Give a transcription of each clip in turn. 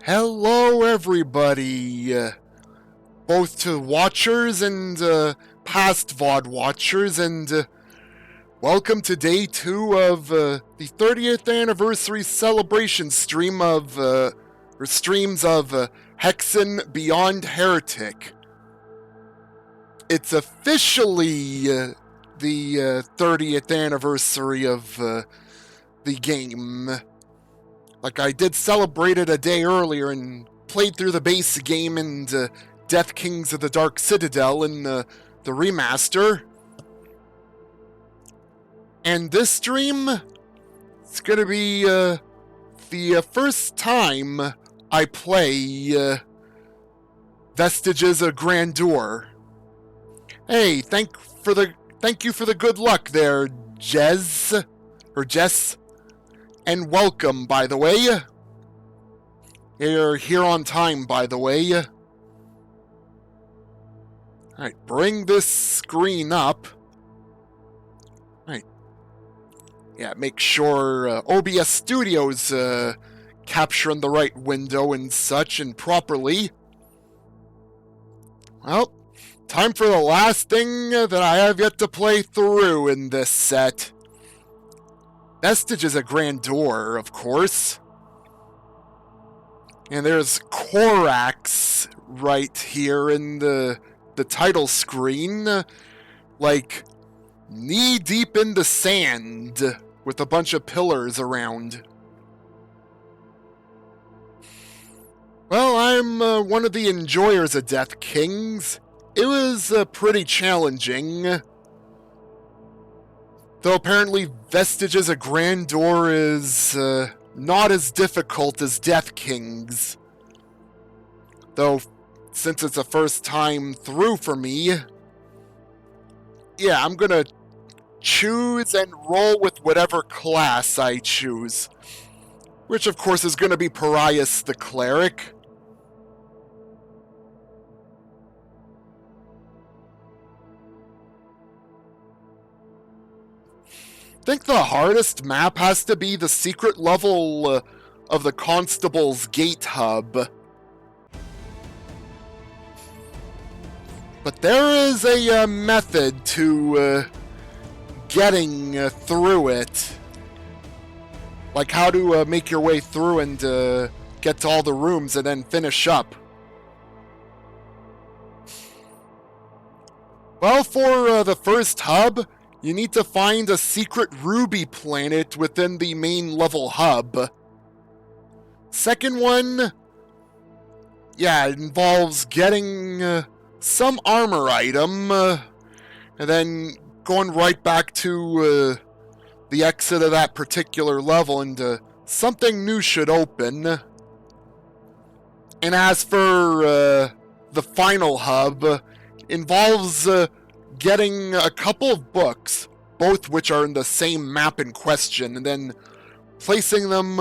Hello, everybody, both to watchers and past VOD watchers, and welcome to day 2 of the 30th anniversary celebration stream of, streams of Hexen Beyond Heretic. It's officially the 30th anniversary of the game. Like, I did celebrate it a day earlier and played through the base game and Death Kings of the Dark Citadel in the remaster. And this stream, it's gonna be the first time I play Vestiges of Grandeur. Hey, thank you for the good luck there, Jess. And welcome, by the way. You're here on time, by the way. Alright, bring this screen up. Alright. Yeah, make sure OBS Studio's capturing the right window and such and properly. Well, time for the last thing that I have yet to play through in this set. Vestiges of Grandeur, of course. And there's Korax right here in the title screen. Like, knee-deep in the sand with a bunch of pillars around. Well, I'm one of the enjoyers of Death Kings. It was pretty challenging. Though apparently Vestiges of Grandeur is not as difficult as Death Kings. Though, since it's the first time through for me, yeah, I'm gonna choose and roll with whatever class I choose. Which, of course, is gonna be Parias the Cleric. I think the hardest map has to be the secret level of the Constable's Gate Hub. But there is a method to getting through it. Like how to make your way through and get to all the rooms and then finish up. Well, for the first hub, you need to find a secret ruby planet within the main level hub. Second one, yeah, it involves getting some armor item, and then going right back to the exit of that particular level, and something new should open. And as for the final hub, involves getting a couple of books, both which are in the same map in question, and then placing them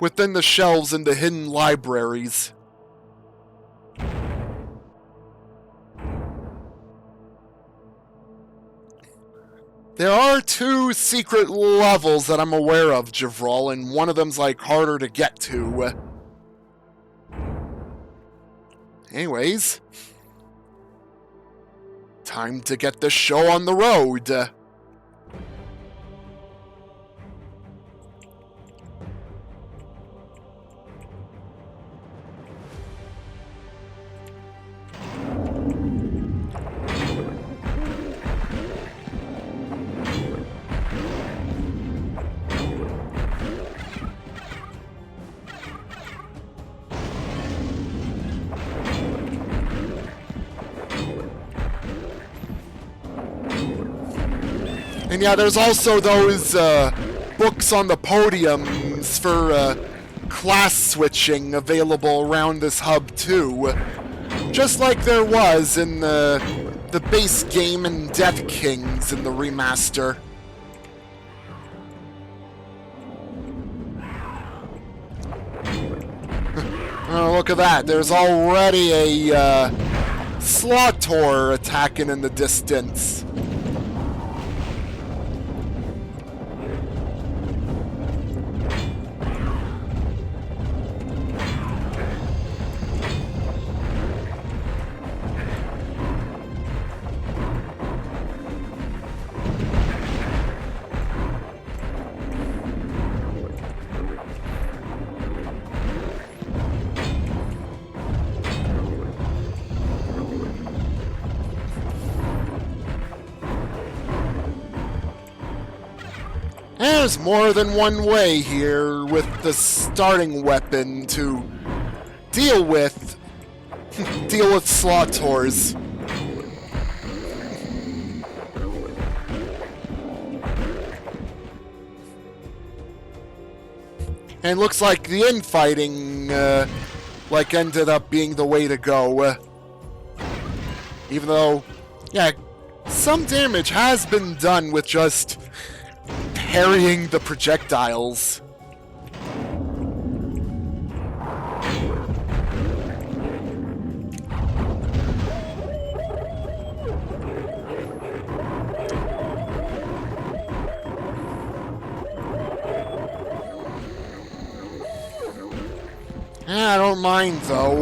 within the shelves in the hidden libraries. There are 2 secret levels that I'm aware of, Javral, and one of them's like harder to get to. Anyways, time to get the show on the road. And yeah, there's also those books on the podiums for class switching available around this hub too. Just like there was in the base game in Death Kings in the remaster. Oh, look at that. There's already a Slotor attacking in the distance. There's more than one way here with the starting weapon to deal with Slaughters. And looks like the infighting ended up being the way to go. Even though, yeah, some damage has been done with just parrying the projectiles. I don't mind, though.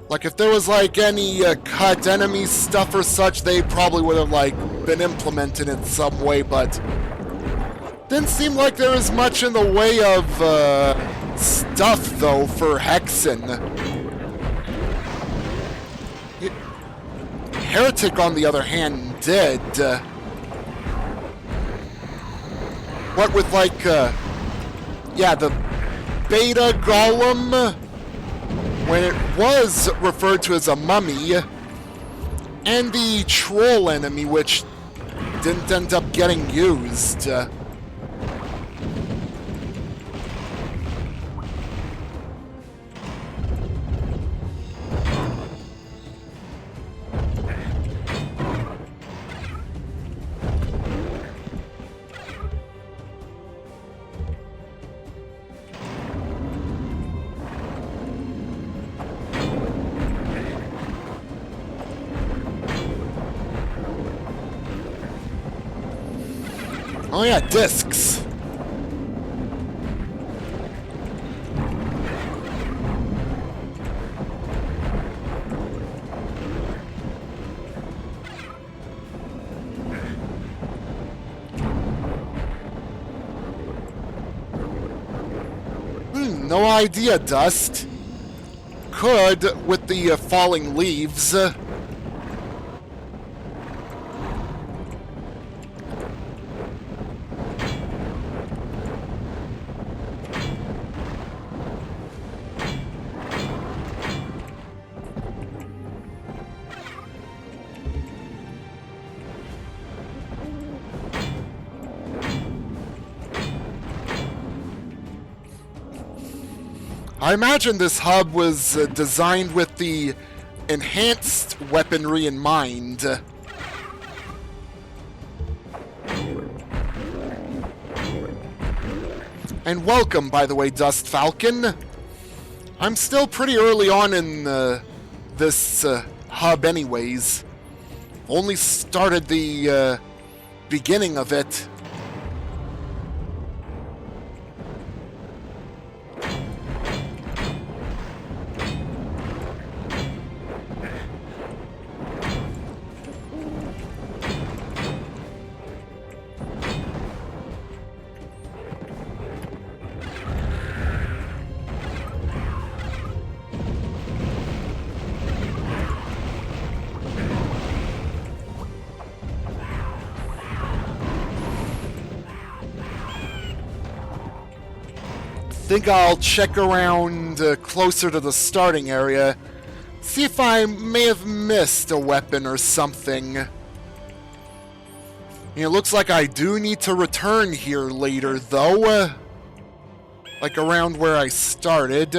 Like, if there was, like, any cut enemy stuff or such, they probably would have, like, been implemented in some way, but didn't seem like there was much in the way of stuff, though, for Hexen. Heretic, on the other hand, did. What with, like, yeah, the beta golem, when it was referred to as a mummy, and the troll enemy, which didn't end up getting used. Oh yeah, discs. No idea, Dust. Could, with the falling leaves. I imagine this hub was designed with the enhanced weaponry in mind. And welcome, by the way, Dust Falcon. I'm still pretty early on in this hub anyways. Only started the beginning of it. Think I'll check around closer to the starting area, see if I may have missed a weapon or something. It looks like I do need to return here later, though. Like around where I started.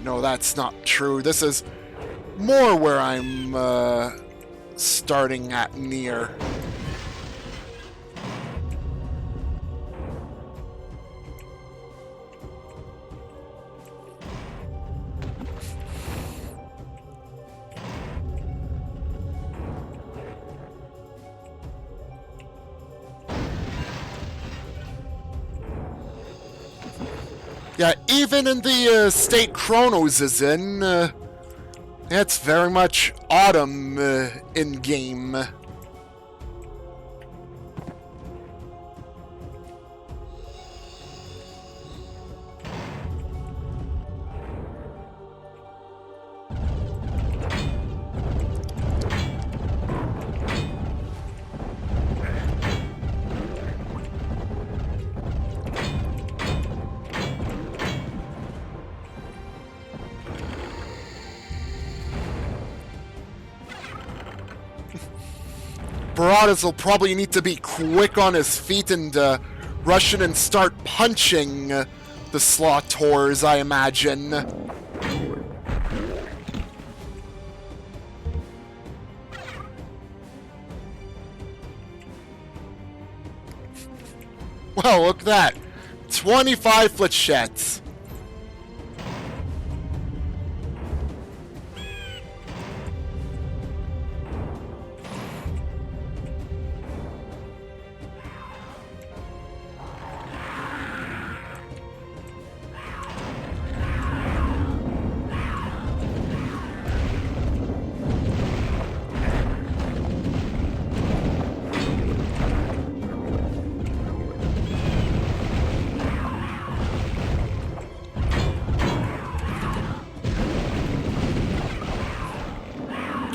No, that's not true. This is more where I'm starting at near. Yeah, even in the state Chronos is in, it's very much autumn in-game. Baradas will probably need to be quick on his feet and rush in and start punching the Slaughters, I imagine. Well, look at that. 25 flechettes.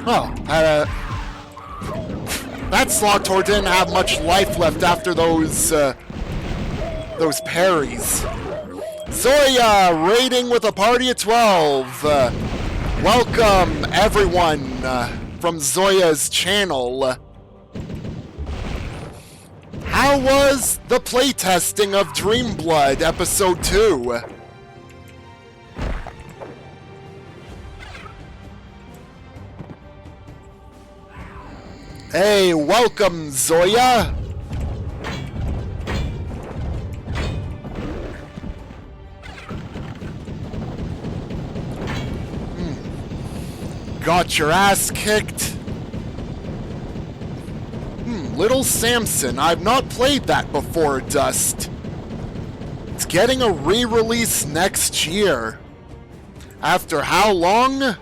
Oh, that Slaughter didn't have much life left after those parries. Zoya raiding with a party of 12. Welcome everyone from Zoya's channel. How was the playtesting of Dreamblood Episode 2? Hey, welcome, Zoya! Got your ass kicked? Little Samson, I've not played that before, Dust. It's getting a re-release next year. After how long?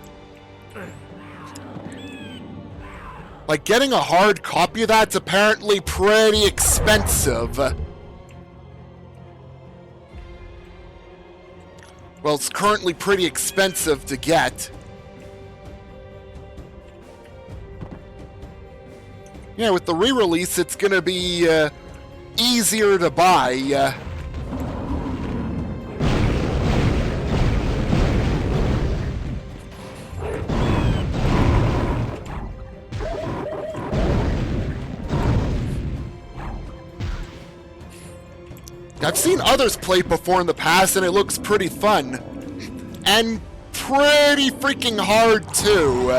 Like, getting a hard copy of that's apparently pretty expensive. Well, it's currently pretty expensive to get. Yeah, with the re-release, it's gonna be easier to buy. I've seen others play before in the past, and it looks pretty fun. And pretty freaking hard, too.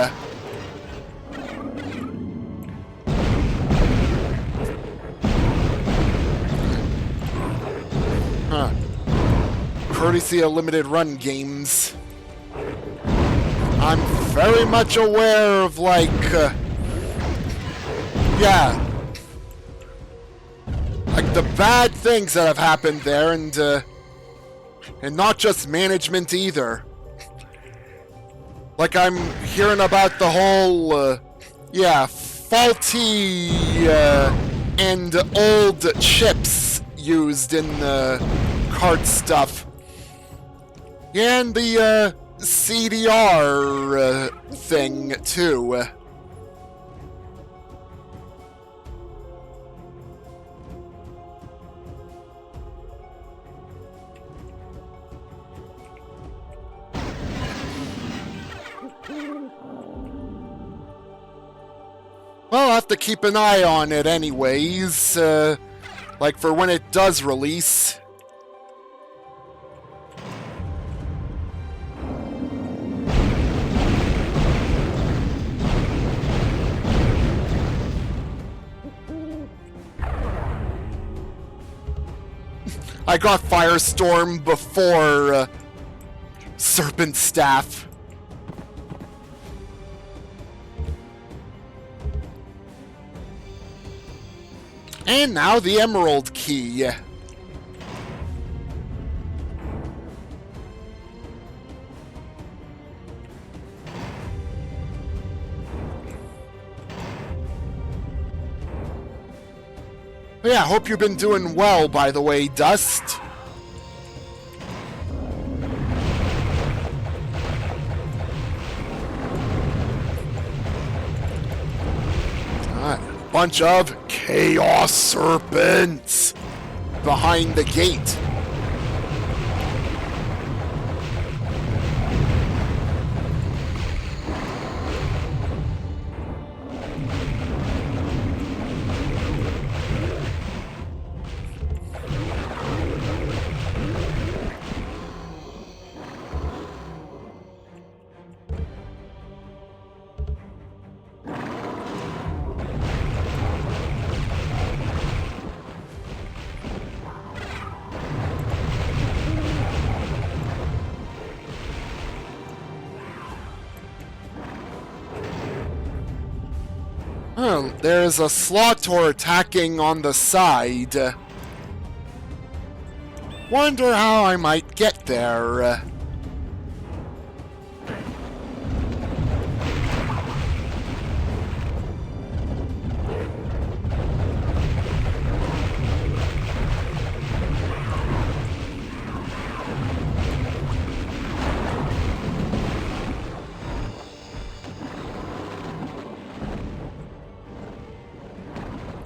Courtesy of limited run games. I'm very much aware of, like, yeah. Like, the bad things that have happened there, and not just management either. Like, I'm hearing about the whole, yeah, faulty, and old chips used in the cart stuff. And the, CDR, thing, too. Well, I'll have to keep an eye on it anyways, like for when it does release. I got Firestorm before Serpent Staff. And now the Emerald Key. Yeah, hope you've been doing well, by the way, Dust. Bunch of Chaos Serpents behind the gate. Oh, there's a Slaughter attacking on the side. Wonder how I might get there.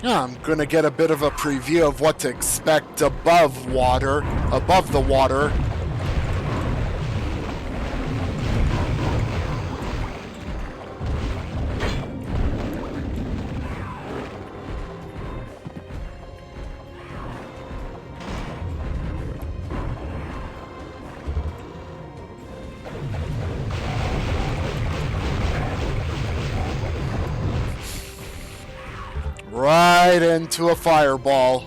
I'm gonna get a bit of a preview of what to expect above the water. Right into a fireball.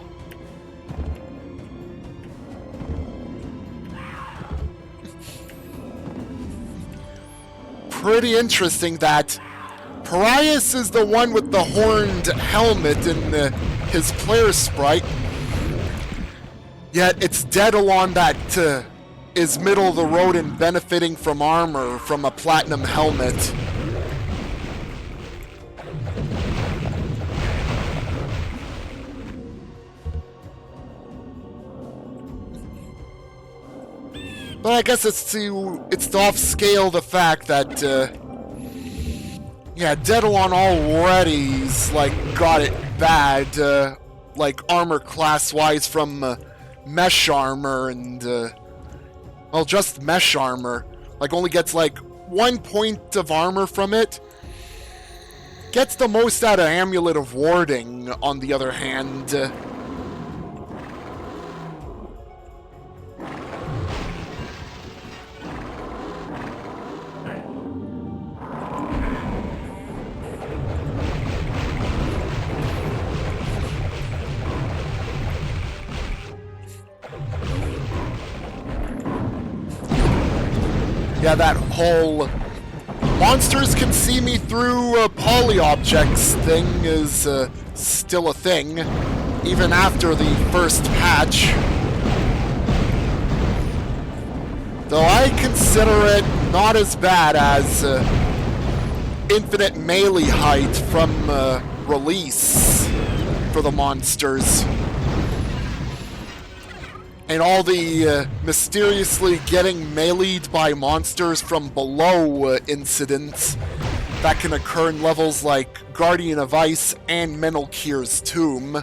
Pretty interesting that Korax is the one with the horned helmet in his player sprite. Yet it's Daedalon that is middle of the road and benefiting from armor from a platinum helmet. But I guess it's to off-scale the fact that, yeah, Daedalon already's, like, got it bad, like, armor class-wise from mesh armor and, well, just mesh armor. Like, only gets, like, 1 point of armor from it. Gets the most out of Amulet of Warding, on the other hand. Yeah, that whole monsters can see me through poly objects thing is still a thing, even after the first patch. Though I consider it not as bad as infinite melee height from release for the monsters. And all the mysteriously getting meleeed by monsters from below incidents that can occur in levels like Guardian of Ice and Menelkir's Tomb.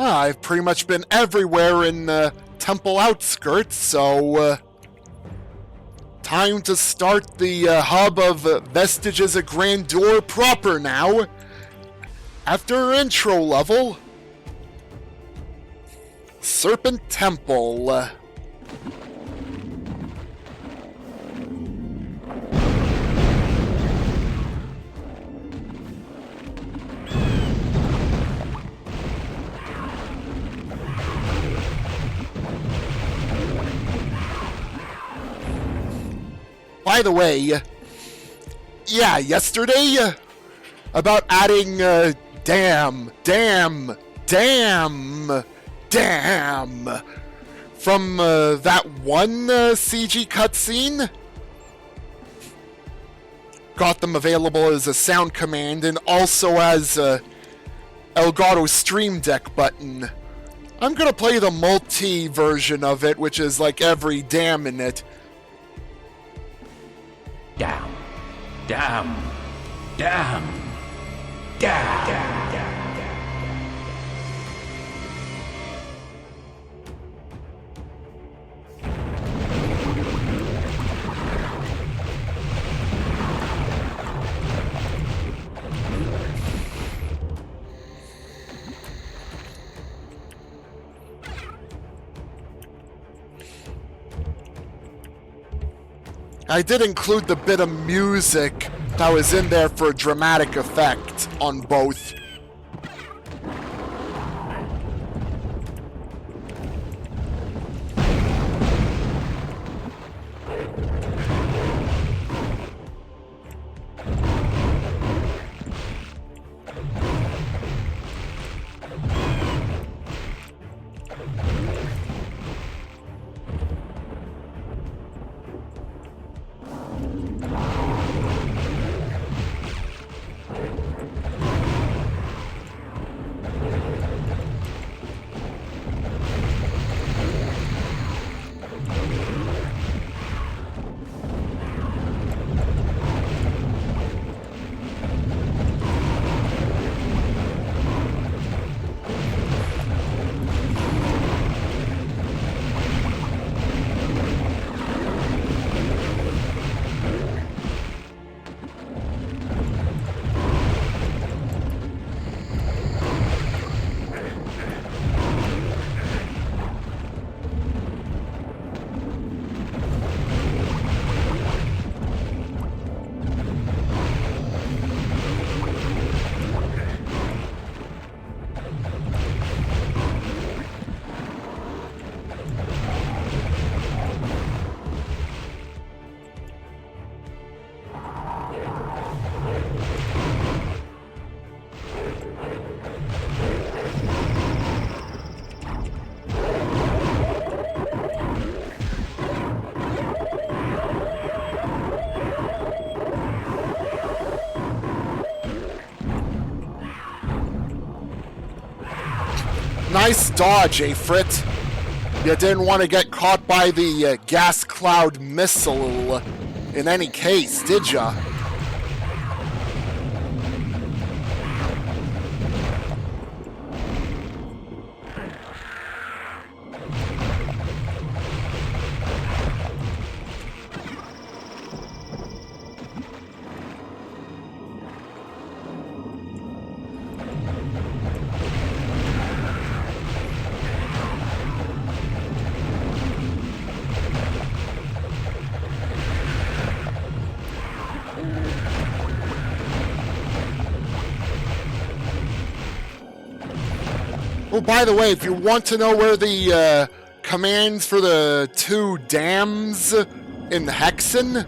I've pretty much been everywhere in Temple Outskirts, so time to start the hub of Vestiges of Grandeur proper now. After intro level, Serpent Temple. By the way, yeah, yesterday, about adding, damn, from that one CG cutscene. Got them available as a sound command and also as Elgato Stream Deck button. I'm gonna play the multi version of it, which is like every damn in it. Damn. I did include the bit of music that was in there for a dramatic effect on both. Nice dodge, Afrit. You didn't want to get caught by the gas cloud missile in any case, did ya? Oh, by the way, if you want to know where the commands for the 2 dams in Hexen,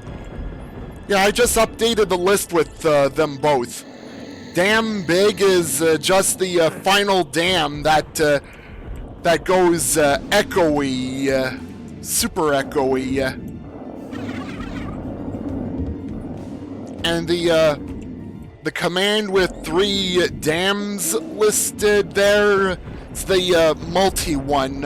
yeah, I just updated the list with them both. Dam Big is just the final dam that that goes echoey, super echoey, and the command with 3 dams listed there, it's the multi one.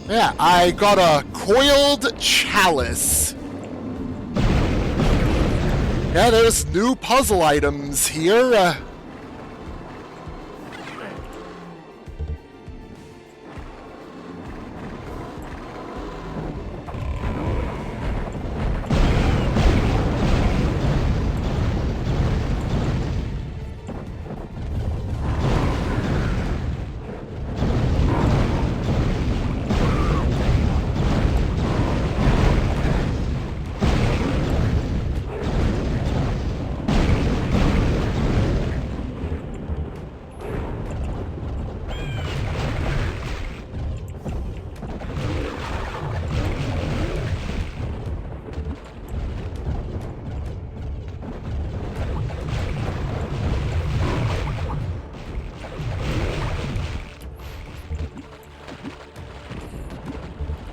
Yeah, I got a coiled chalice. Yeah, there's new puzzle items here.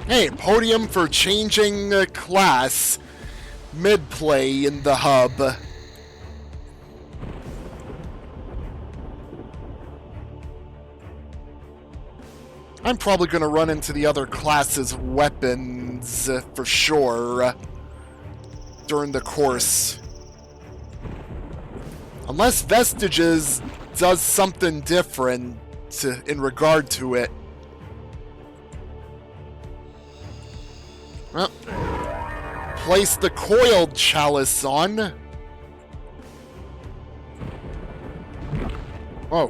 Hey, podium for changing class mid-play in the hub. I'm probably going to run into the other class's weapons for sure during the course. Unless Vestiges does something different in regard to it. Well, place the coiled chalice on. Oh.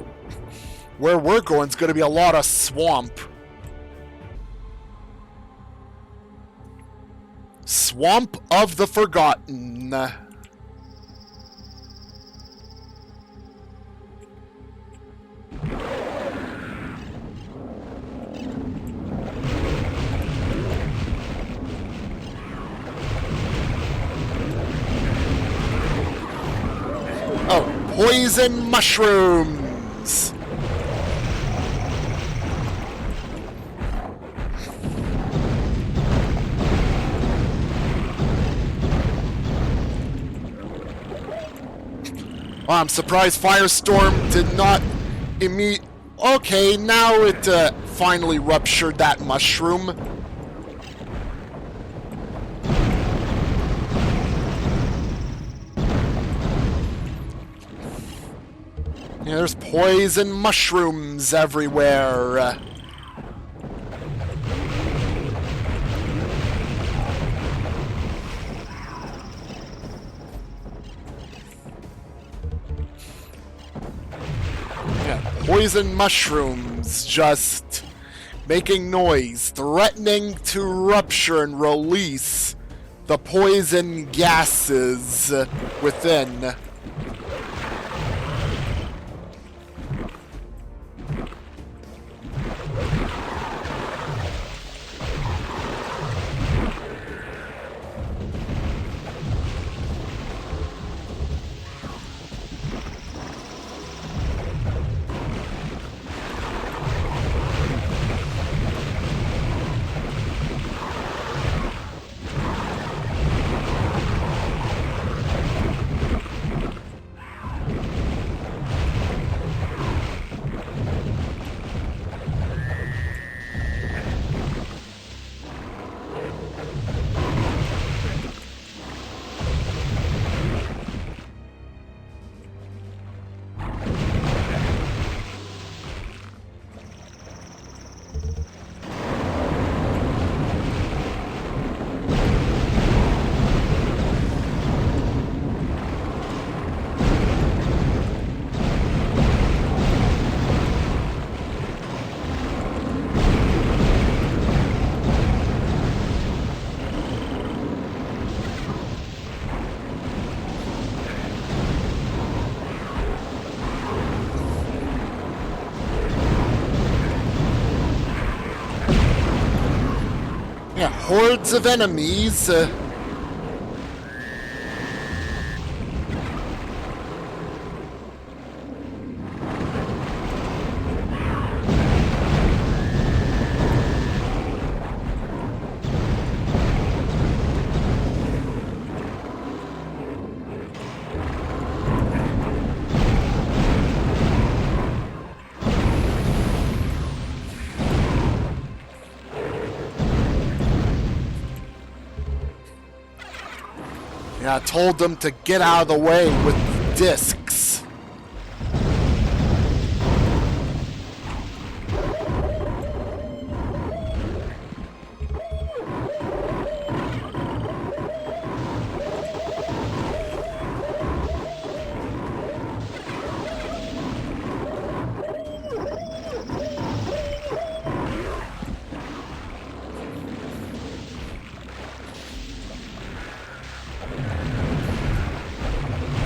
Where we're going is going to be a lot of swamp. Swamp of the Forgotten. Oh, poison mushrooms. Well, I'm surprised Firestorm did not immediately... Okay, now it finally ruptured that mushroom. Yeah, there's poison mushrooms everywhere. Poison mushrooms just making noise, threatening to rupture and release the poison gases within. Yeah, hordes of enemies. Yeah, I told them to get out of the way with discs.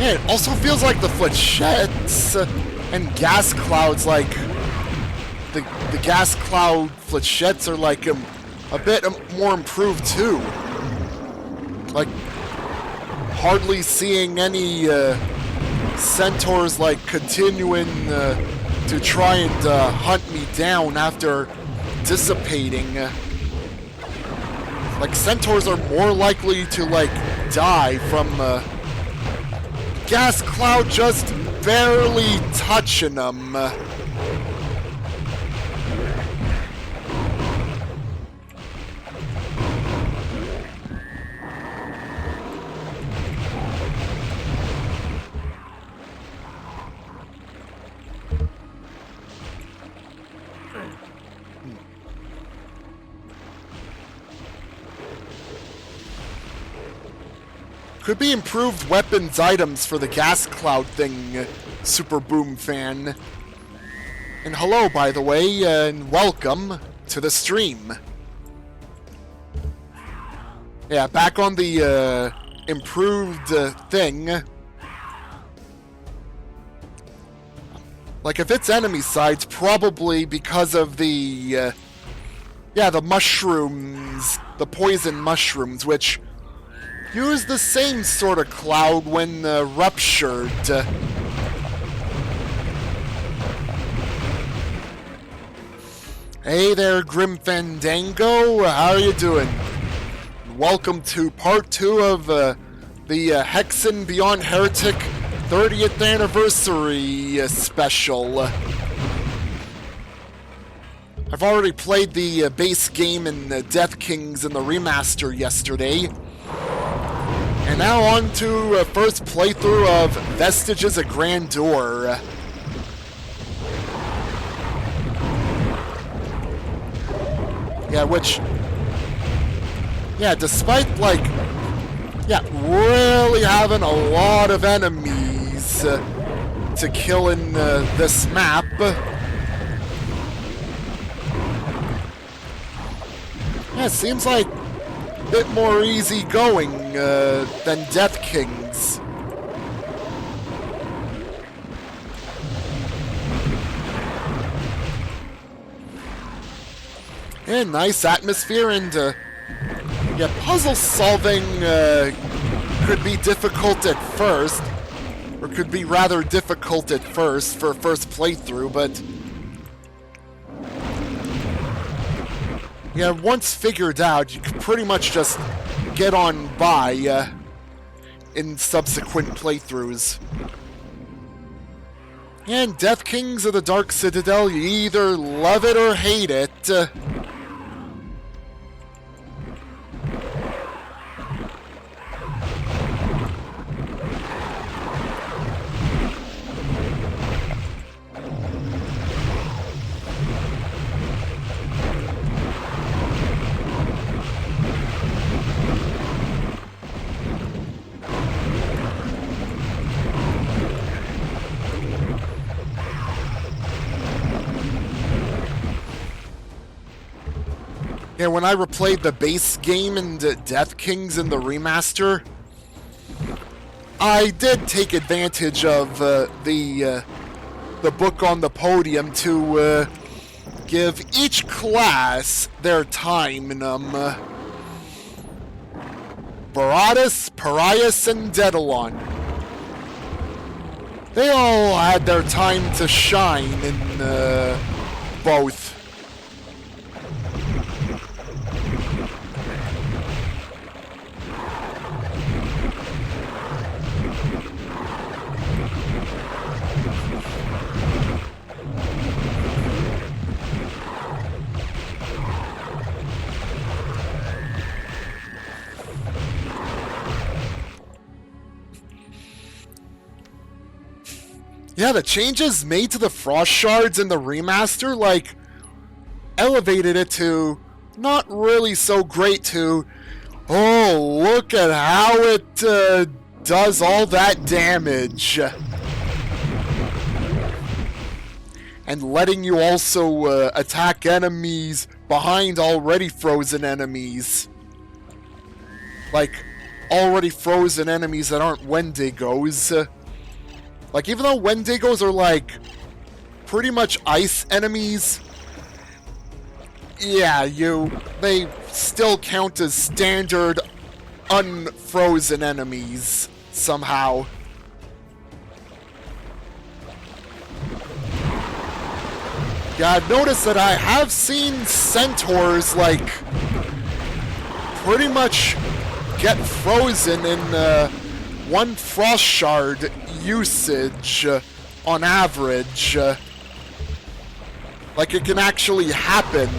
Yeah, it also feels like the flechettes and gas clouds, like the gas cloud flechettes are like a bit more improved too. Like hardly seeing any centaurs like continuing to try and hunt me down after dissipating. Like centaurs are more likely to like die from gas cloud just barely touching them. Could be improved weapons items for the gas cloud thing, Super Boom fan. And hello, by the way, and welcome to the stream. Yeah, back on the improved thing. Like, if it's enemy sides, probably because of the, yeah, the mushrooms, the poison mushrooms, which use the same sort of cloud when ruptured. Hey there, Grim Fandango, how are you doing? Welcome to part 2 of the Hexen Beyond Heretic 30th Anniversary special. I've already played the base game in Death Kings in the remaster yesterday. And now on to first playthrough of Vestiges of Grandeur. Yeah, which... yeah, despite, like... yeah, really having a lot of enemies to kill in this map. Yeah, it seems like a bit more easygoing than Death Kings. Yeah, nice atmosphere, and yeah, puzzle solving could be difficult at first, or could be rather difficult at first for first playthrough, but yeah, once figured out, you could pretty much just get on by in subsequent playthroughs. And Death Kings of the Dark Citadel, you either love it or hate it. Yeah, when I replayed the base game in Death Kings in the remaster, I did take advantage of the book on the podium to give each class their time in Baratus, Parias, and Daedalon. They all had their time to shine in both. Yeah, the changes made to the Frost Shards in the remaster, like, elevated it to not really so great to, oh, look at how it does all that damage. And letting you also attack enemies behind already frozen enemies. Like, already frozen enemies that aren't Wendigos. Like, even though Wendigos are, like, pretty much ice enemies, yeah, they still count as standard unfrozen enemies, somehow. Yeah, I've noticed that I have seen centaurs, like, pretty much get frozen in, one Frost Shard usage on average. Like, it can actually happen.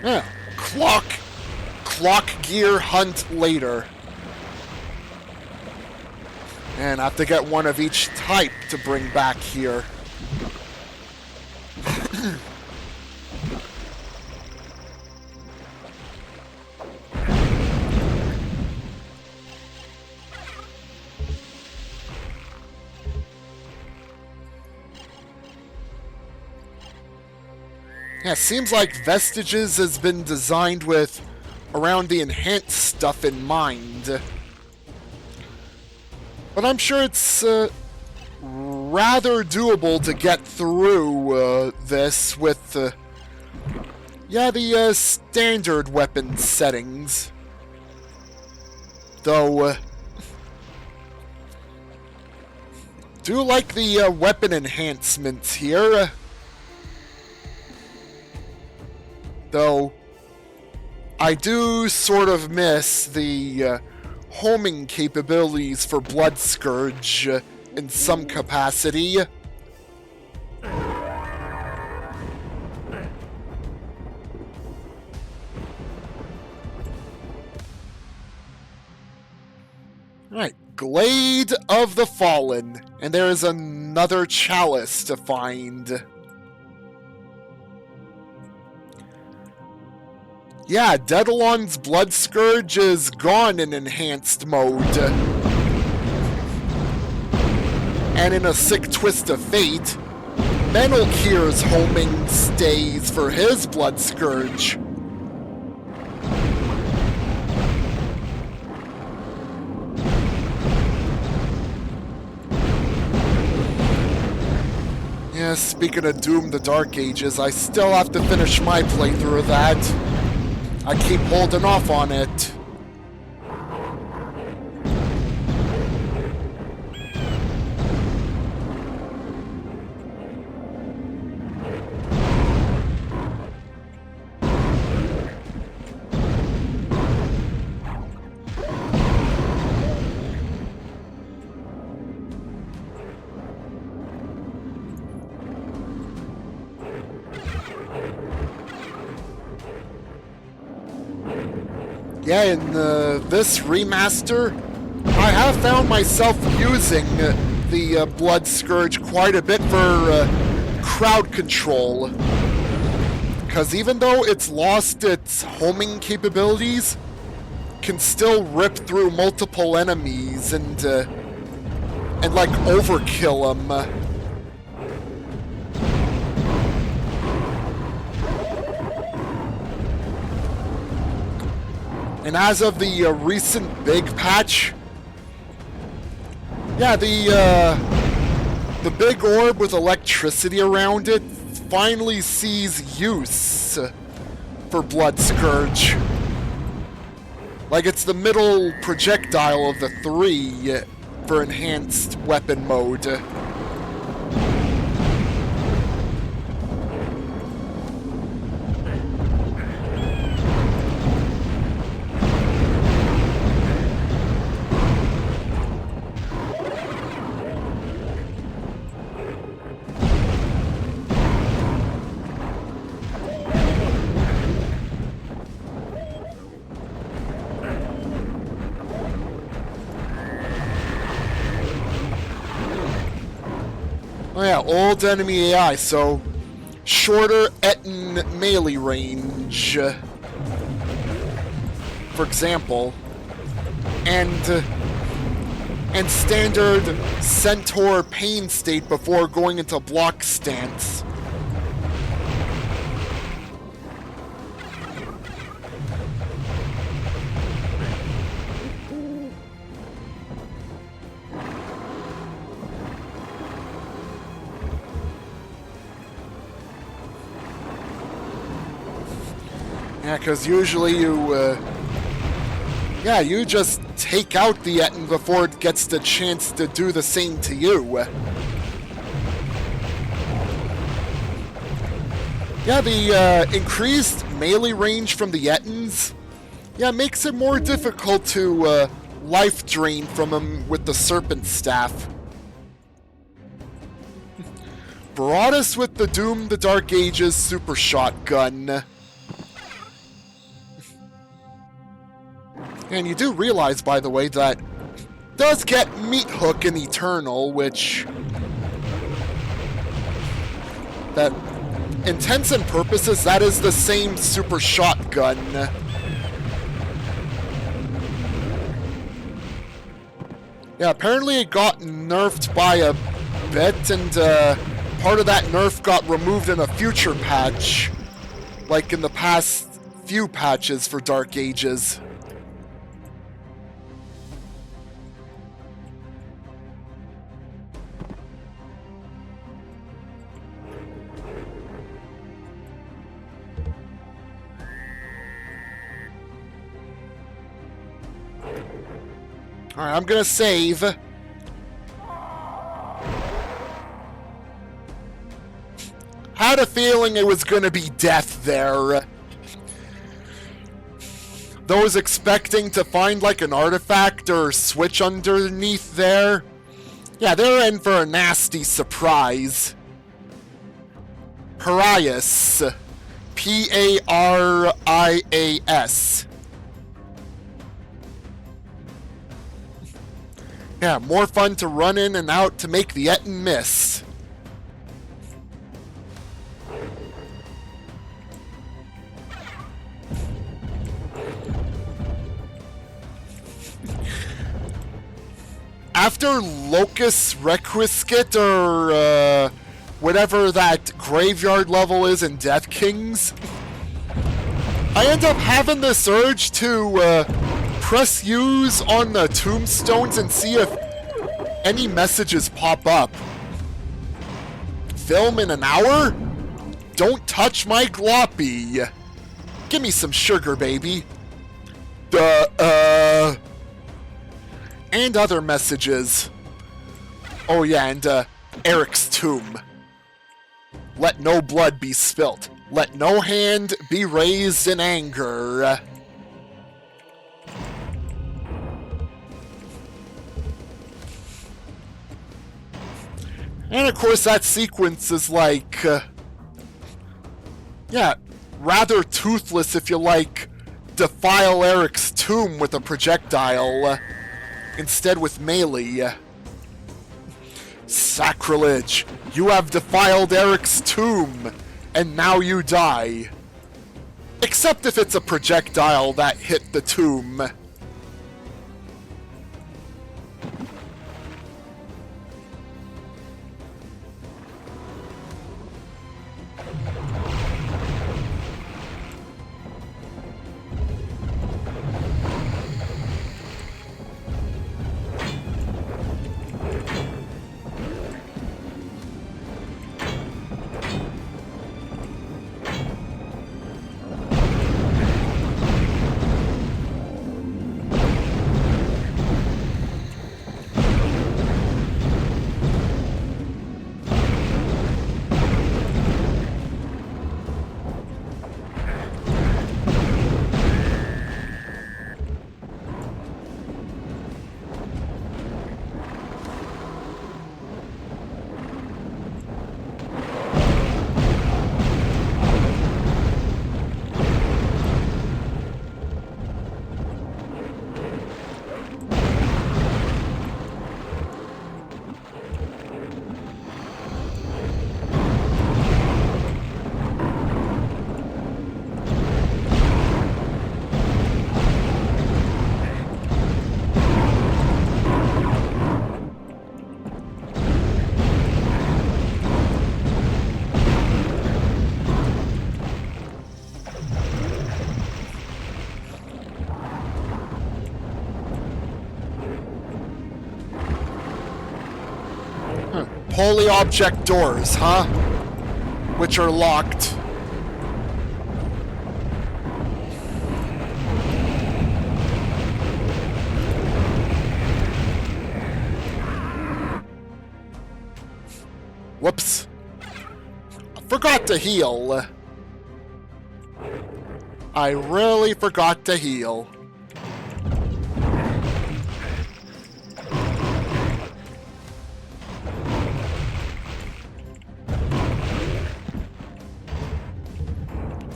Yeah. Clock gear hunt later. And I have to get one of each type to bring back here. Yeah, seems like Vestiges has been designed with around the enhanced stuff in mind. But I'm sure it's rather doable to get through this with the standard weapon settings. Though, do like the weapon enhancements here. Though, I do sort of miss the homing capabilities for Blood Scourge in some capacity. Right, Glade of the Fallen, and there is another Chalice to find. Yeah, Daedalon's Blood Scourge is gone in enhanced mode. And in a sick twist of fate, Menelkir's homing stays for his Blood Scourge. Yeah, speaking of Doom the Dark Ages, I still have to finish my playthrough of that. I keep holding off on it. Yeah, in this remaster, I have found myself using the Blood Scourge quite a bit for crowd control. Because even though it's lost its homing capabilities, can still rip through multiple enemies and like overkill them. And as of the recent big patch, yeah, the big orb with electricity around it finally sees use for Blood Scourge. Like it's the middle projectile of the three for enhanced weapon mode. Oh yeah, old enemy AI, so shorter Etten melee range, for example, and standard Centaur pain state before going into block stance. Yeah, because usually you just take out the Etten before it gets the chance to do the same to you. Yeah, the increased melee range from the Ettens, yeah, makes it more difficult to life drain from him with the Serpent staff. Brought us with the Doom the Dark Ages super shotgun. And you do realize, by the way, that does get Meat Hook in Eternal, which... that, intents and purposes, that is the same super shotgun. Yeah, apparently it got nerfed by a bit, and part of that nerf got removed in a future patch, like in the past few patches for Dark Ages. Alright, I'm gonna save. Had a feeling it was gonna be death there. Those expecting to find like an artifact or switch underneath there, yeah, they're in for a nasty surprise. Parias. P-A-R-I-A-S. Yeah, more fun to run in and out to make the Etten miss. After Locus Requisite, or whatever that graveyard level is in Death Kings, I end up having this urge to press use on the tombstones and see if any messages pop up. Film in an hour? Don't touch my gloppy. Give me some sugar, baby. And other messages. Oh yeah, and Eric's tomb. Let no blood be spilt. Let no hand be raised in anger. And of course that sequence is like, yeah, rather toothless if you like defile Eric's tomb with a projectile, instead with melee. Sacrilege! You have defiled Eric's tomb, and now you die. Except if it's a projectile that hit the tomb. Poly-object doors, huh? Which are locked. Whoops. I forgot to heal. I really forgot to heal.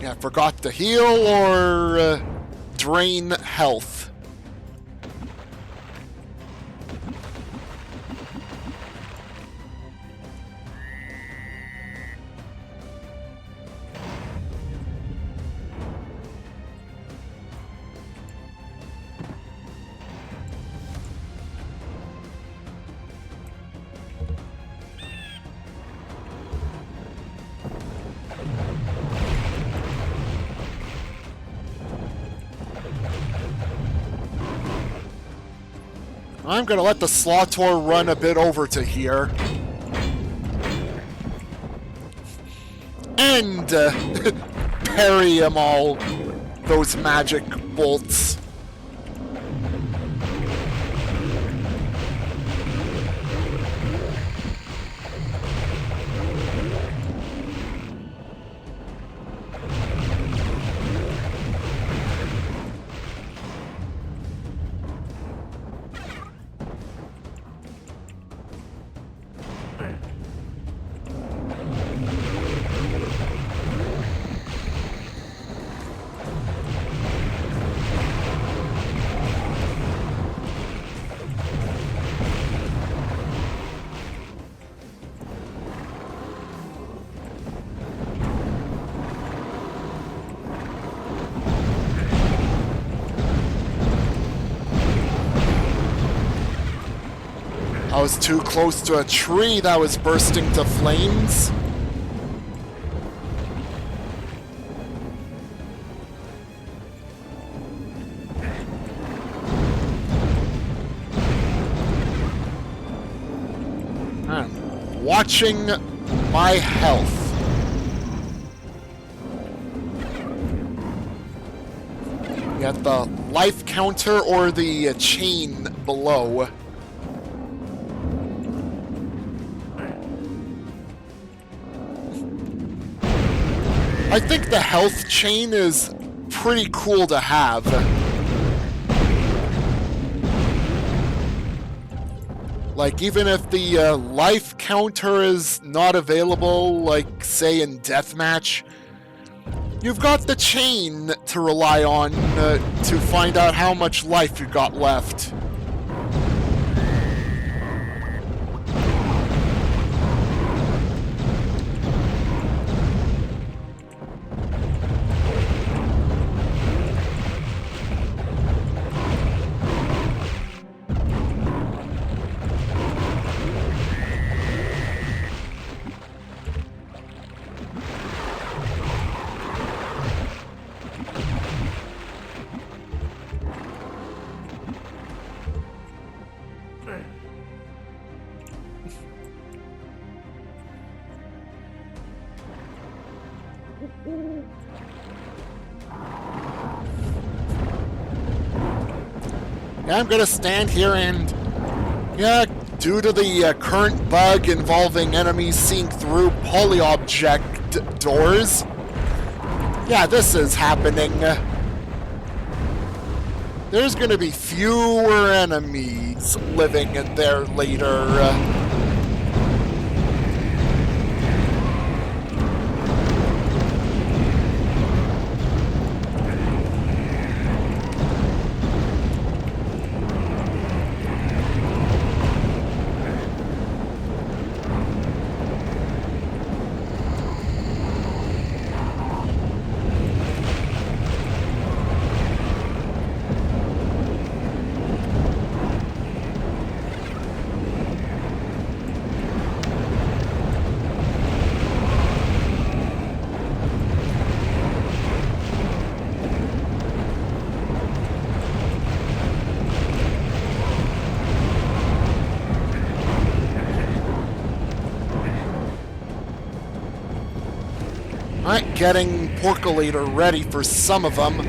Yeah, forgot to heal or drain health. I'm gonna let the Slotor run a bit over to here. And parry him all those magic bolts. I was too close to a tree that was bursting to flames. I'm watching my health. Get the life counter or the chain below. I think the health chain is pretty cool to have. Like, even if the life counter is not available, like, say, in Deathmatch, you've got the chain to rely on to find out how much life you got left. Yeah, I'm gonna stand here and, yeah, due to the current bug involving enemies seeing through polyobject doors, yeah, this is happening. There's gonna be fewer enemies living in there later. Alright, getting Porcolator ready for some of them.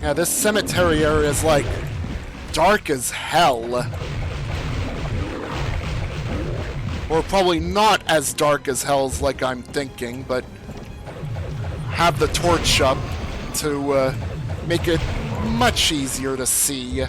Yeah, this cemetery area is, like, dark as hell. Or probably not as dark as hell as like I'm thinking, but have the torch up to make it much easier to see.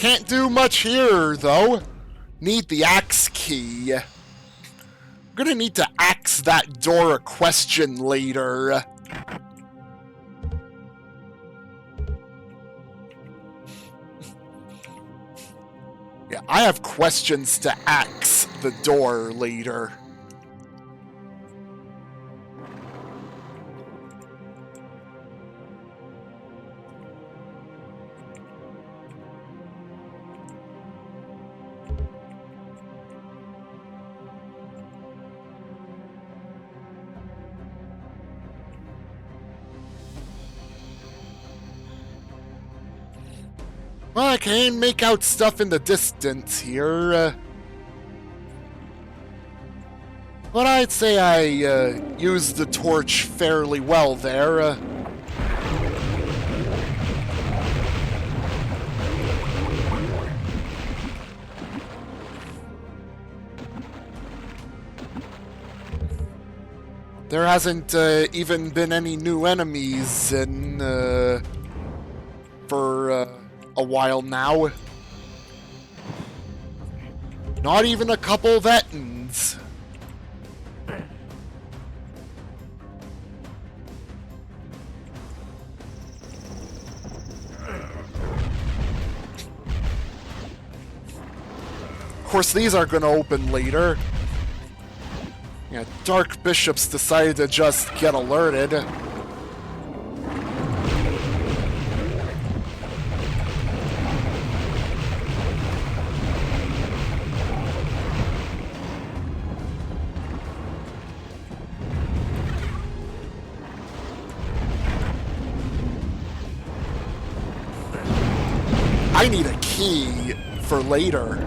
Can't do much here, though. Need the axe key. I'm gonna need to axe that door a question later. Yeah, I have questions to axe the door later. Well, I can make out stuff in the distance here. But I'd say I used the torch fairly well there. There hasn't even been any new enemies in for a while now. Not even a couple Vetins. Of course, these are gonna open later. Yeah, Dark Bishops decided to just get alerted. I need a key for later.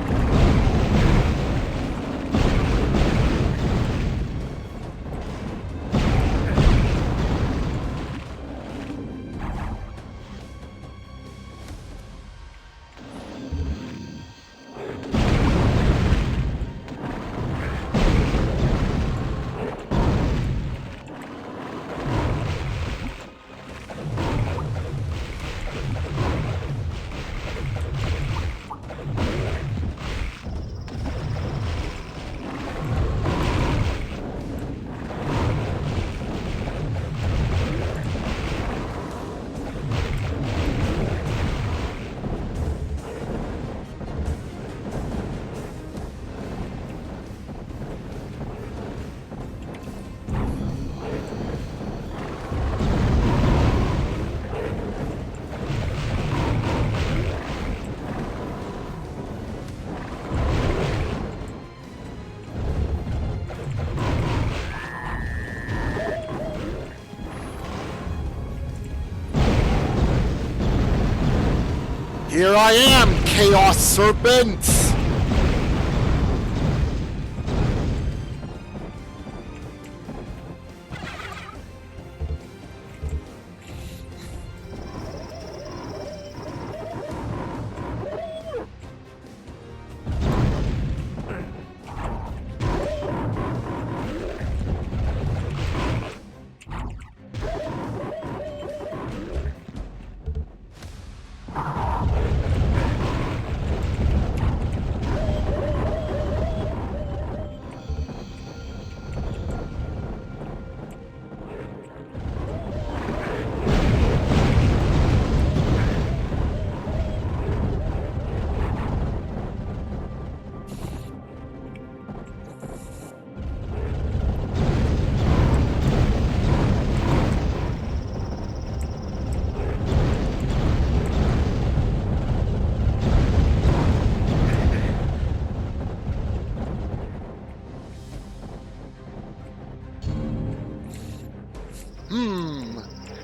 Here I am, Chaos Serpent!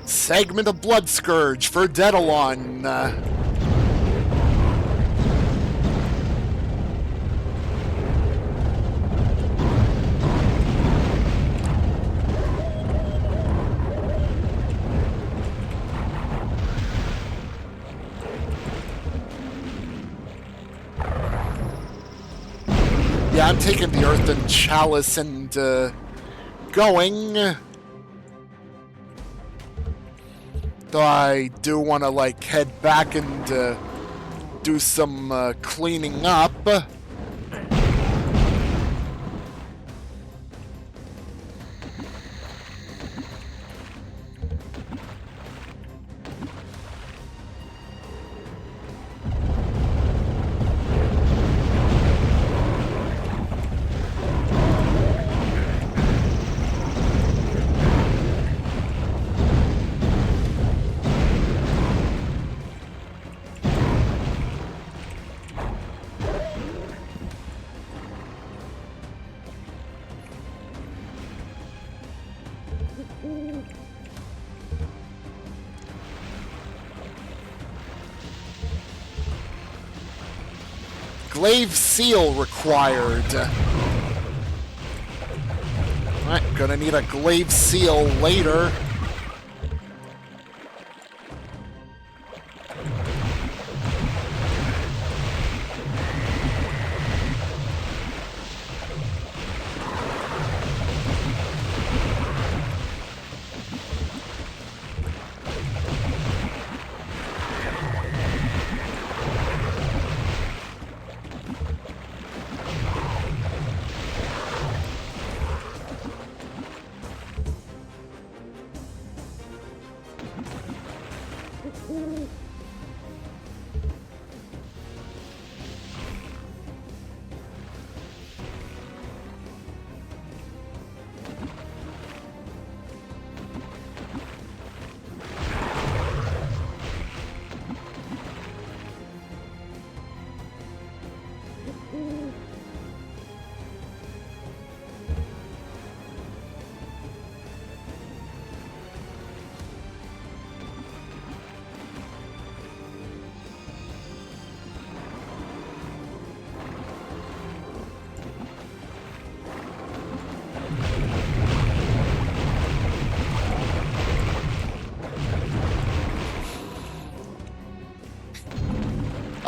Segment of Blood Scourge for Daedalon. Yeah, I'm taking the Earthen Chalice and going. Though I do want to, like, head back and do some cleaning up. Glaive seal required. Alright, gonna need a glaive seal later.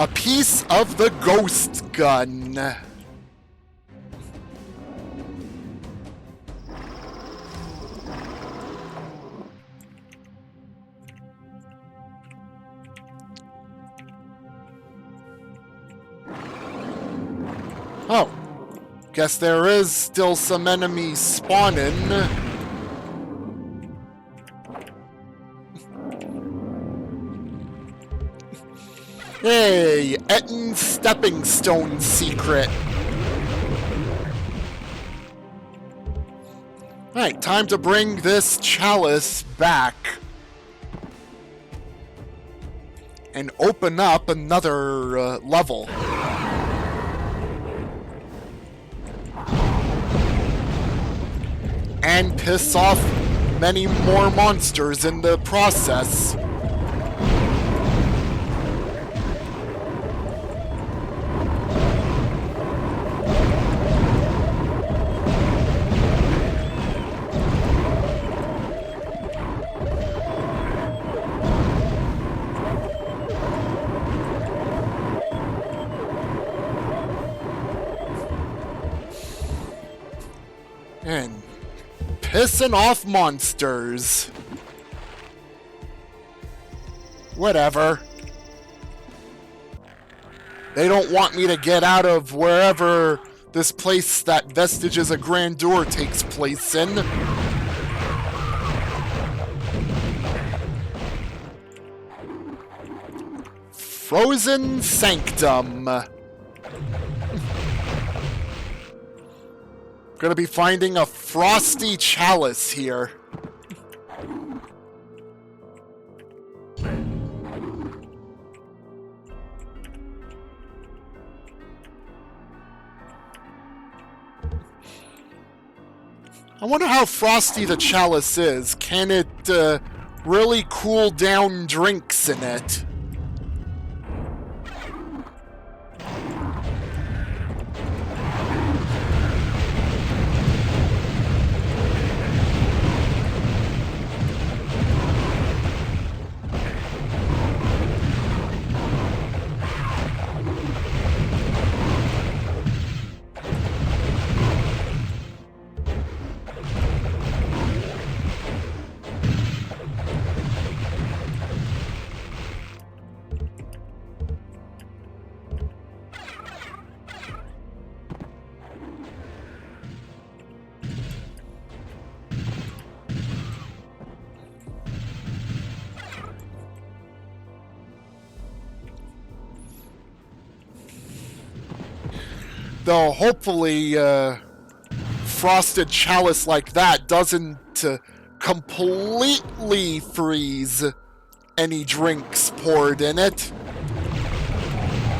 A piece of the ghost gun. Oh, guess there is still some enemies spawning. Hey, Etton's stepping stone secret. Alright, time to bring this chalice back. And open up another level. And piss off many more monsters in the process. And pissing off monsters. Whatever. They don't want me to get out of wherever this place that Vestiges of Grandeur takes place in. Frozen Sanctum. Gonna be finding a frosty chalice here. I wonder how frosty the chalice is. Can it really cool down drinks in it? Though hopefully frosted chalice like that doesn't completely freeze any drinks poured in it.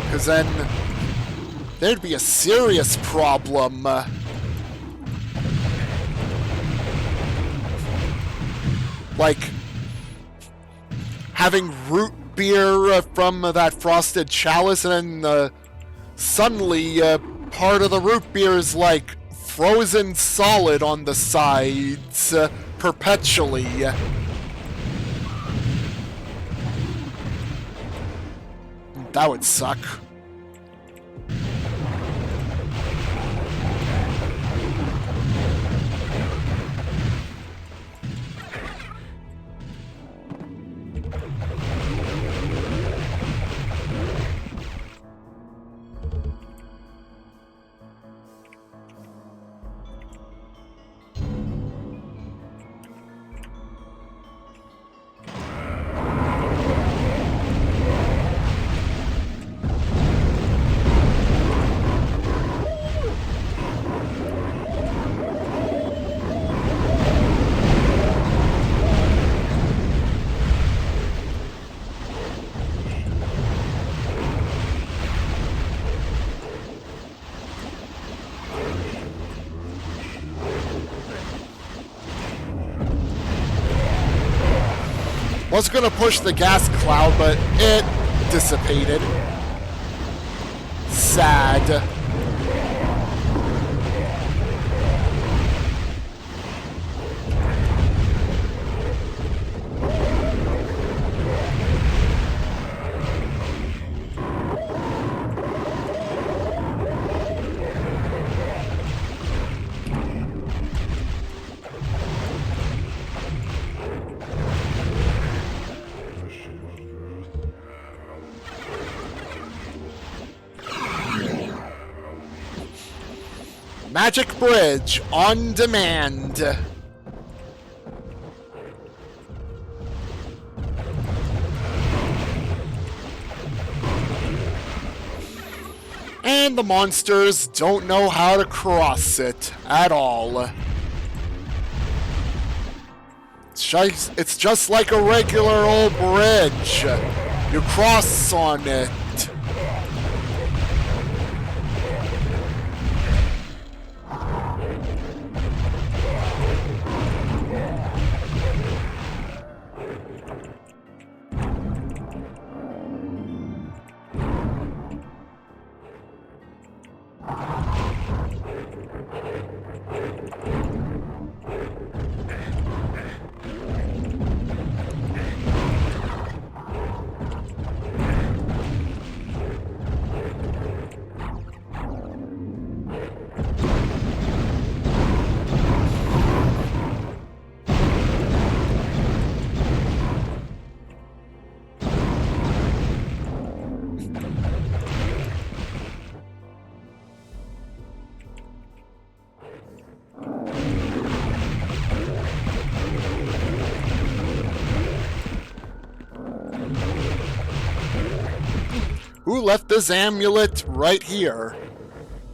Because then there'd be a serious problem. Like having root beer from that frosted chalice, and then suddenly part of the root beer is like frozen solid on the sides perpetually. That would suck. Was gonna push the gas cloud, but it dissipated. Sad. Magic Bridge on demand. And the monsters don't know how to cross it at all. It's just like a regular old bridge. You cross on it. Who left this amulet right here?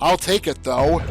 I'll take it, though.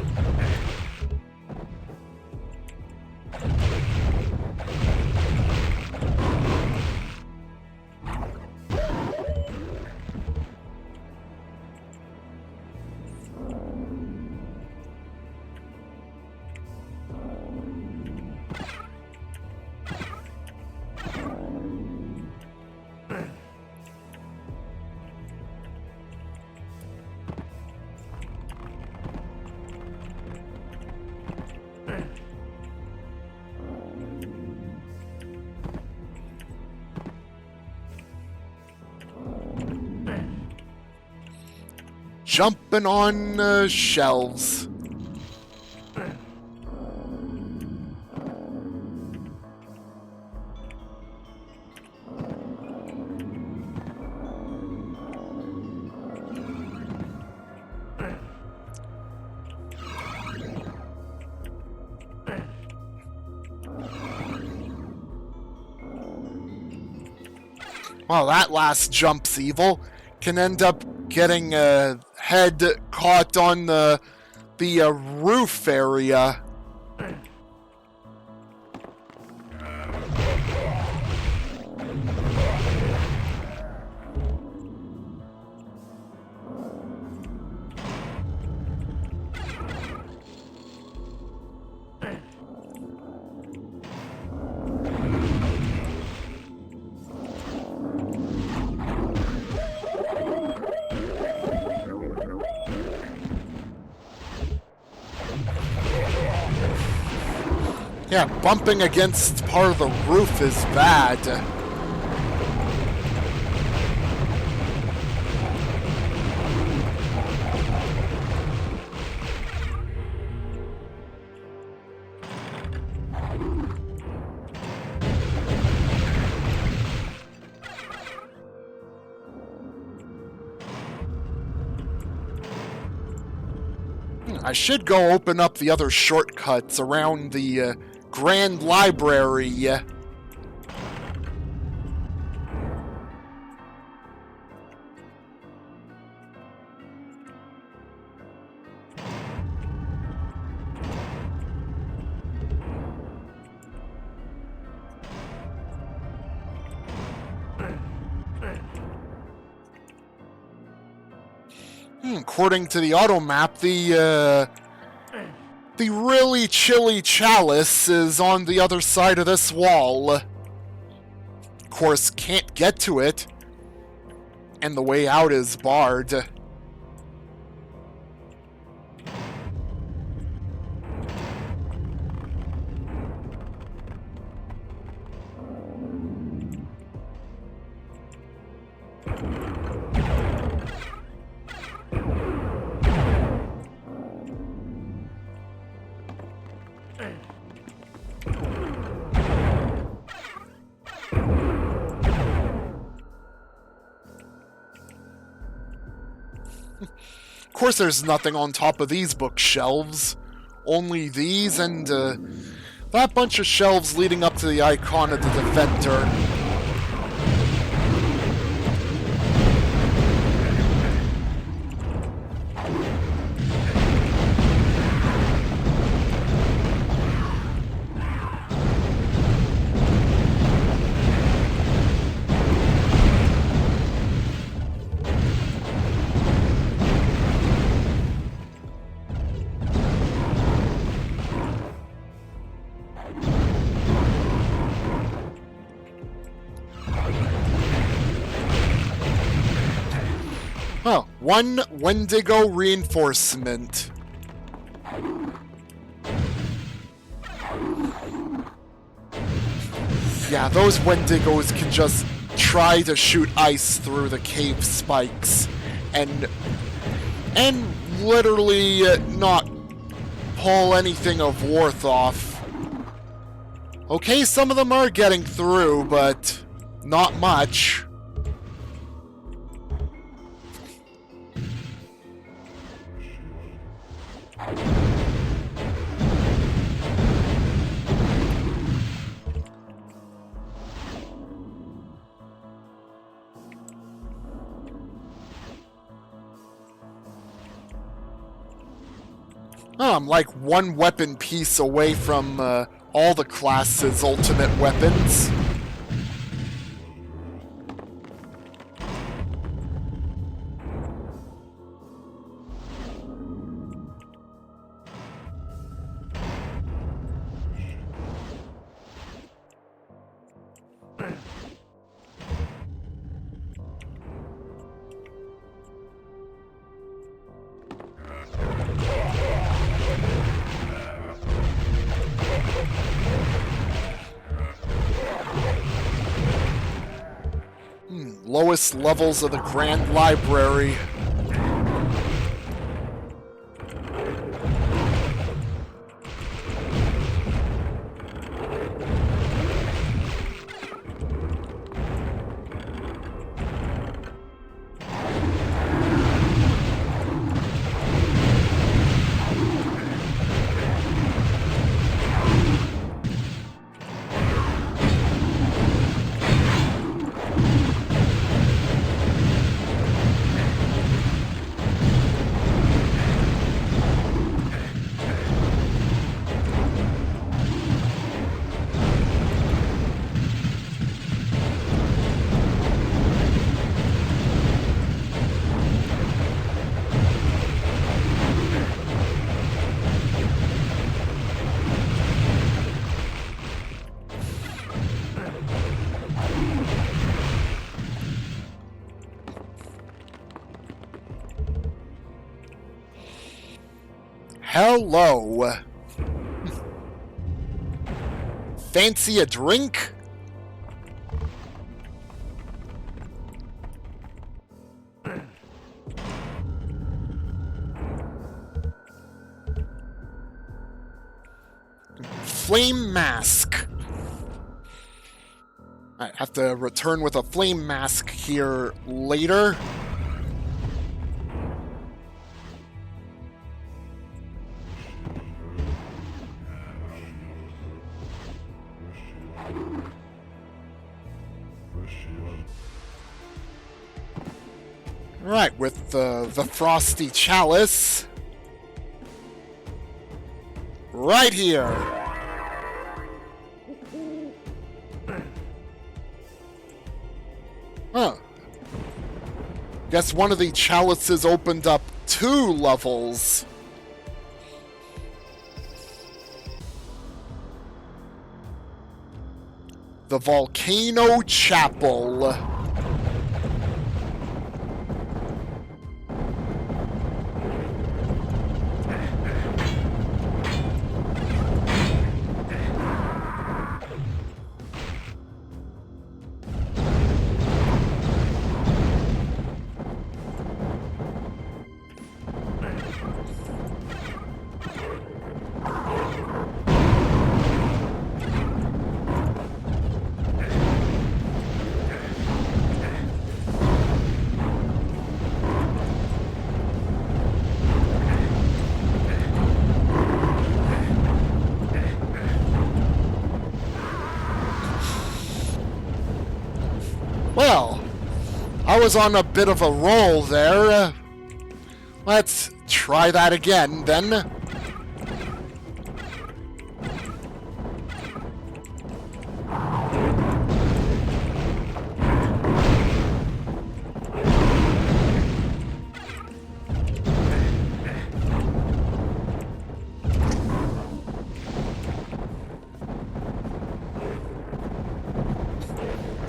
Jumping on shelves. Well, that last jump's evil. Can end up getting head caught on the roof area. Yeah, bumping against part of the roof is bad. I should go open up the other shortcuts around the Grand Library. According to the auto map, the really chilly Chalice is on the other side of this wall. Of course, can't get to it, and the way out is barred. Of course there's nothing on top of these bookshelves. Only these and that bunch of shelves leading up to the icon of the Defender. Huh, one Wendigo reinforcement. Yeah, those Wendigos can just try to shoot ice through the cave spikes and literally not pull anything of worth off. Okay, some of them are getting through, but not much. Oh, I'm like one weapon piece away from all the classes' ultimate weapons. Lowest levels of the Grand Library. Hello. Fancy a drink? Flame mask. I have to return with a flame mask here later. Right, with the frosty chalice. Right here. Huh. Guess one of the chalices opened up 2 levels. The Volcano Chapel. Well, I was on a bit of a roll there. Let's try that again, then.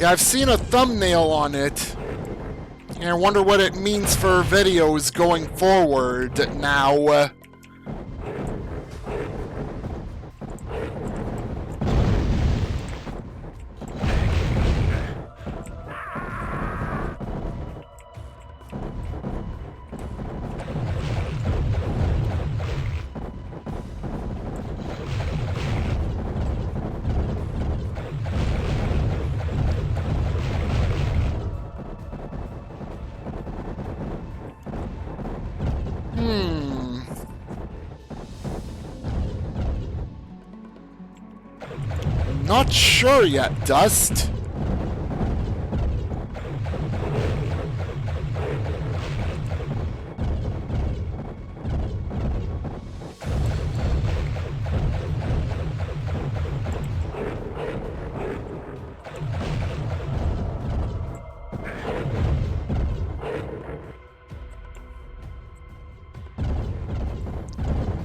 Yeah, I've seen a thumbnail on it. And I wonder what it means for videos going forward now. Not sure yet, Dust.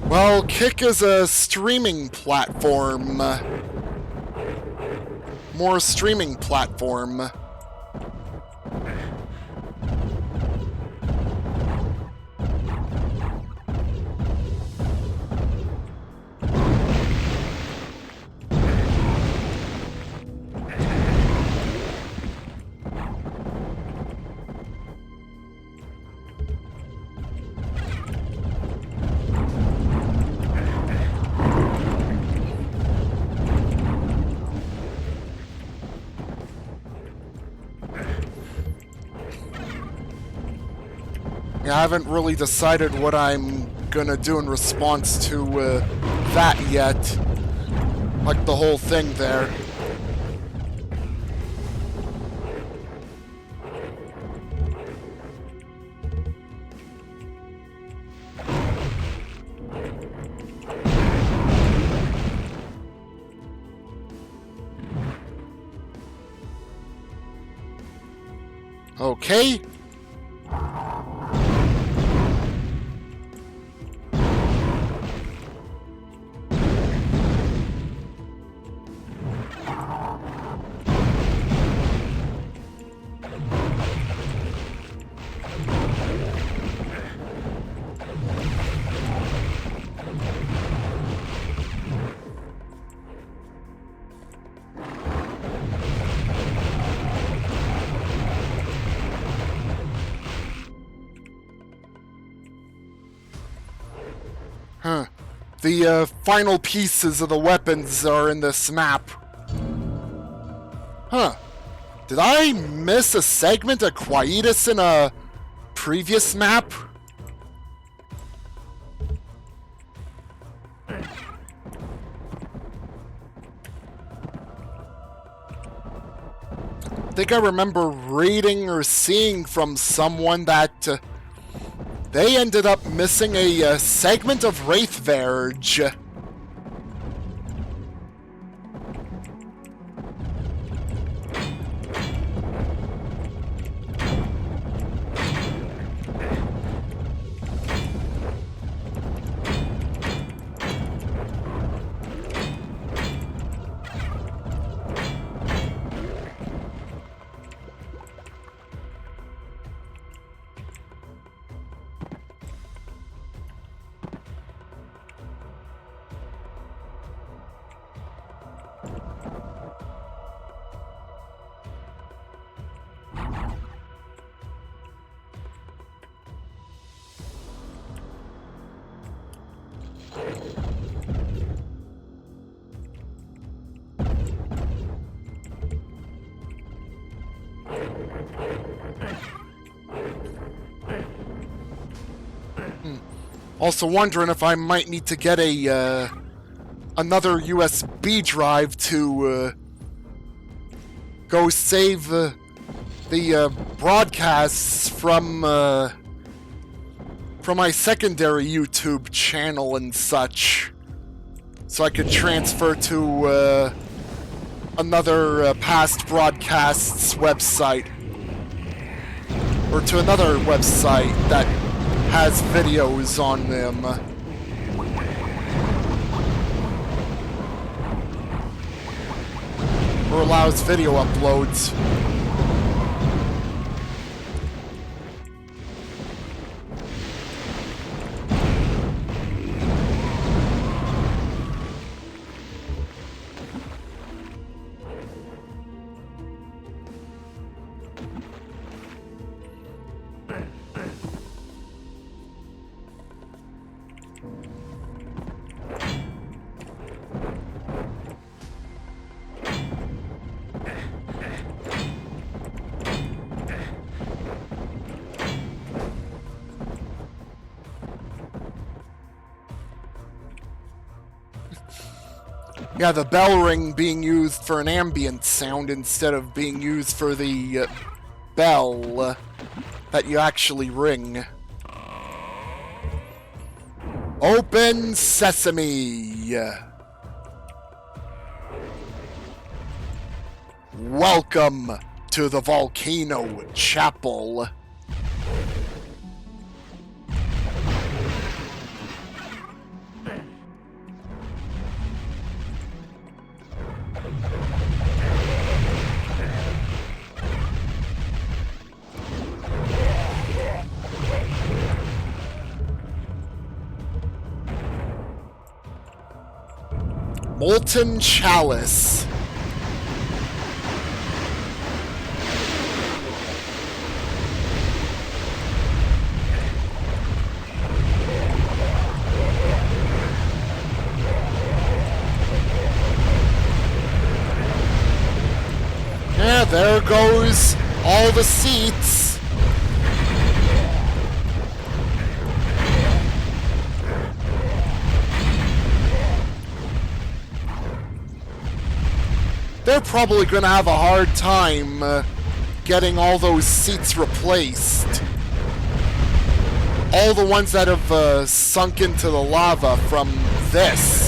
Well, Kick is a streaming platform. More streaming platform. I haven't really decided what I'm gonna do in response to that yet. Like the whole thing there. Okay. The final pieces of the weapons are in this map. Huh. Did I miss a segment of Quietus in a previous map? I think I remember reading or seeing from someone that they ended up missing a segment of Wraithverge. Also wondering if I might need to get a another USB drive to go save the broadcasts from my secondary YouTube channel and such, so I could transfer to another past broadcasts website, or to another website that has videos on them. Or allows video uploads. Yeah, the bell ring being used for an ambient sound instead of being used for the bell that you actually ring. Open sesame! Welcome to the Volcano Chapel. Molten Chalice. Yeah, there goes all the seats. They're probably going to have a hard time getting all those seats replaced. All the ones that have sunk into the lava from this.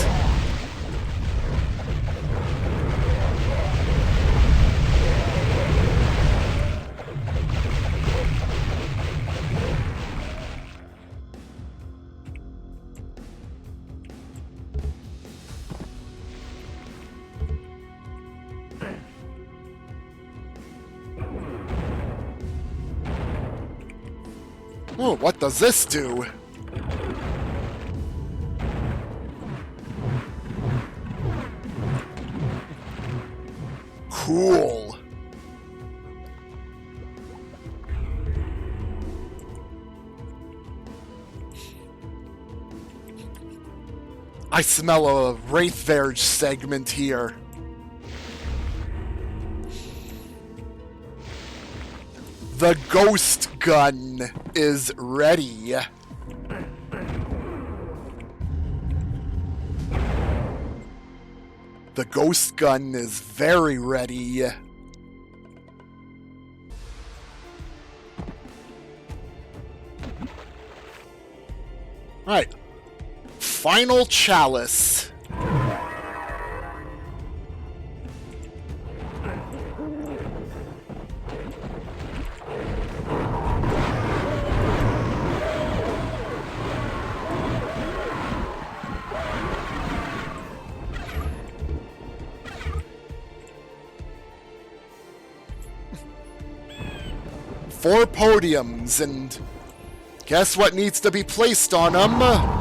Oh, what does this do? Cool. I I smell a Wraithverge segment here. The ghost gun is ready. The ghost gun is very ready. Alright. Final Chalice. Four podiums, and guess what needs to be placed on them?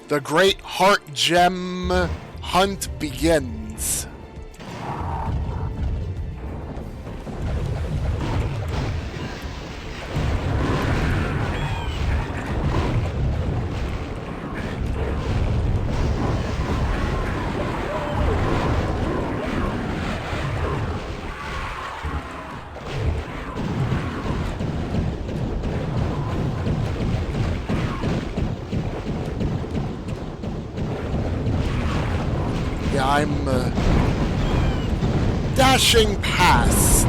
The Great Heart Gem hunt begins. I'm dashing past.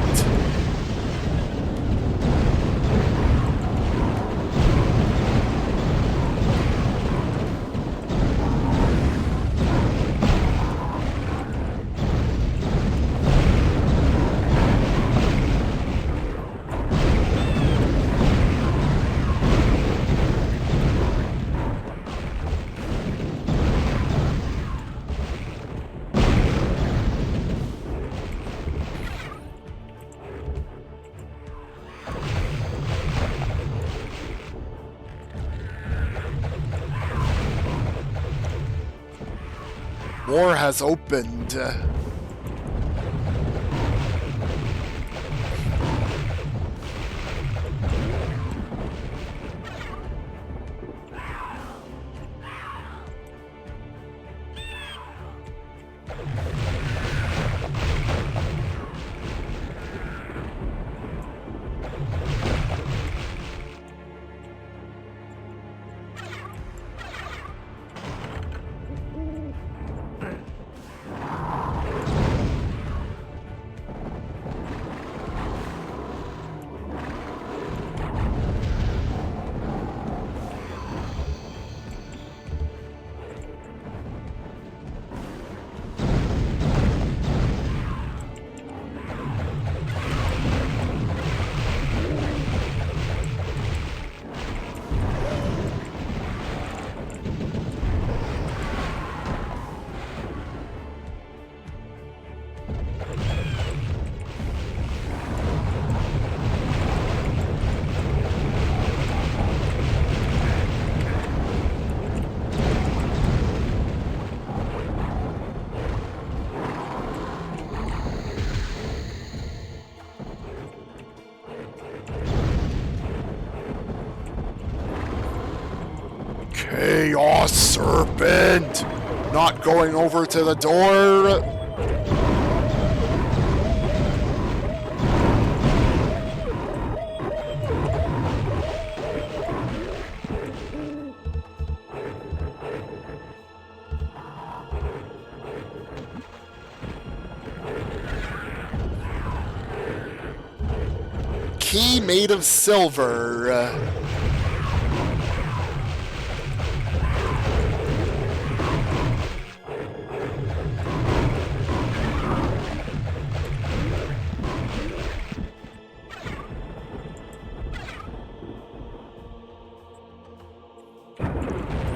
War has opened. Chaos Serpent! Not going over to the door. Key made of silver.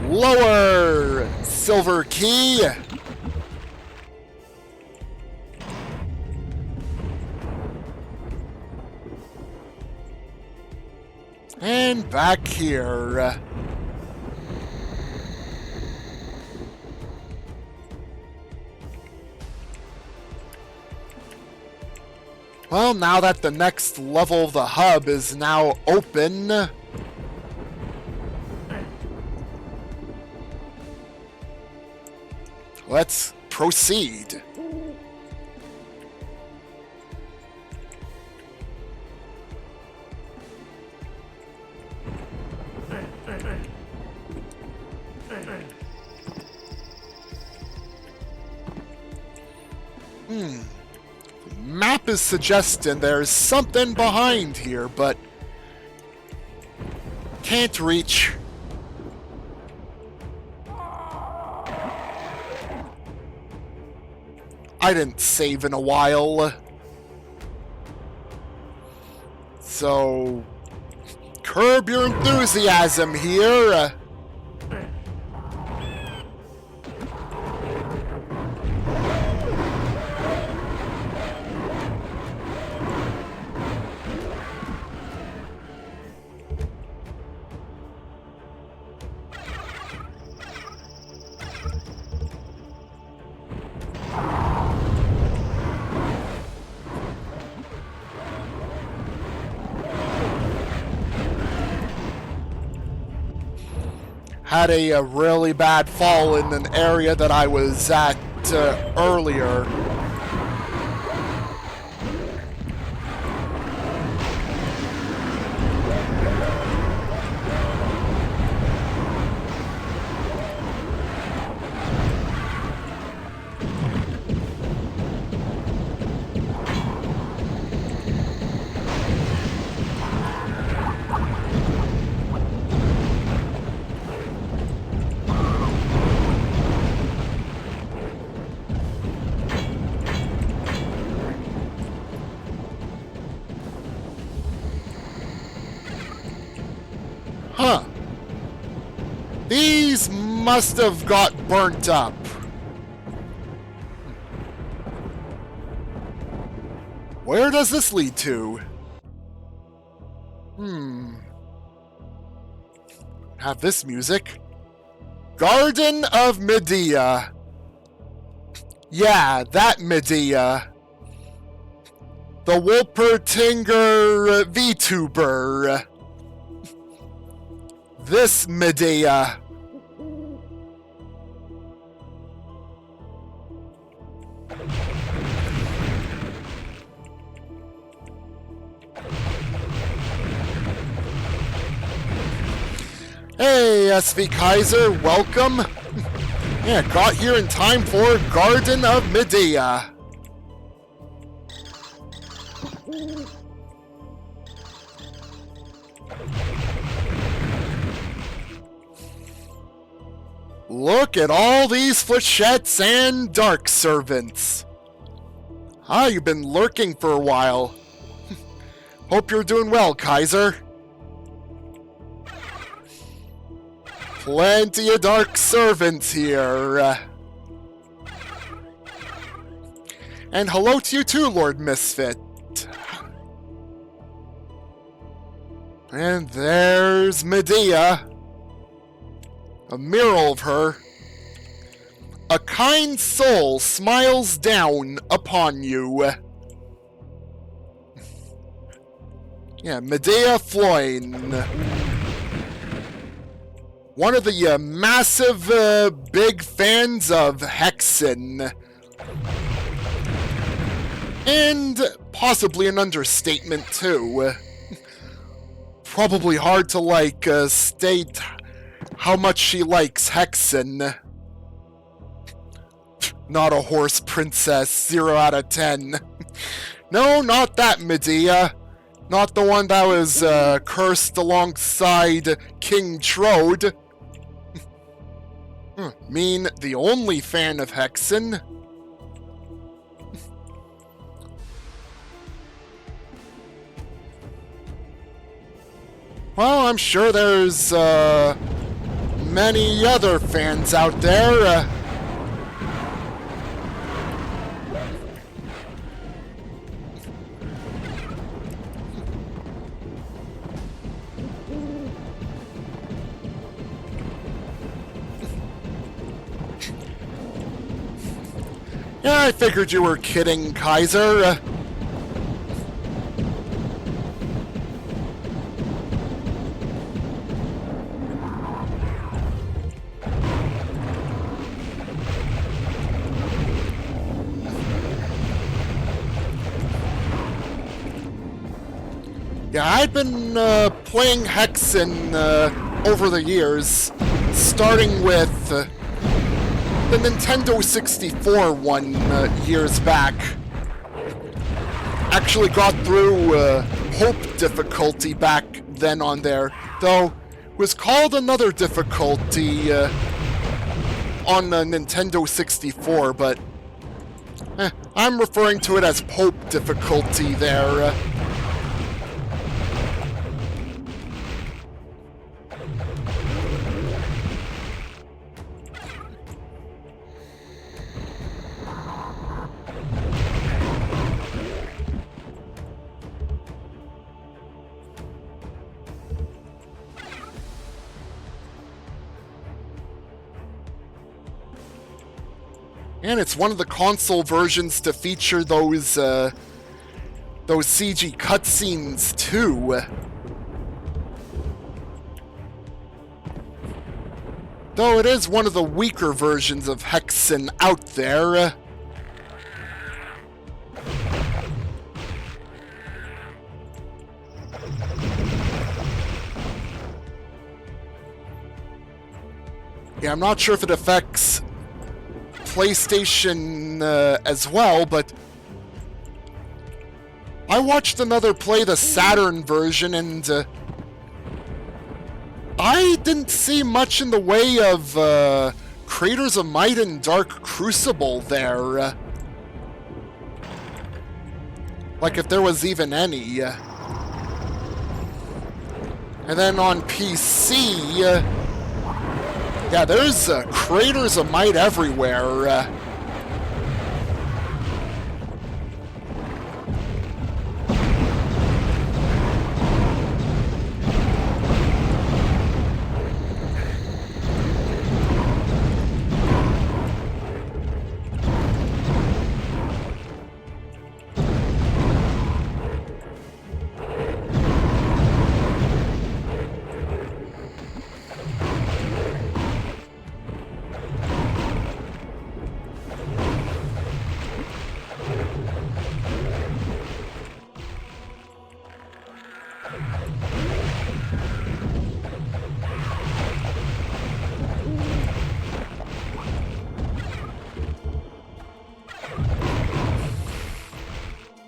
Lower silver key. And back here. Well, now that the next level of the hub is now open, let's proceed. The map is suggesting there's something behind here, but can't reach. I didn't save in a while, so curb your enthusiasm here. Had a really bad fall in an area that I was at earlier. Huh. These must have got burnt up. Where does this lead to? Have this music. Garden of Medea. Yeah, that Medea. The Wolpertinger VTuber. This Medea. Hey, SV Kaiser, welcome. Yeah, got here in time for Garden of Medea. Look at all these flechettes and dark servants. Ah, you've been lurking for a while. Hope you're doing well, Kaiser. Plenty of dark servants here. And hello to you too, Lord Misfit. And there's Medea. A mural of her. A kind soul smiles down upon you. Yeah, Medea Floyne. One of the massive big fans of Hexen. And possibly an understatement too. Probably hard to state how much she likes Hexen. Not a horse princess, 0 out of 10. No, not that Medea. Not the one that was cursed alongside King Trode. Mean the only fan of Hexen. Well, I'm sure there's many other fans out there. Yeah, I figured you were kidding, Kaiser. Yeah, I've been playing Hexen over the years, starting with the Nintendo 64 one years back. Actually got through Hope difficulty back then on there, though it was called another difficulty on the Nintendo 64, but I'm referring to it as Pope difficulty there. And it's one of the console versions to feature those CG cutscenes too. Though it is one of the weaker versions of Hexen out there. Yeah, I'm not sure if it affects PlayStation as well, but I watched another play the Saturn version, and I didn't see much in the way of Craters of Might and Dark Crucible there. Like, if there was even any. And then on PC, yeah, there's Craters of Might everywhere.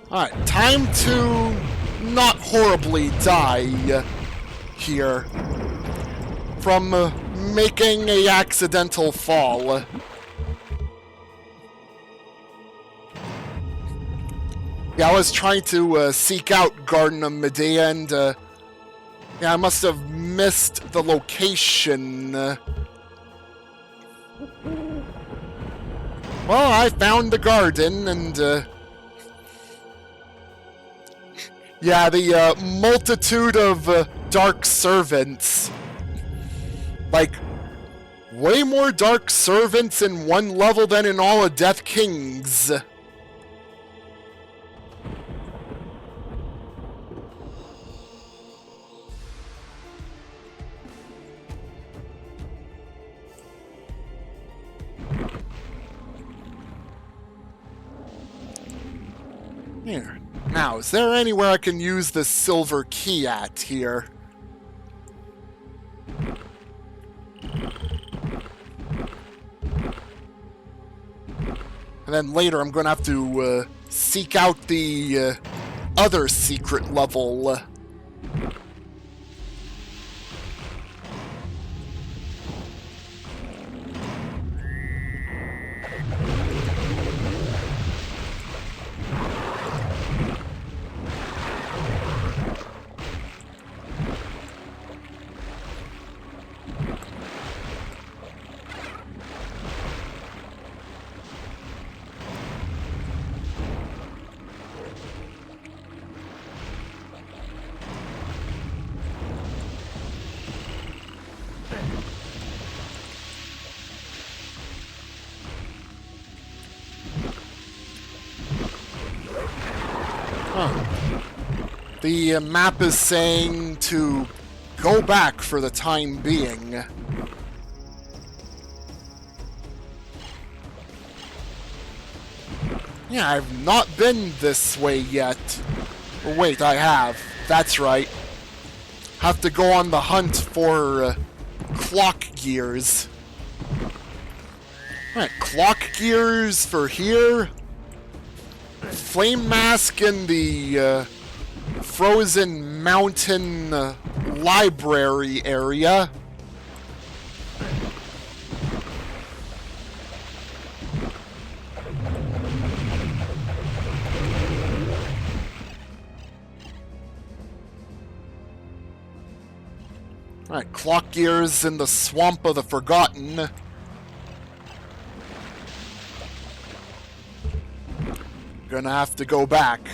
Alright, time to not horribly die here from making a accidental fall. Yeah, I was trying to seek out Garden of Medea, and yeah, I must have missed the location. Well, I found the garden, and yeah, the multitude of dark servants. Like, way more dark servants in one level than in all of Death Kings. Here. Now, is there anywhere I can use the silver key at here? And then later I'm going to have to seek out the other secret level. The map is saying to go back for the time being. Yeah, I've not been this way yet. Or wait, I have. That's right. Have to go on the hunt for clock gears. Alright, clock gears for here. Flame mask in the frozen mountain library area. Alright, clock gears in the Swamp of the Forgotten. Gonna have to go back.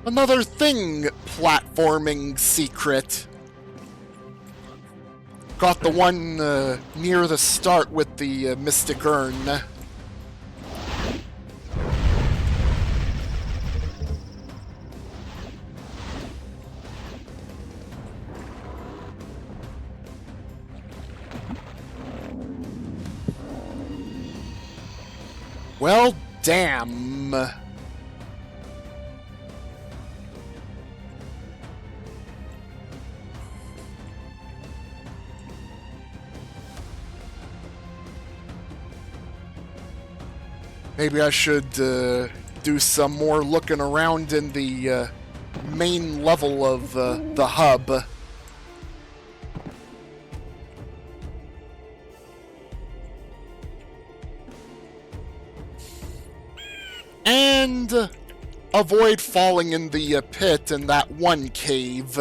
Another thing platforming secret. Got the one near the start with the Mystic Urn. Well, damn. Maybe I should do some more looking around in the main level of the hub. And avoid falling in the pit in that one cave.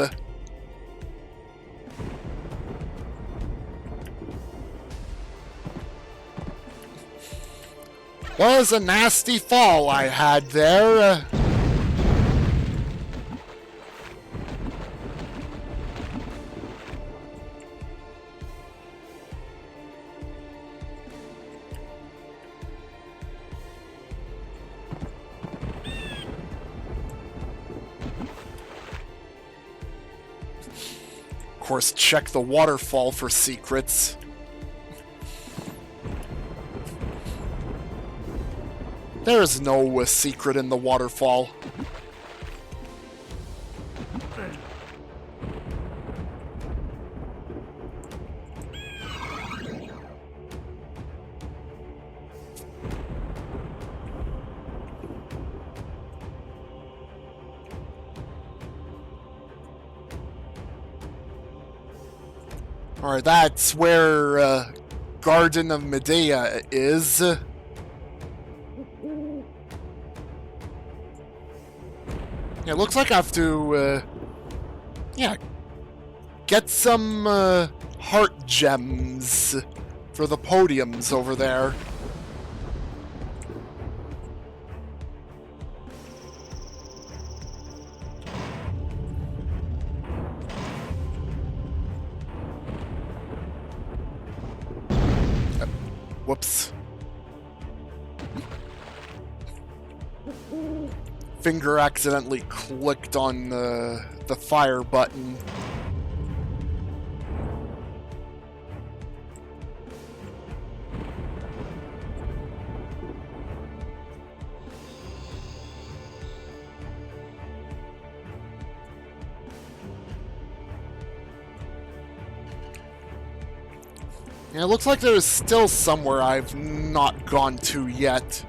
Was a nasty fall I had there. Of course, check the waterfall for secrets. There is no secret in the waterfall. Alright, that's where Garden of Medea is. Yeah, it looks like I have to, yeah, get some heart gems for the podiums over there. Whoops. Finger accidentally clicked on the fire button. Yeah, it looks like there is still somewhere I've not gone to yet.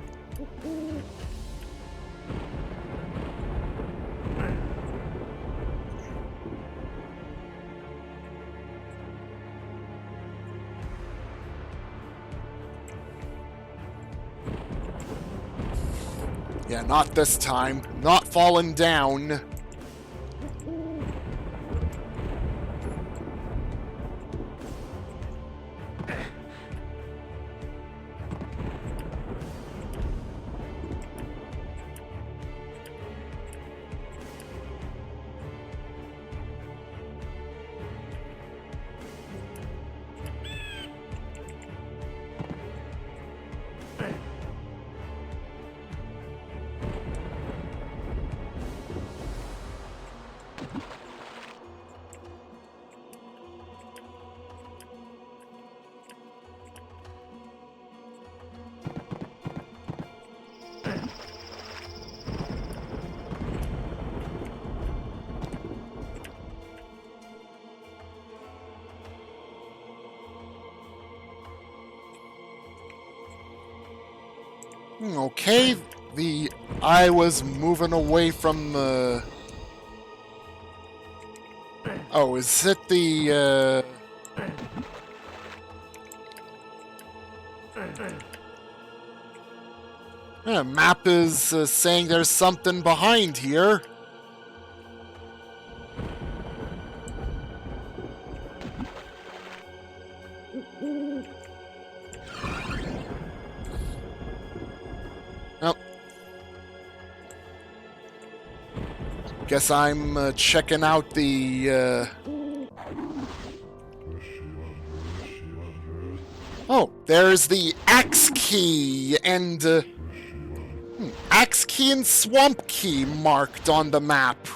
Yeah, not this time. Not falling down. Okay, I was moving away from the... Oh, is it the, map is saying there's something behind here. Oh. Guess I'm checking out the, Oh, there's the Axe Key and, Axe Key and Swamp Key marked on the map.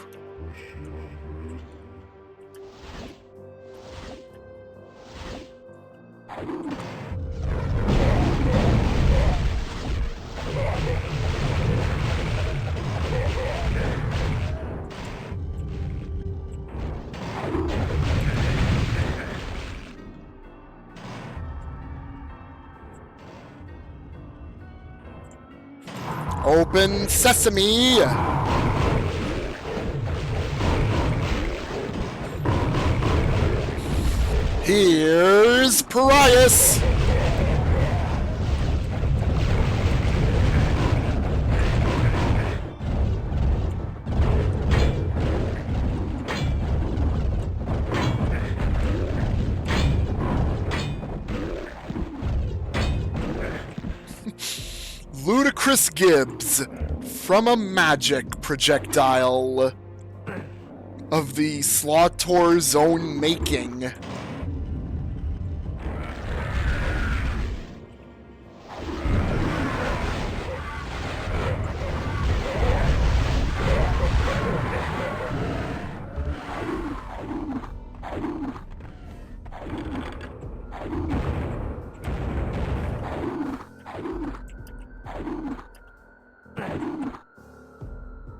Open sesame! Here's Parias! Ludicrous Gibbs from a magic projectile of the Slaughtor's own making.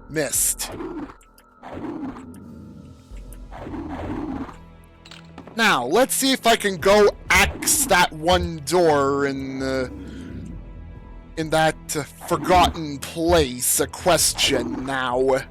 Missed. Now, let's see if I can go axe that one door in that forgotten place. A question now.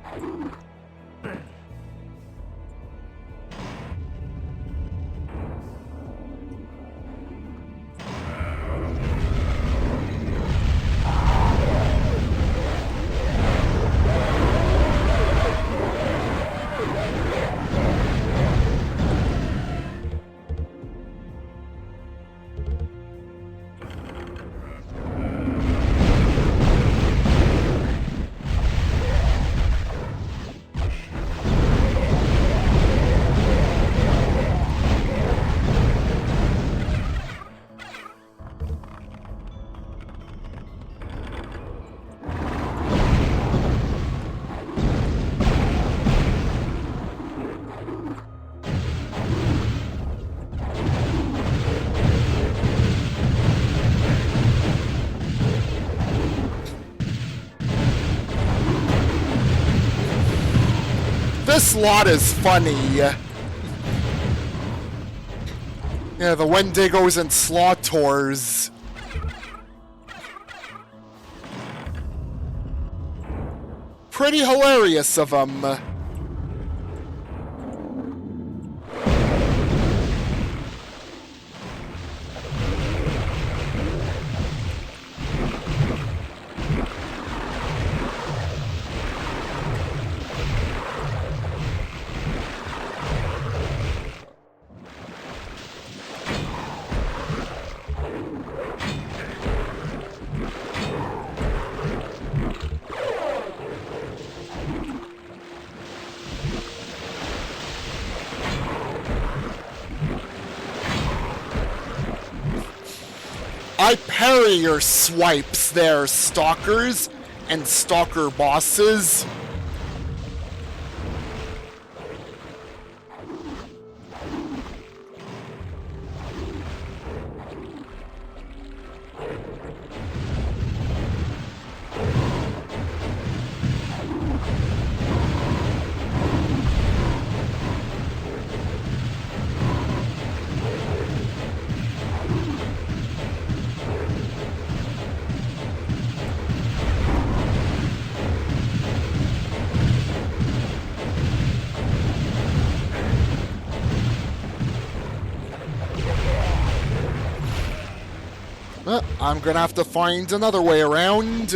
This lot is funny. Yeah, the Wendigos and Slaughters. Pretty hilarious of them. I parry your swipes there, stalkers and stalker bosses. I'm gonna have to find another way around.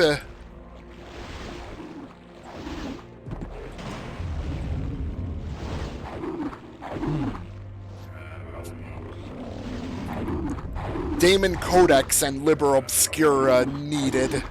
Daemon Codex and Liber Obscura needed.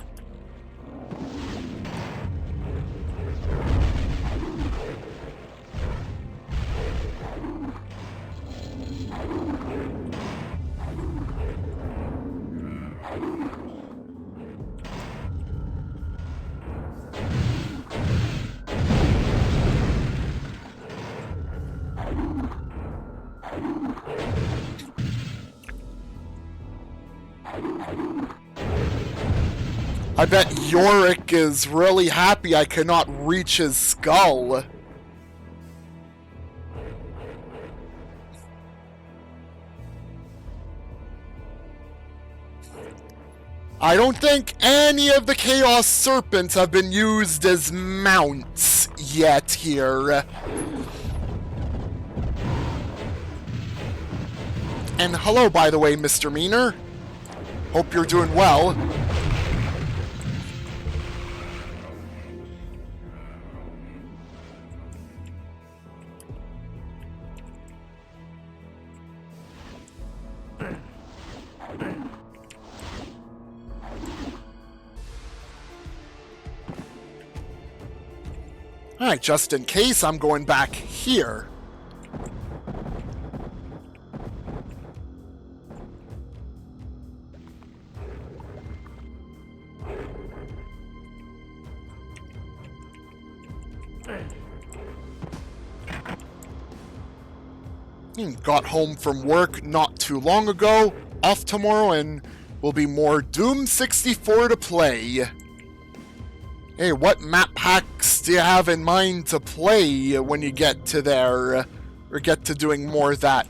I bet Yorick is really happy I cannot reach his skull. I don't think any of the Chaos Serpents have been used as mounts yet here. And hello, by the way, Mr. Meaner. Hope you're doing well. Alright, just in case, I'm going back here. Got home from work not too long ago, off tomorrow, and will be more Doom 64 to play. Hey, what map packs do you have in mind to play when you get to there, or get to doing more of that?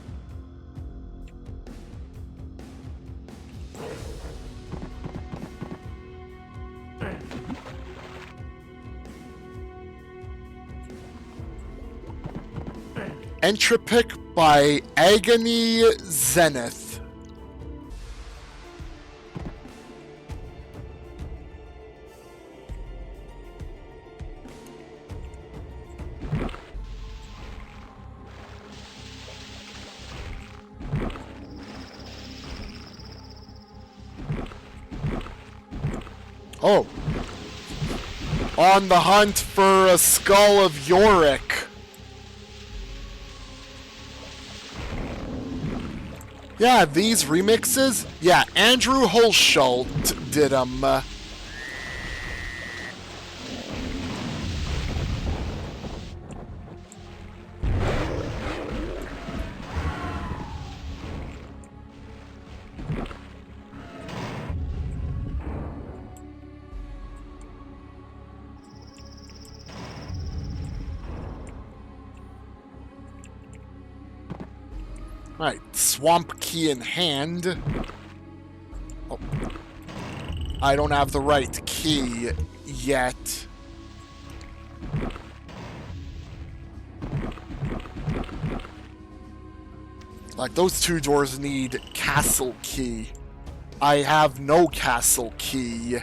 Entropic by Agony Zenith. Oh. On the hunt for a skull of Yorick. Yeah, these remixes? Yeah, Andrew Holschult did them. Right, swamp key in hand. Oh. I don't have the right key yet. Like, those two doors need castle key. I have no castle key.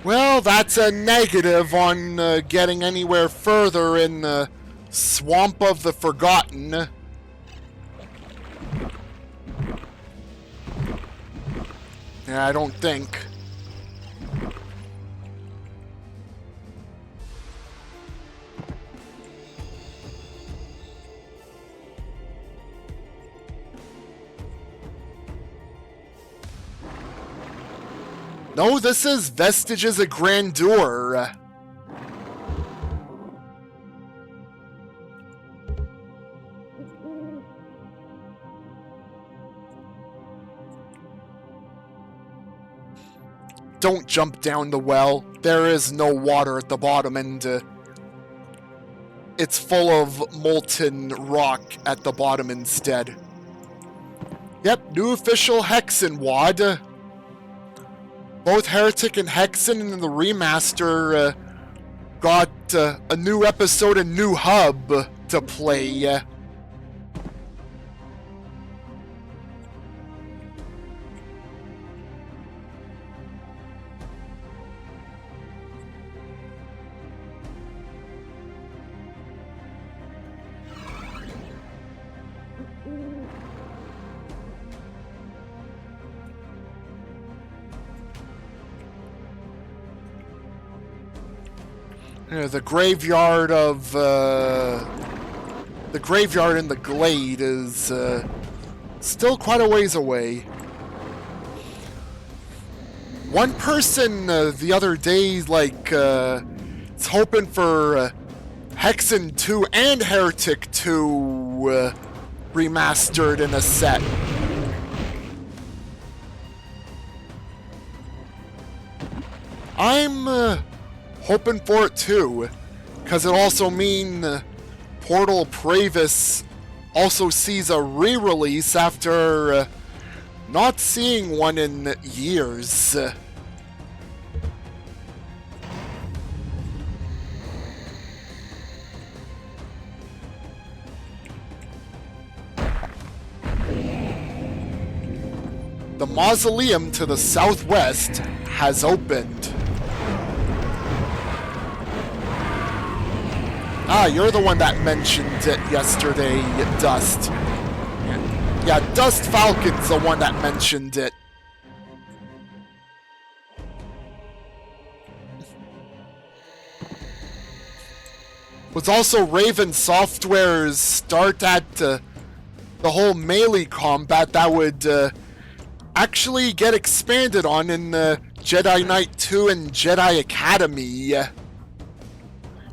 Well, that's a negative on getting anywhere further in the Swamp of the Forgotten. Yeah, I don't think. No, this is Vestiges of Grandeur. Don't jump down the well. There is no water at the bottom, and it's full of molten rock at the bottom instead. Yep, new official Hexen WAD. Both Heretic and Hexen in the remaster got a new episode and new hub to play. The graveyard of the graveyard in the glade is still quite a ways away. One person the other day, like, is hoping for Hexen 2 and Heretic 2 remastered in a set. I'm hoping for it too, because it also means Portal Pravis also sees a re-release after not seeing one in years. The mausoleum to the southwest has opened. Ah, you're the one that mentioned it yesterday, Dust. Yeah, Dust Falcon's the one that mentioned it. Was also Raven Software's start at the whole melee combat that would actually get expanded on in Jedi Knight 2 and Jedi Academy.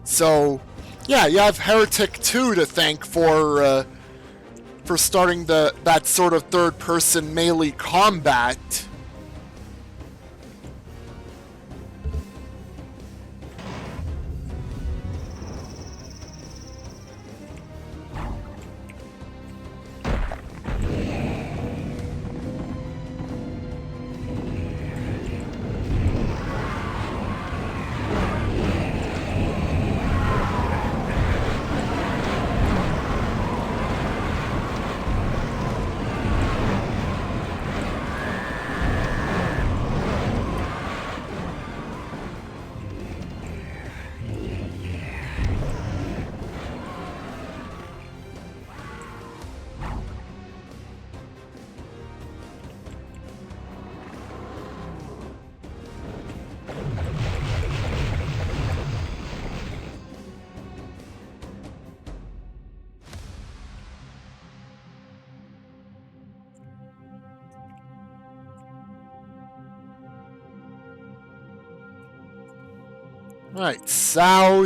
So, yeah, you have Heretic 2 to thank for starting that sort of third-person melee combat. Alright, southwest.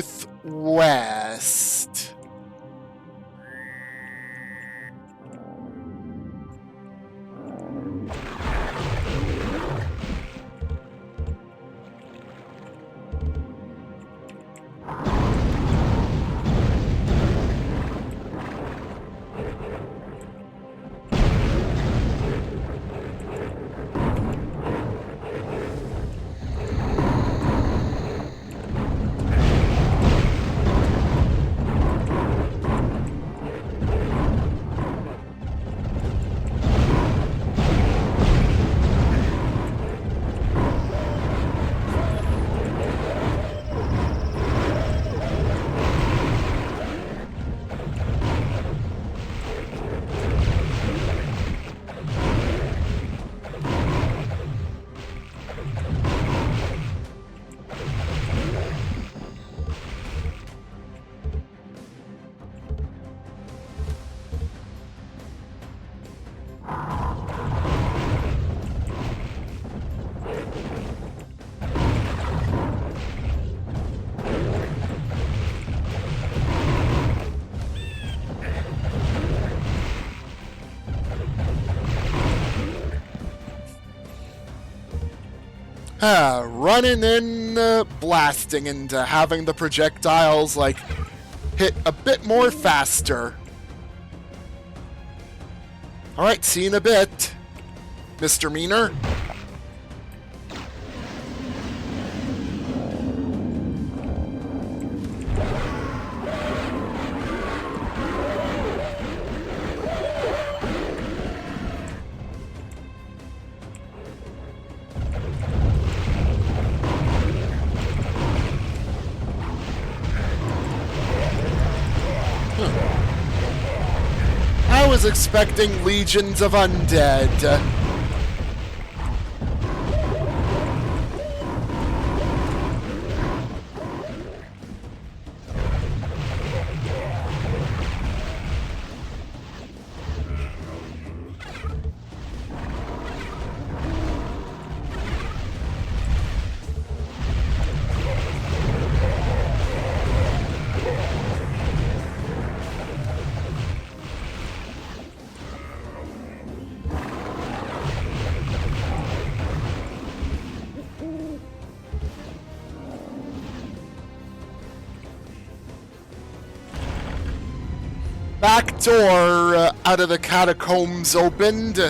Running in, blasting, and having the projectiles, like, hit a bit more faster. Alright, see you in a bit, Mr. Meaner. I was expecting legions of undead. Back door out of the catacombs opened.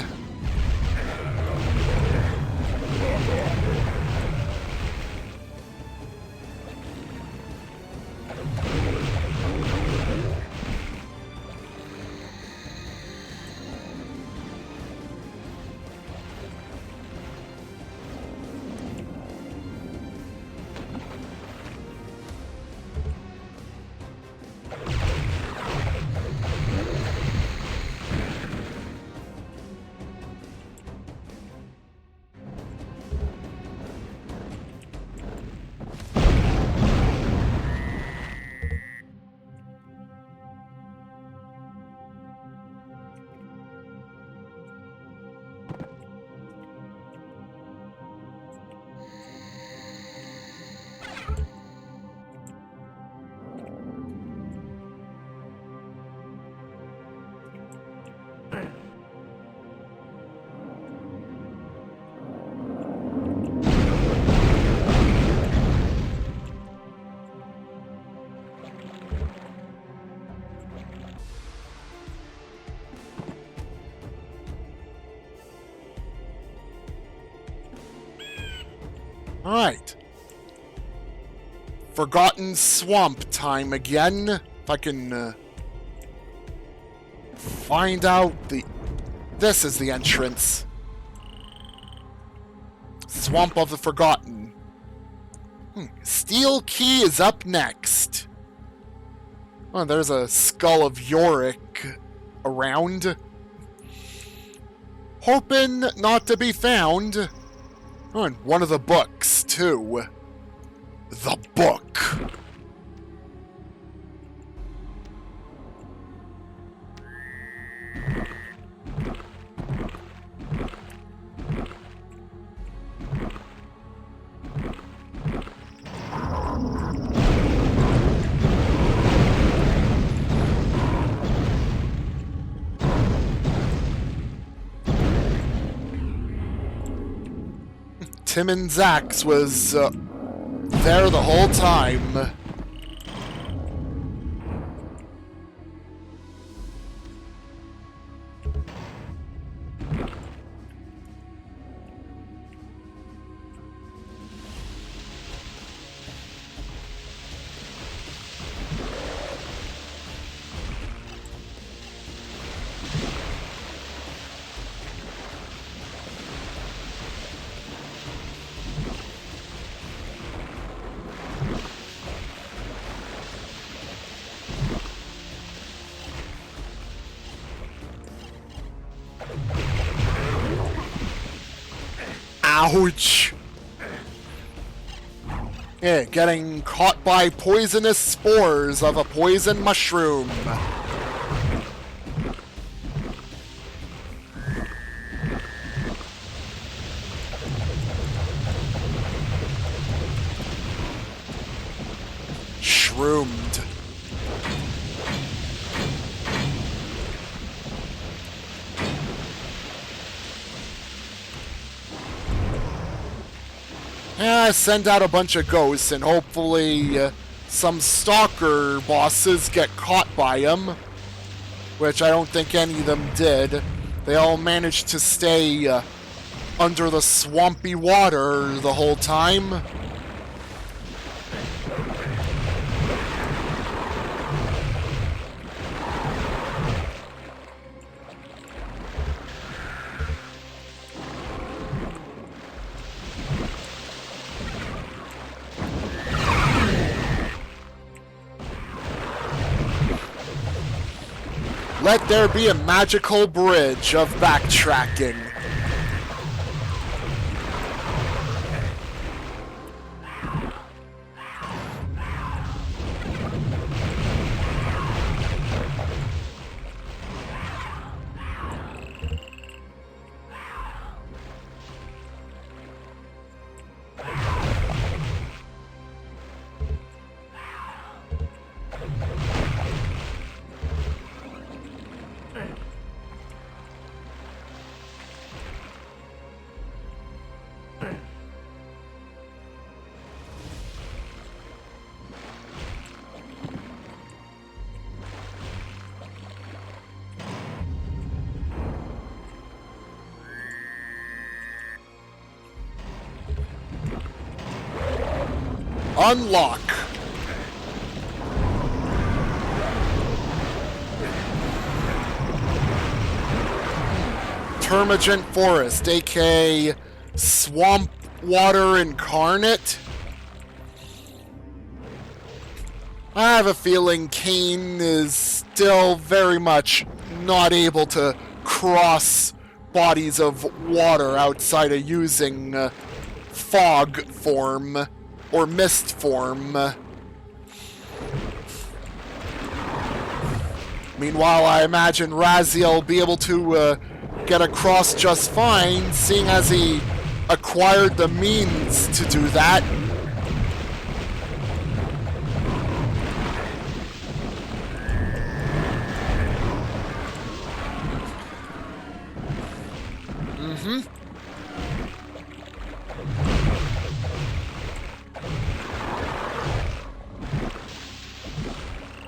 Alright. Forgotten Swamp time again. If I can find out the... This is the entrance. Swamp of the Forgotten. Steel Key is up next. Oh, there's a skull of Yorick around. Hoping not to be found. Oh, and one of the books, too. The book. Timon's axe was there the whole time. Ouch! Yeah, getting caught by poisonous spores of a poison mushroom. Shroomed. Yeah, send out a bunch of ghosts and hopefully some stalker bosses get caught by them. Which I don't think any of them did. They all managed to stay under the swampy water the whole time. Let there be a magical bridge of backtracking. Unlock. Termagant Forest, aka Swamp Water Incarnate. I have a feeling Kane is still very much not able to cross bodies of water outside of using fog form or mist form. Meanwhile, I imagine Raziel will be able to get across just fine, seeing as he acquired the means to do that.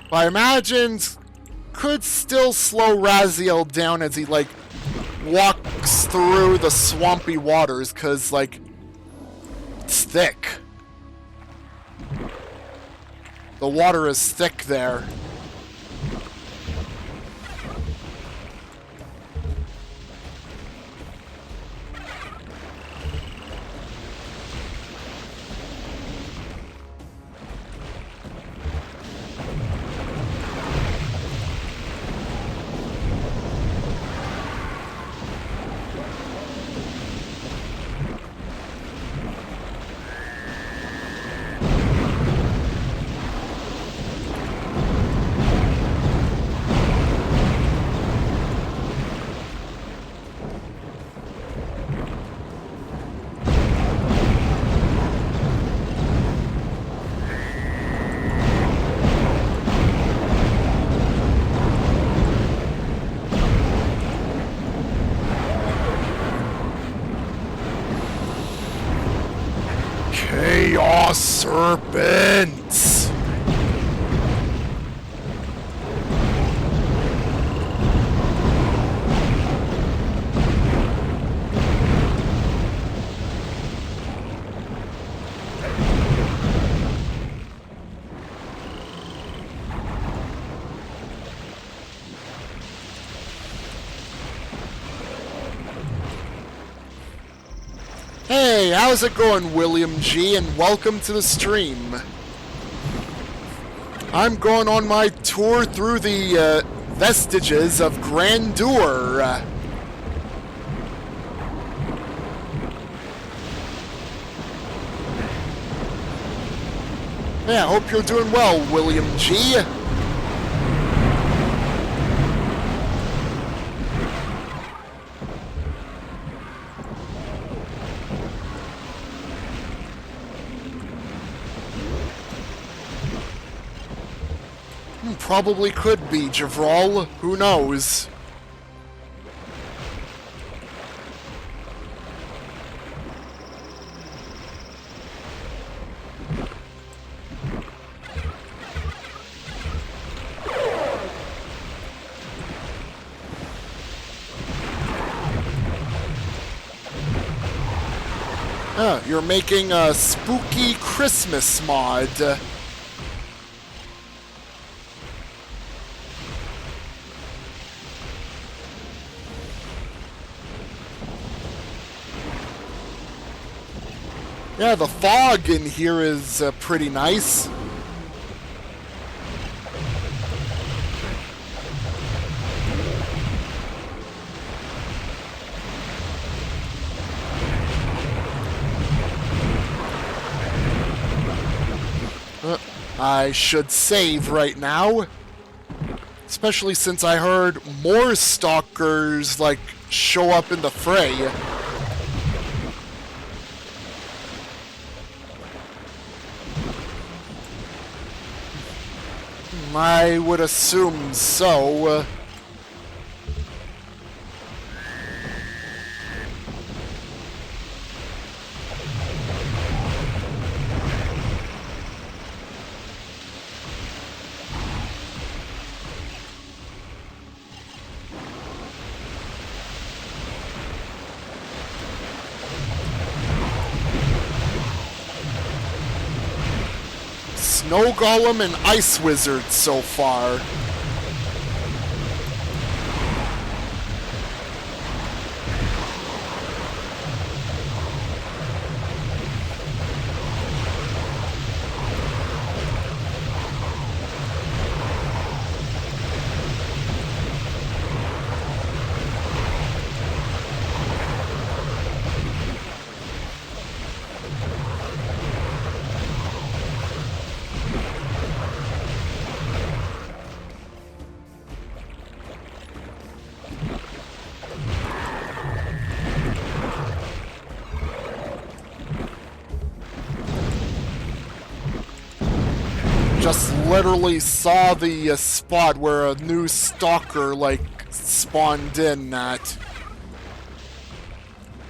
I imagine could still slow Raziel down as he, like, walks through the swampy waters, because, like, it's thick. The water is thick there. Serpent! Hey, how's it going, William G, and welcome to the stream. I'm going on my tour through the Vestiges of Grandeur. Yeah, I hope you're doing well, William G. Probably could be, Javral. Who knows? You're making a spooky Christmas mod. Yeah, the fog in here is pretty nice. I should save right now. Especially since I heard more stalkers, like, show up in the fray. I would assume so. Snow Golem and Ice Wizard so far. Just literally saw the spot where a new stalker, like, spawned in at.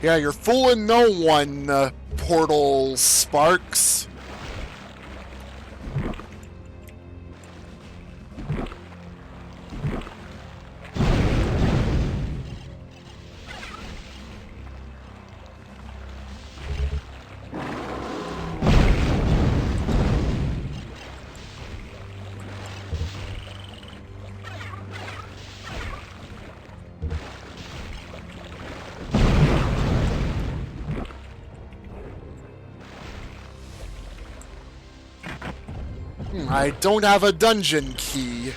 Yeah, you're fooling no one, Portal Sparks. I don't have a dungeon key.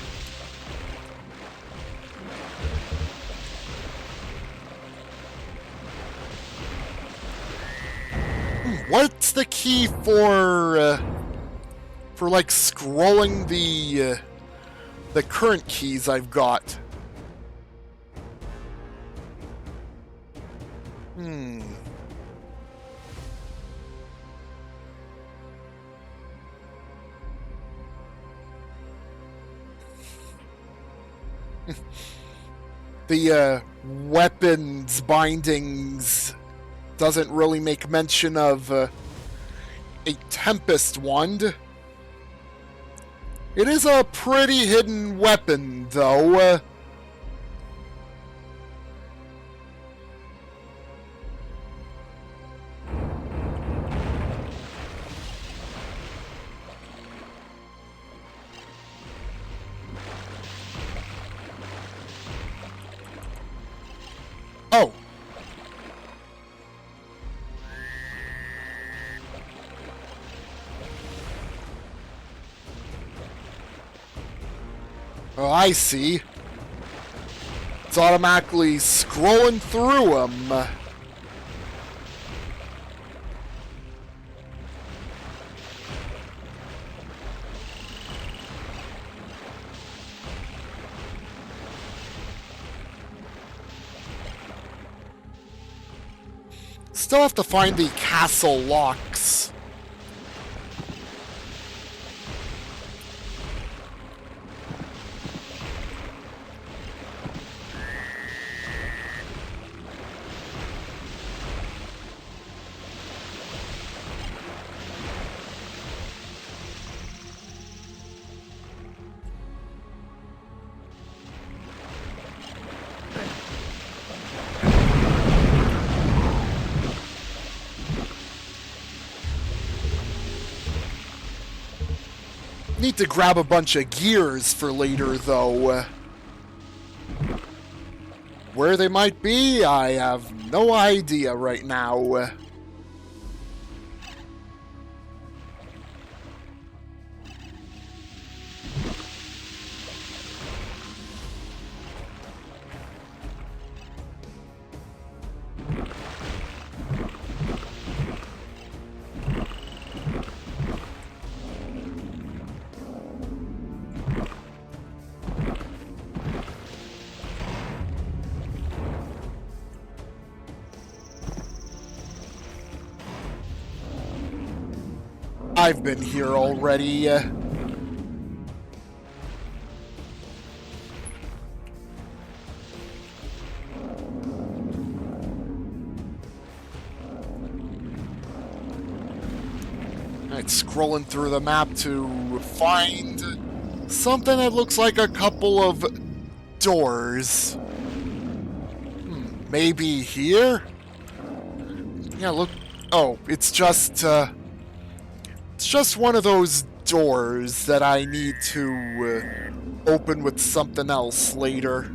What's the key for like scrolling the current keys I've got? The weapons bindings doesn't really make mention of A Tempest Wand. It is a pretty hidden weapon, though. Oh. Oh, I see. It's automatically scrolling through them. Still have to find the castle locks. Need to grab a bunch of gears for later, though. Where they might be, I have no idea right now. I've been here already. Alright, scrolling through the map to find something that looks like a couple of doors. Maybe here? Yeah, look. Oh, it's just one of those doors that I need to open with something else later.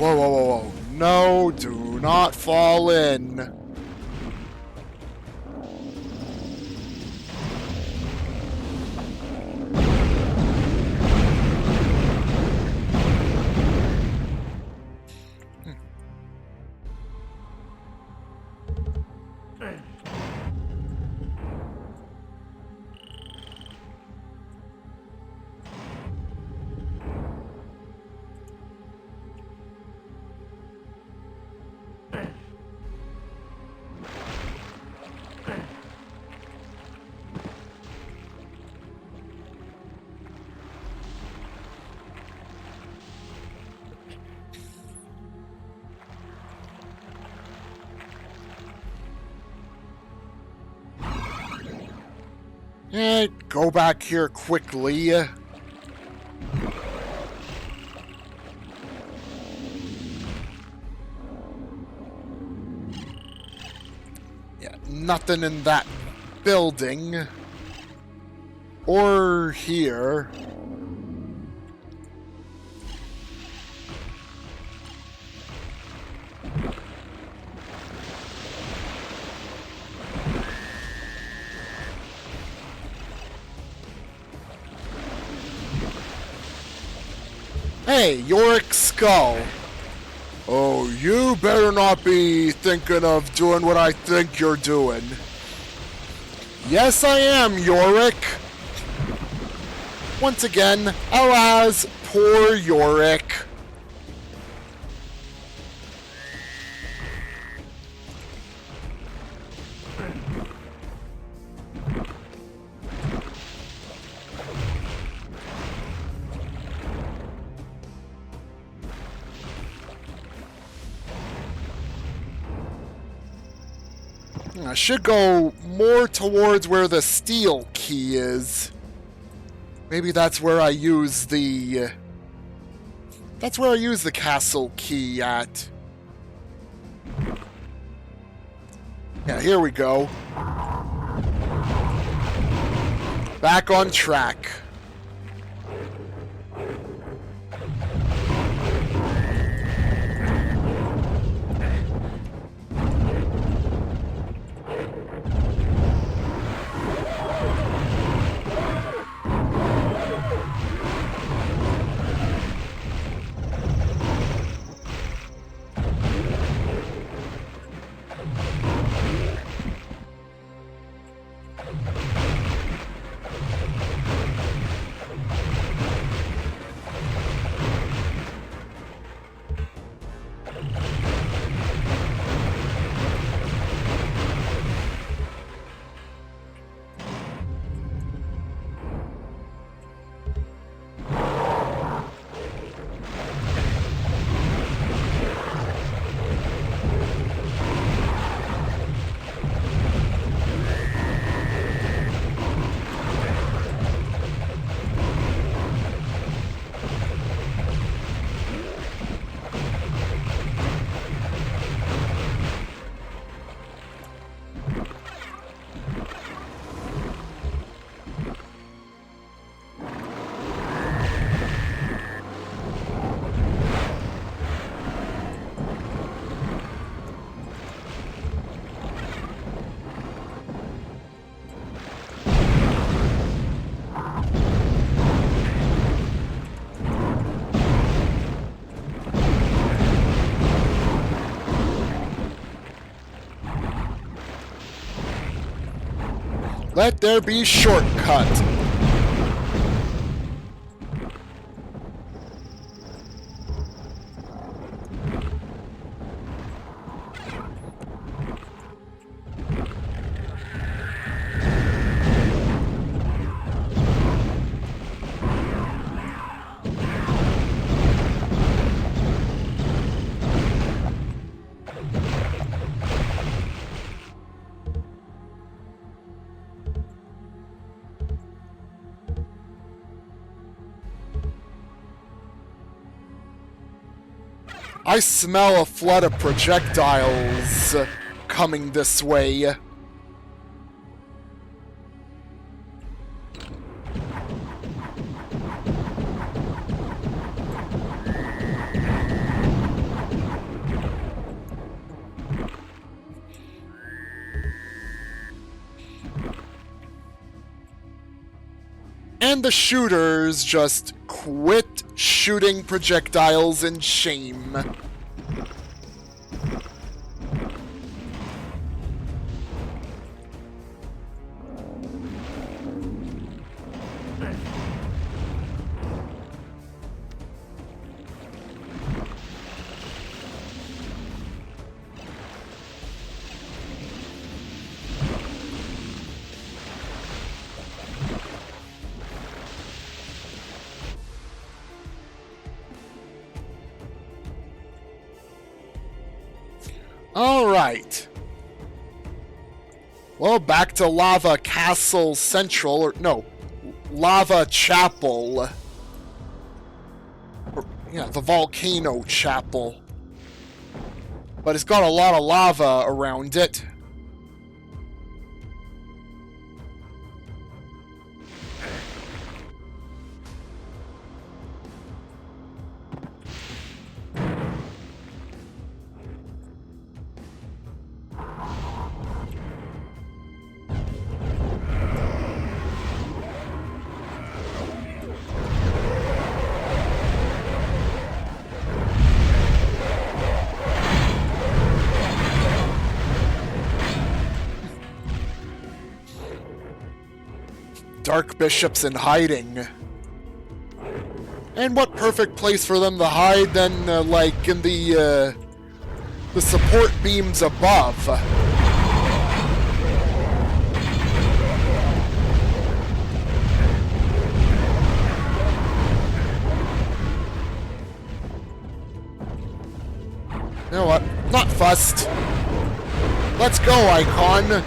Whoa, whoa, whoa, whoa. No, do not fall in. Go back here quickly. Yeah, nothing in that building. Or here. Hey, Yorick Skull. Oh, you better not be thinking of doing what I think you're doing. Yes, I am, Yorick. Once again, alas, poor Yorick. I should go more towards where the steel key is. Maybe that's where I use the... that's where I use the castle key at. Yeah, here we go. Back on track. Let there be shortcut. I smell a flood of projectiles coming this way. And the shooters just quit shooting projectiles in shame. All right. Well, back to Lava Castle Central, or no, Lava Chapel. Or, yeah, the Volcano Chapel. But it's got a lot of lava around it. Dark Bishops in hiding. And what perfect place for them to hide than, like, in the support beams above. You know what? Not fussed. Let's go, Icon.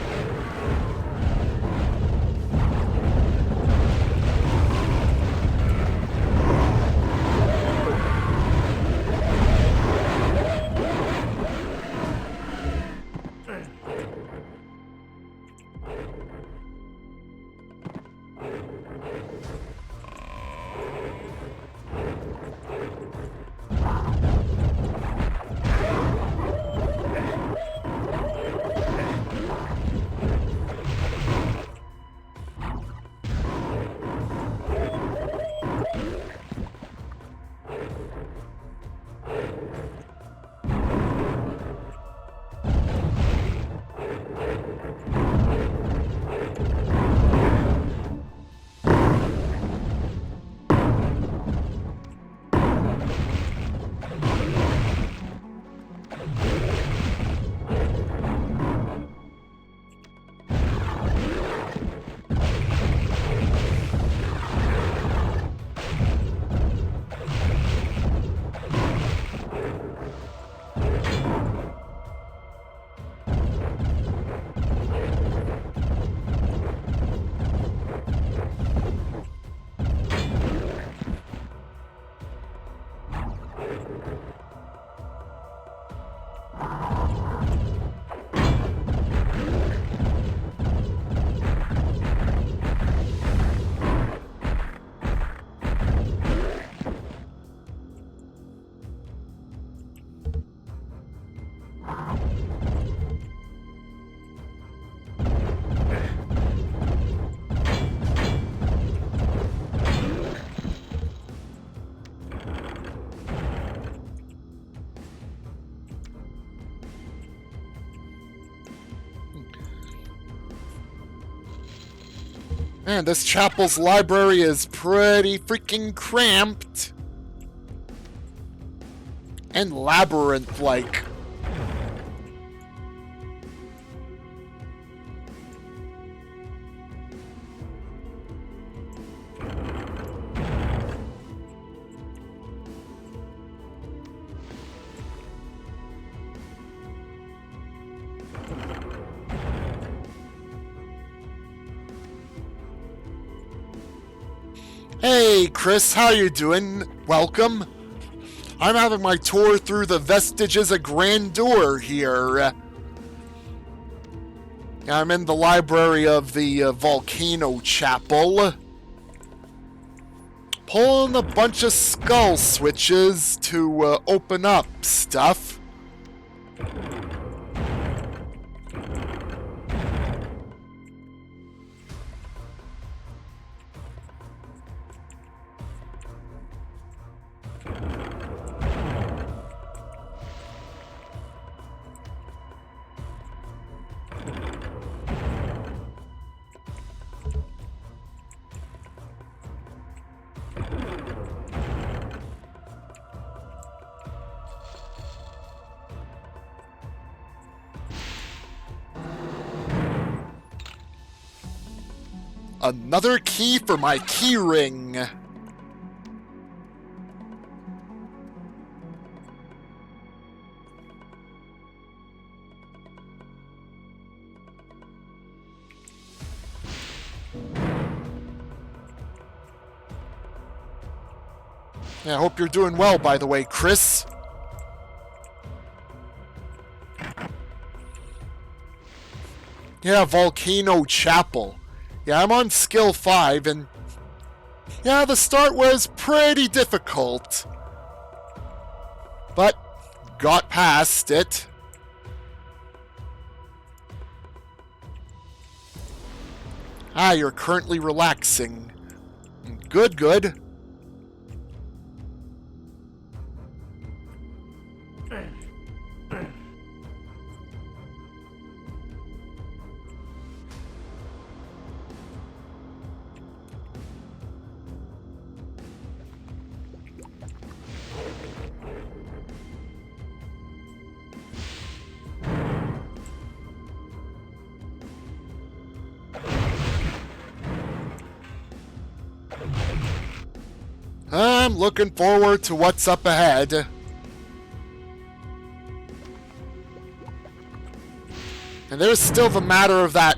Man, this chapel's library is pretty freaking cramped. And labyrinth-like. Hey, Chris, how you doing? Welcome. I'm having my tour through the Vestiges of Grandeur here. I'm in the library of the Volcano Chapel. Pulling a bunch of skull switches to open up stuff. Another key for my key ring. Yeah, I hope you're doing well, by the way, Chris. Yeah, Volcano Chapel. Yeah, I'm on skill 5, and yeah, the start was pretty difficult. But got past it. Ah, you're currently relaxing. Good, good. I'm looking forward to what's up ahead. And there's still the matter of that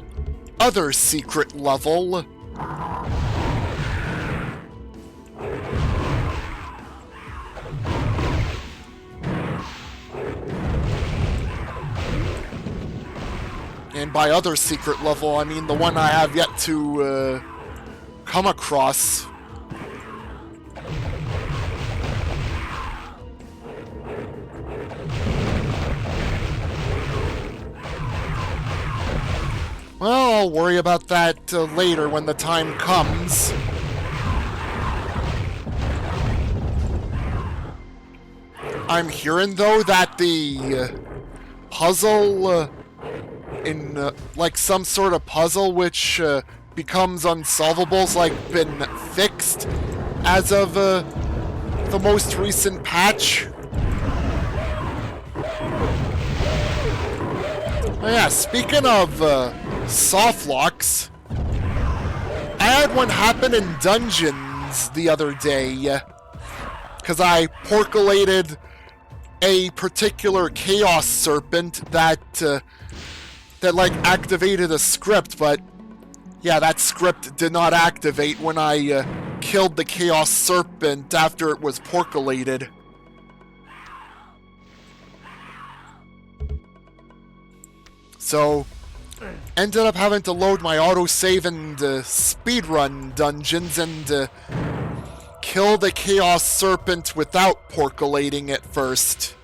other secret level. And by other secret level, I mean the one I have yet to come across. Well, I'll worry about that later when the time comes. I'm hearing, though, that the puzzle, like some sort of puzzle which becomes unsolvable's like been fixed as of the most recent patch. Oh yeah, speaking of soft locks, I had one happen in dungeons the other day, because I porculated a particular Chaos Serpent that like activated a script, but yeah, that script did not activate when I killed the Chaos Serpent after it was porculated. So, ended up having to load my autosave and speedrun dungeons and kill the Chaos Serpent without porculating it first.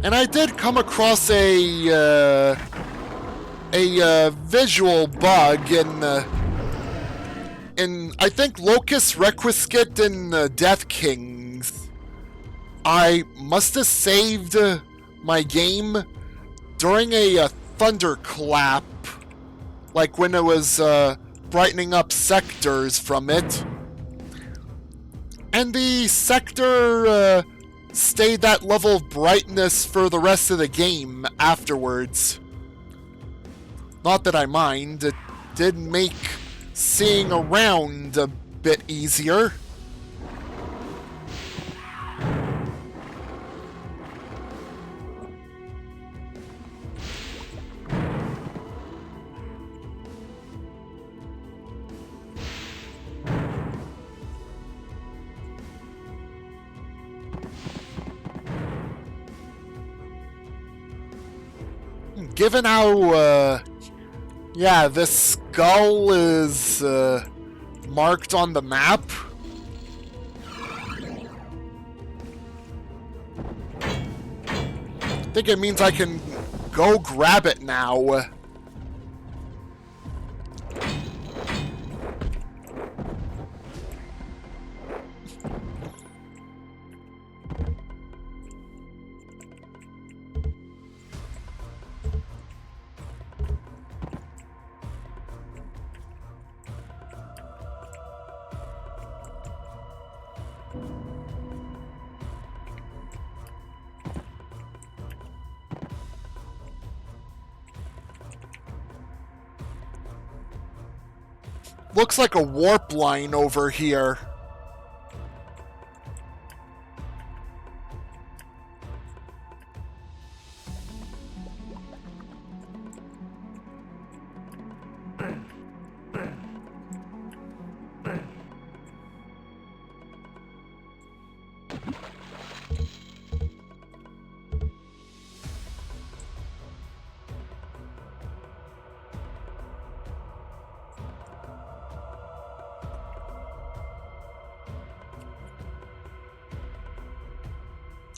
And I did come across a visual bug in I think Locust Requiescat in Death Kings. I must have saved my game during a thunderclap, like when it was brightening up sectors from it, and the sector stayed that level of brightness for the rest of the game afterwards. Not that I mind, it did make seeing around a bit easier. Given how, yeah, this skull is marked on the map, I think it means I can go grab it now. Looks like a warp line over here.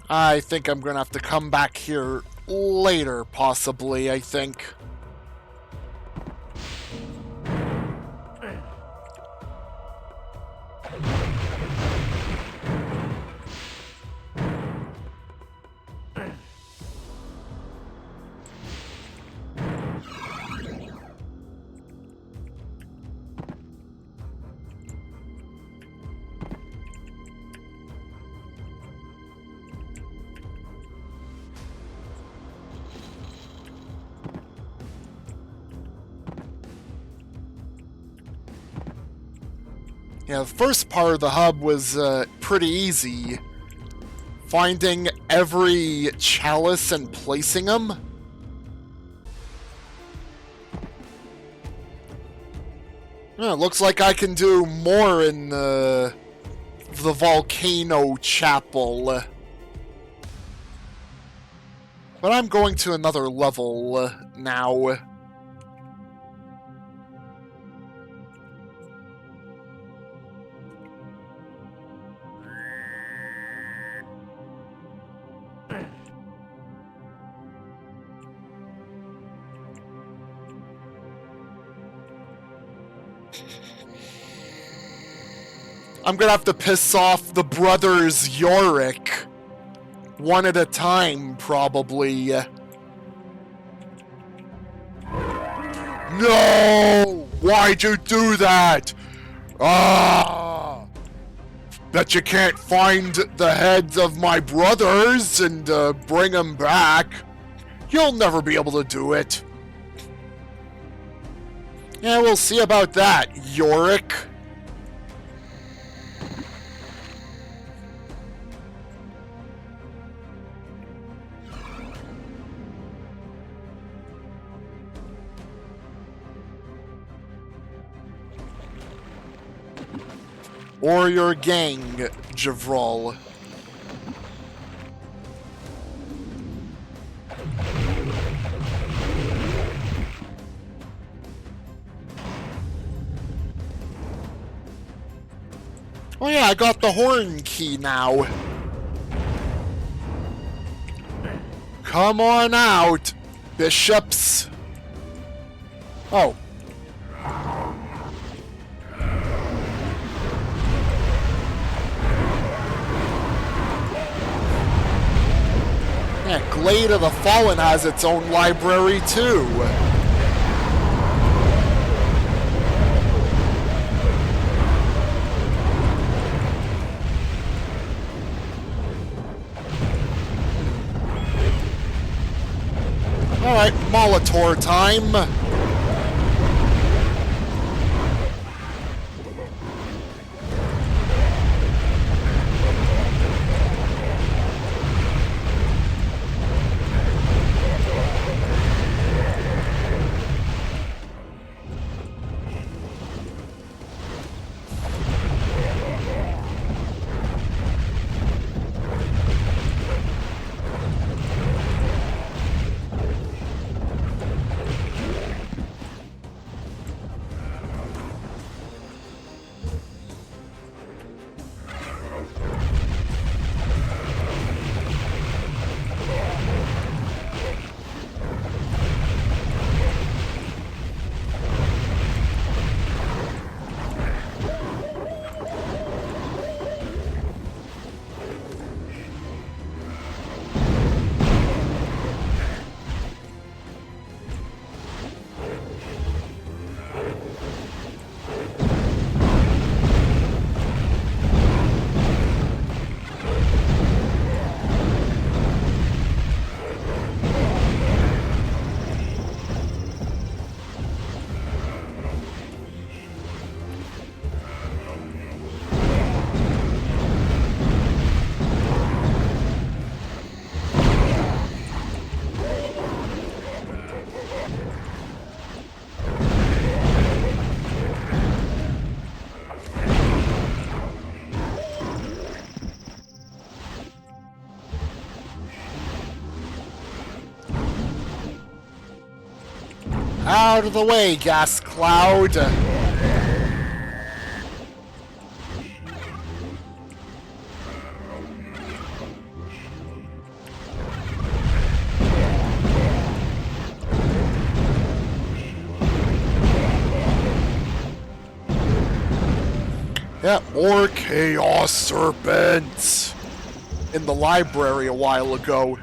I think I'm gonna have to come back here later, possibly, I think. Yeah, the first part of the hub was pretty easy. Finding every chalice and placing them. Yeah, looks like I can do more in the volcano chapel. But I'm going to another level now. I'm gonna have to piss off the brothers Yorick. One at a time, probably. No! Why'd you do that? Ah! Bet you can't find the heads of my brothers and bring them back. You'll never be able to do it. Yeah, we'll see about that, Yorick. Or your gang, Javrol. Oh yeah, I got the horn key now. Come on out, bishops. Oh. Yeah, Glade of the Fallen has its own library too. Alright, Molitor time. Out of the way, gas cloud! Yeah, more Chaos Serpent in the library a while ago.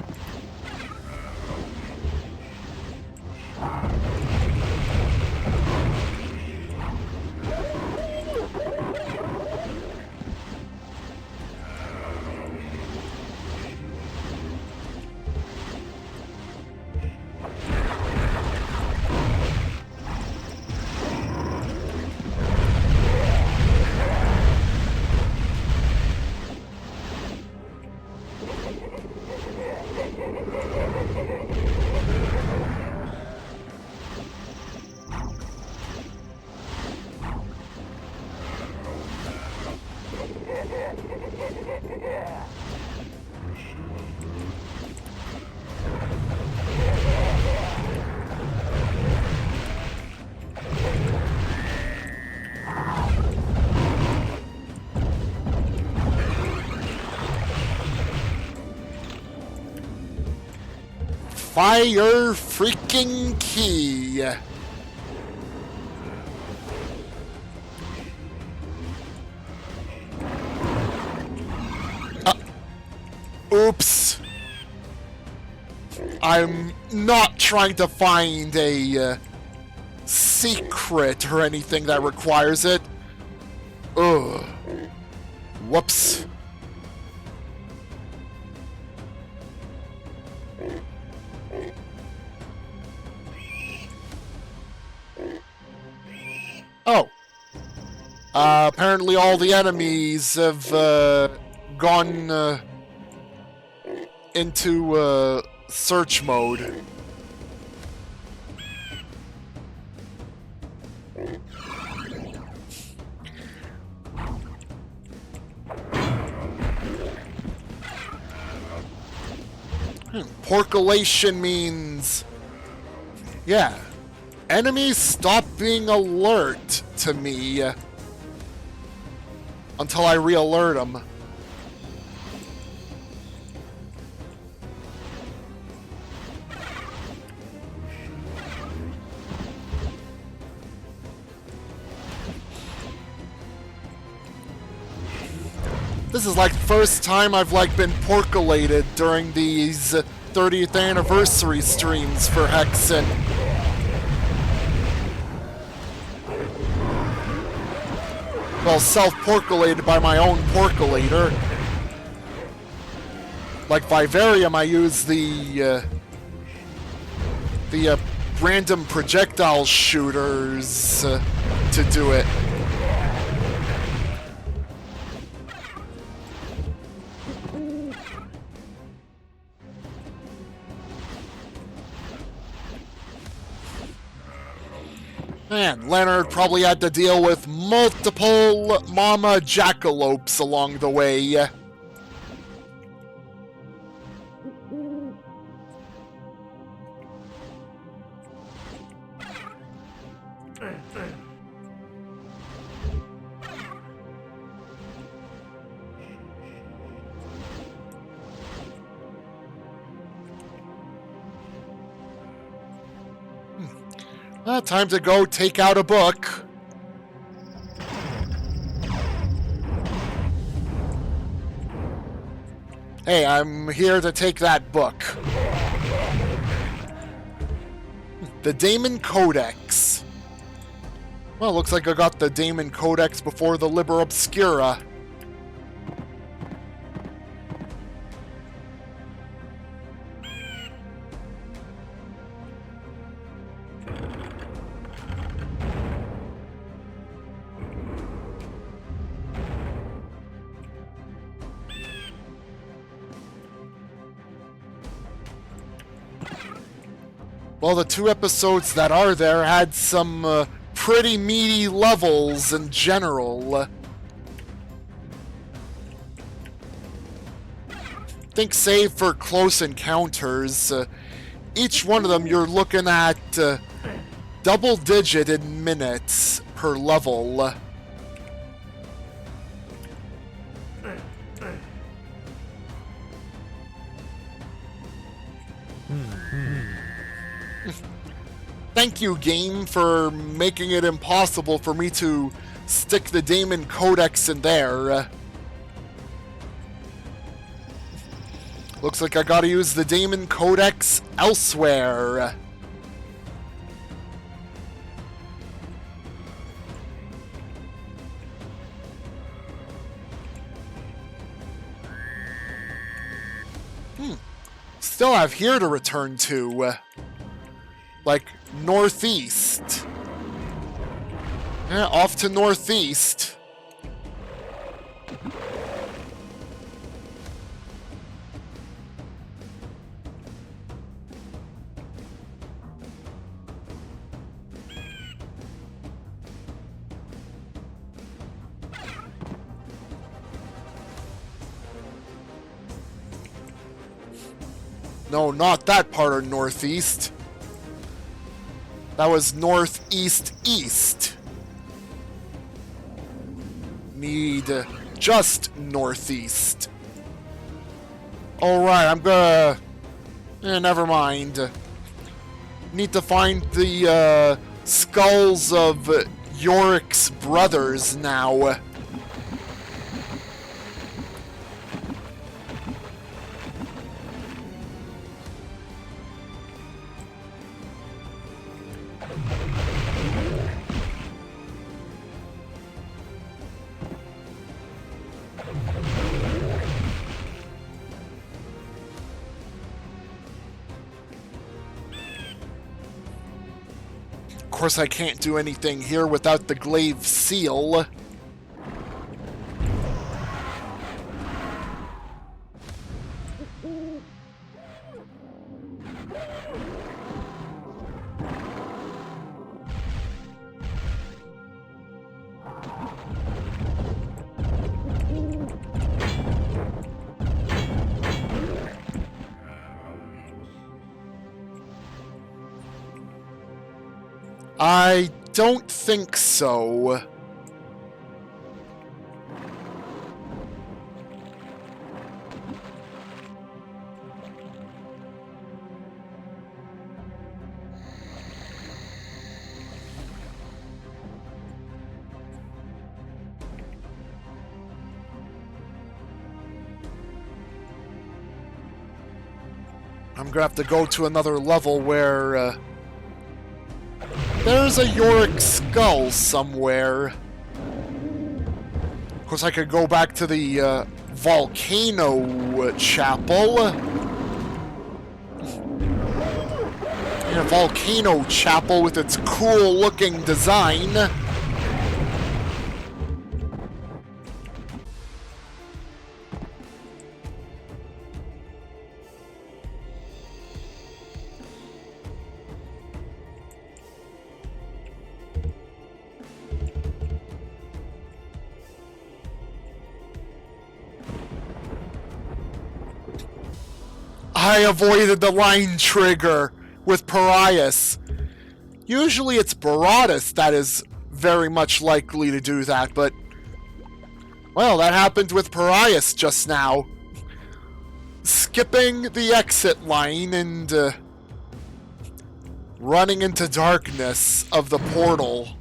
Fire freaking key. Oops. I'm not trying to find a secret or anything that requires it. Ugh. Whoops. Oh. Apparently all the enemies have gone into search mode. Porculation means... yeah. Enemies stop being alert to me until I re-alert them. This is like the first time I've been porculated during these 30th anniversary streams for Hexen. Well, self-porculated by my own porculator. Like Vivarium, I use the random projectile shooters to do it. Man, Leonard probably had to deal with multiple mama jackalopes along the way. Time to go take out a book. Hey, I'm here to take that book. The Daemon Codex. Well, looks like I got the Daemon Codex before the Liber Obscura. Well, the 2 episodes that are there had some pretty meaty levels in general. Think save for close encounters, each one of them you're looking at double-digit in minutes per level. Thank you, game, for making it impossible for me to stick the Daemon Codex in there. Looks like I gotta use the Daemon Codex elsewhere. Still have here to return to. Like, northeast. Yeah, off to northeast. No, not that part of northeast. That was northeast east. Need just northeast. Alright, I'm gonna... never mind. Need to find the skulls of Yorick's brothers now. Of course, I can't do anything here without the glaive seal. I don't think so. I'm gonna have to go to another level where there's a Yorick skull somewhere. Of course, I could go back to the volcano chapel. In a volcano chapel with its cool-looking design. I avoided the line trigger with Parias. Usually it's Baratus that is very much likely to do that, but... well, that happened with Parias just now. Skipping the exit line and... running into darkness of the portal.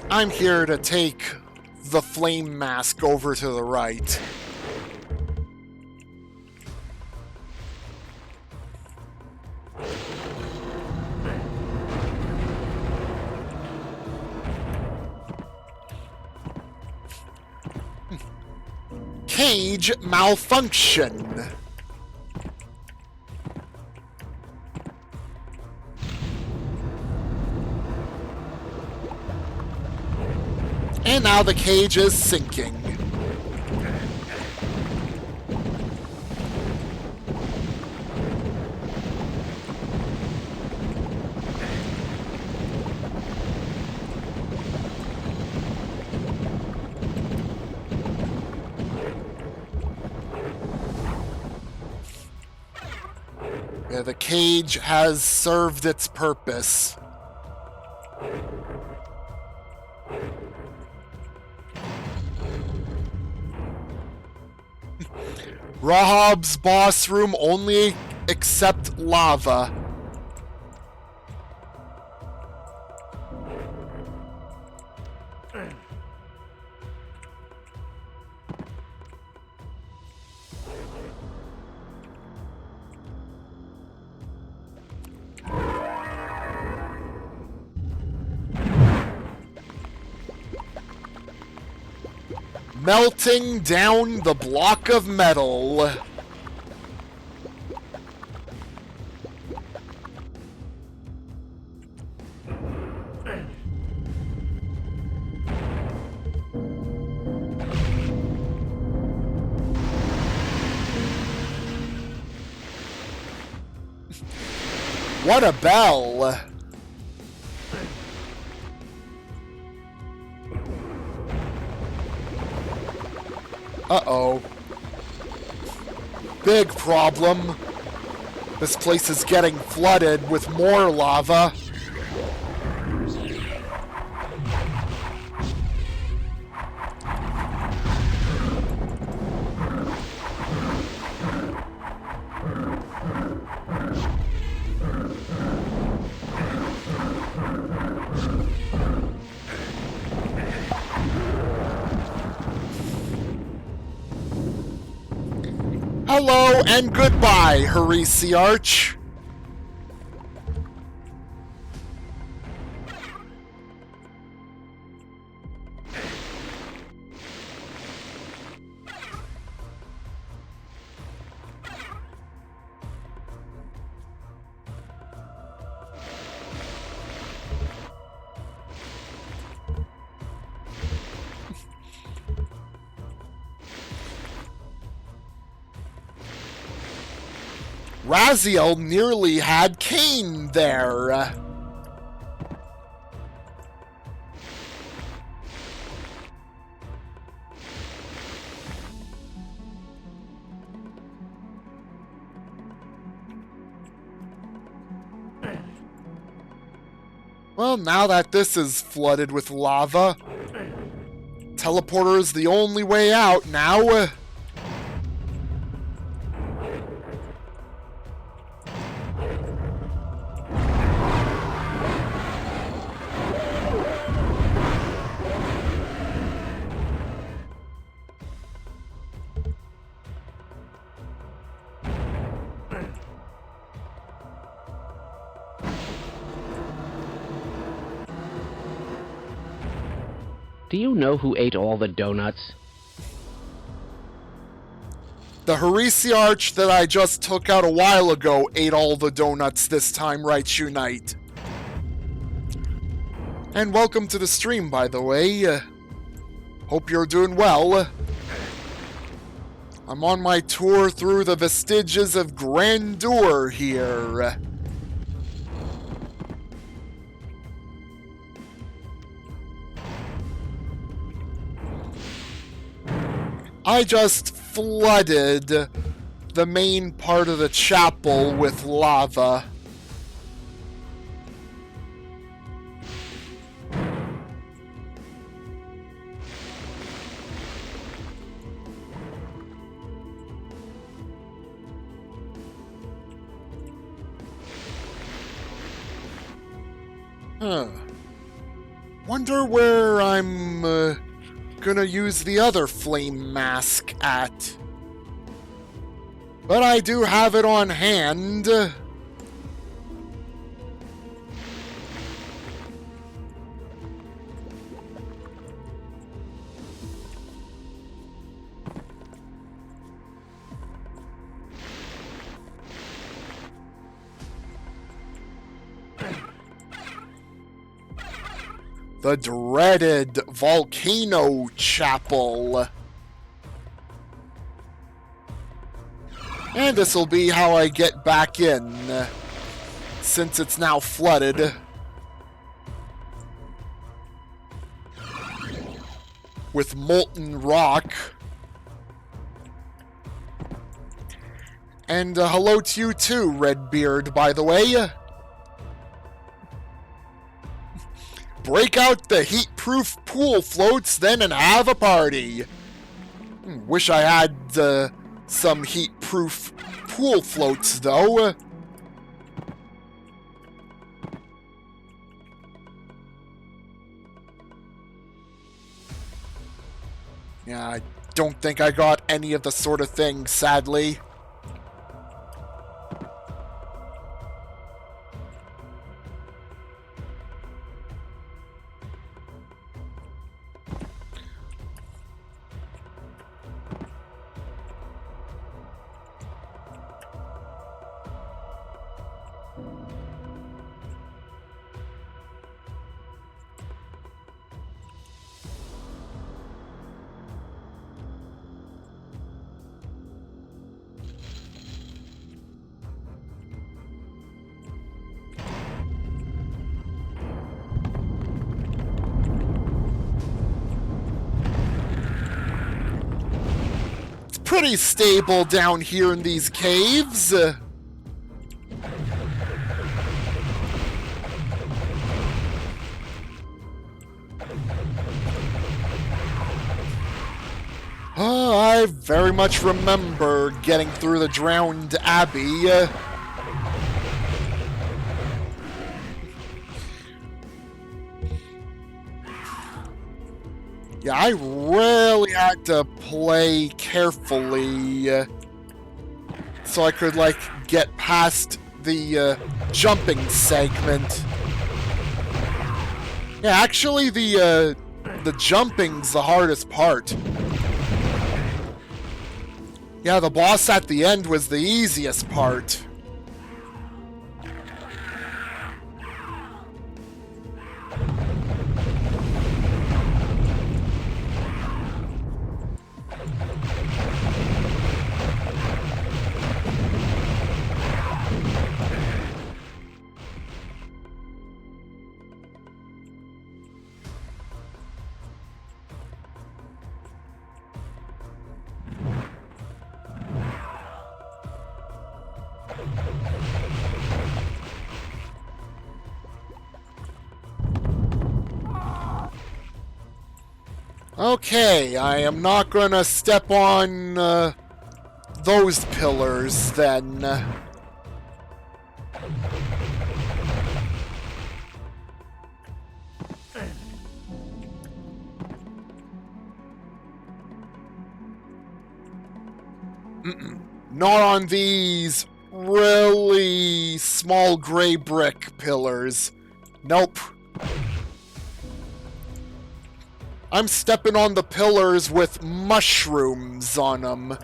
I'm here to take the flame mask over to the right. cage malfunction. And now the cage is sinking. Yeah, the cage has served its purpose. Rahab's boss room only accept lava. Melting down the block of metal. What a bell! Uh-oh. Big problem. This place is getting flooded with more lava. Hello and goodbye, Heresiarch. Raziel nearly had Cain there. Well, now that this is flooded with lava, teleporter is the only way out now. Do you know who ate all the donuts? The Heresiarch that I just took out a while ago ate all the donuts this time, right, Unite? And welcome to the stream, by the way. Hope you're doing well. I'm on my tour through the Vestiges of Grandeur here. I just flooded the main part of the chapel with lava. Wonder where I'm gonna use the other flame mask at. But I do have it on hand. The dreaded Volcano Chapel. And this'll be how I get back in, since it's now flooded. With molten rock. And hello to you too, Redbeard, by the way. Break out the heat-proof pool floats then and have a party. Wish I had some heat-proof pool floats, though. Yeah, I don't think I got any of the sort of thing, sadly. Pretty stable down here in these caves. I very much remember getting through the drowned abbey. Yeah, I really had to play carefully so I could, like, get past the jumping segment. Yeah, actually, the jumping's the hardest part. Yeah, the boss at the end was the easiest part. Okay, I am not gonna step on those pillars then. Not on these really small gray brick pillars. Nope. I'm stepping on the pillars with mushrooms on them.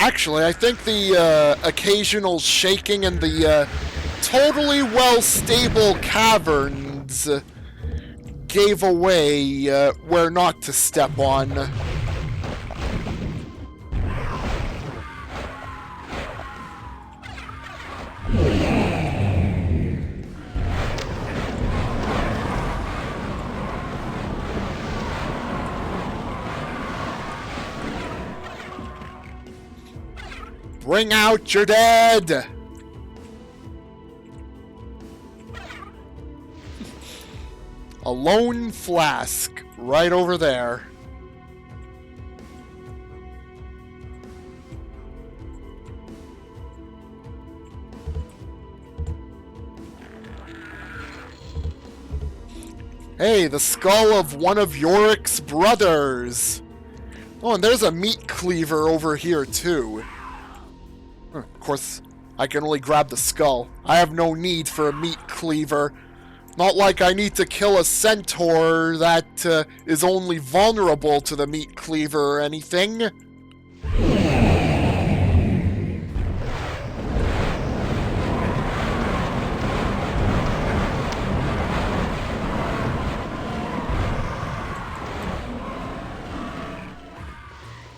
Actually, I think the occasional shaking in the totally well-stable caverns gave away where not to step on. Bring out your dead! A lone flask right over there. Hey, the skull of one of Yorick's brothers! Oh, and there's a meat cleaver over here, too. Of course, I can only grab the skull. I have no need for a meat cleaver. Not like I need to kill a centaur that is only vulnerable to the meat cleaver or anything.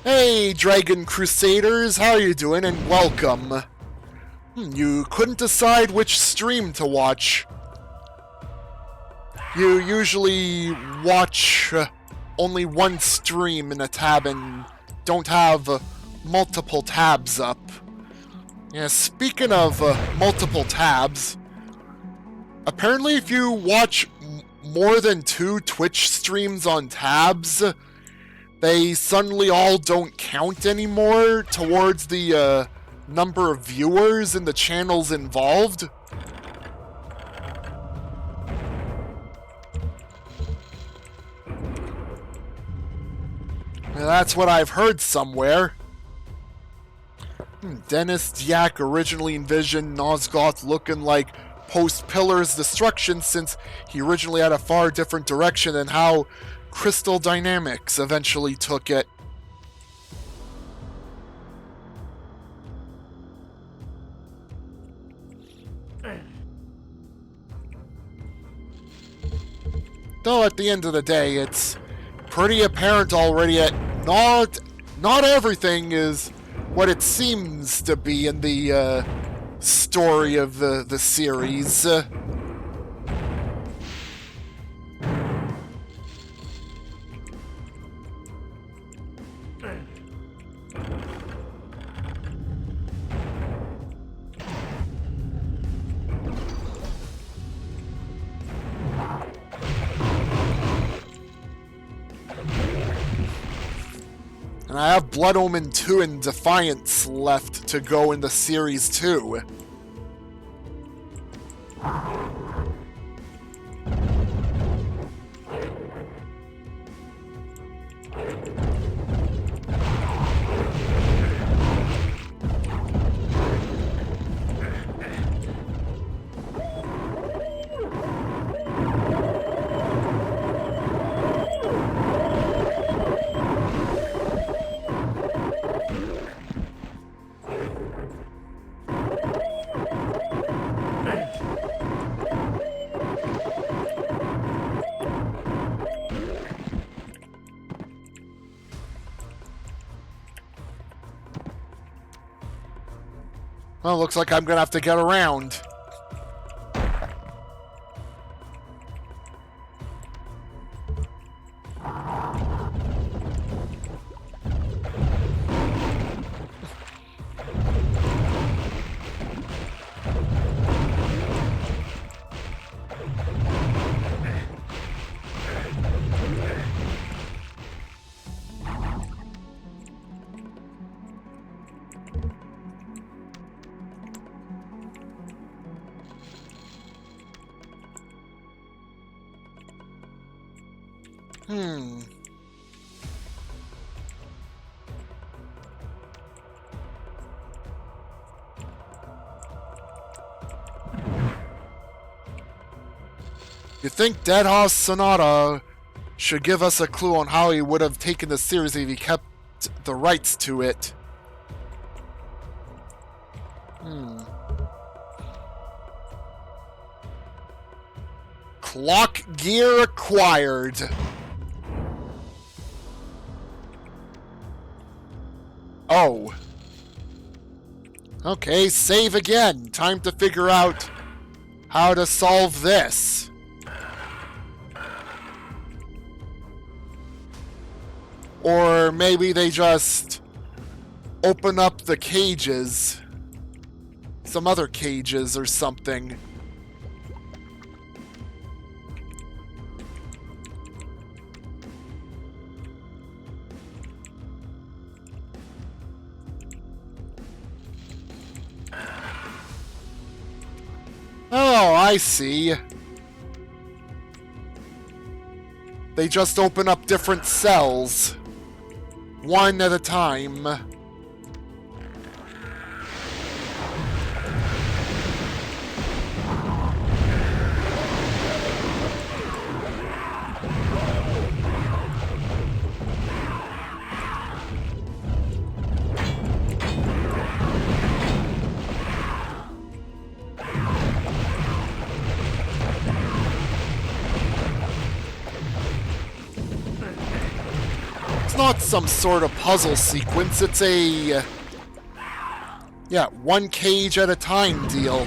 Hey, Dragon Crusaders, how you doing, and welcome. You couldn't decide which stream to watch. You usually watch only one stream in a tab and don't have multiple tabs up. Yeah, speaking of multiple tabs, apparently if you watch more than 2 Twitch streams on tabs, they suddenly all don't count anymore towards the number of viewers in the channels involved. That's what I've heard somewhere. Dennis Dyack originally envisioned Nosgoth looking like post-Pillar's destruction, since he originally had a far different direction than how Crystal Dynamics eventually took it. Though at the end of the day, it's pretty apparent already that not everything is what it seems to be in the story of the series. And I have Blood Omen 2 and Defiance left to go in the series too. Well, looks like I'm gonna have to get around. You think Deadhouse Sonata should give us a clue on how he would have taken the series if he kept the rights to it? Clock gear acquired. Oh. Okay, save again. Time to figure out how to solve this. Or maybe they just open up the cages. Some other cages or something. Oh, I see. They just open up different cells. One at a time. It's not some sort of puzzle sequence, it's a... yeah, one cage at a time deal.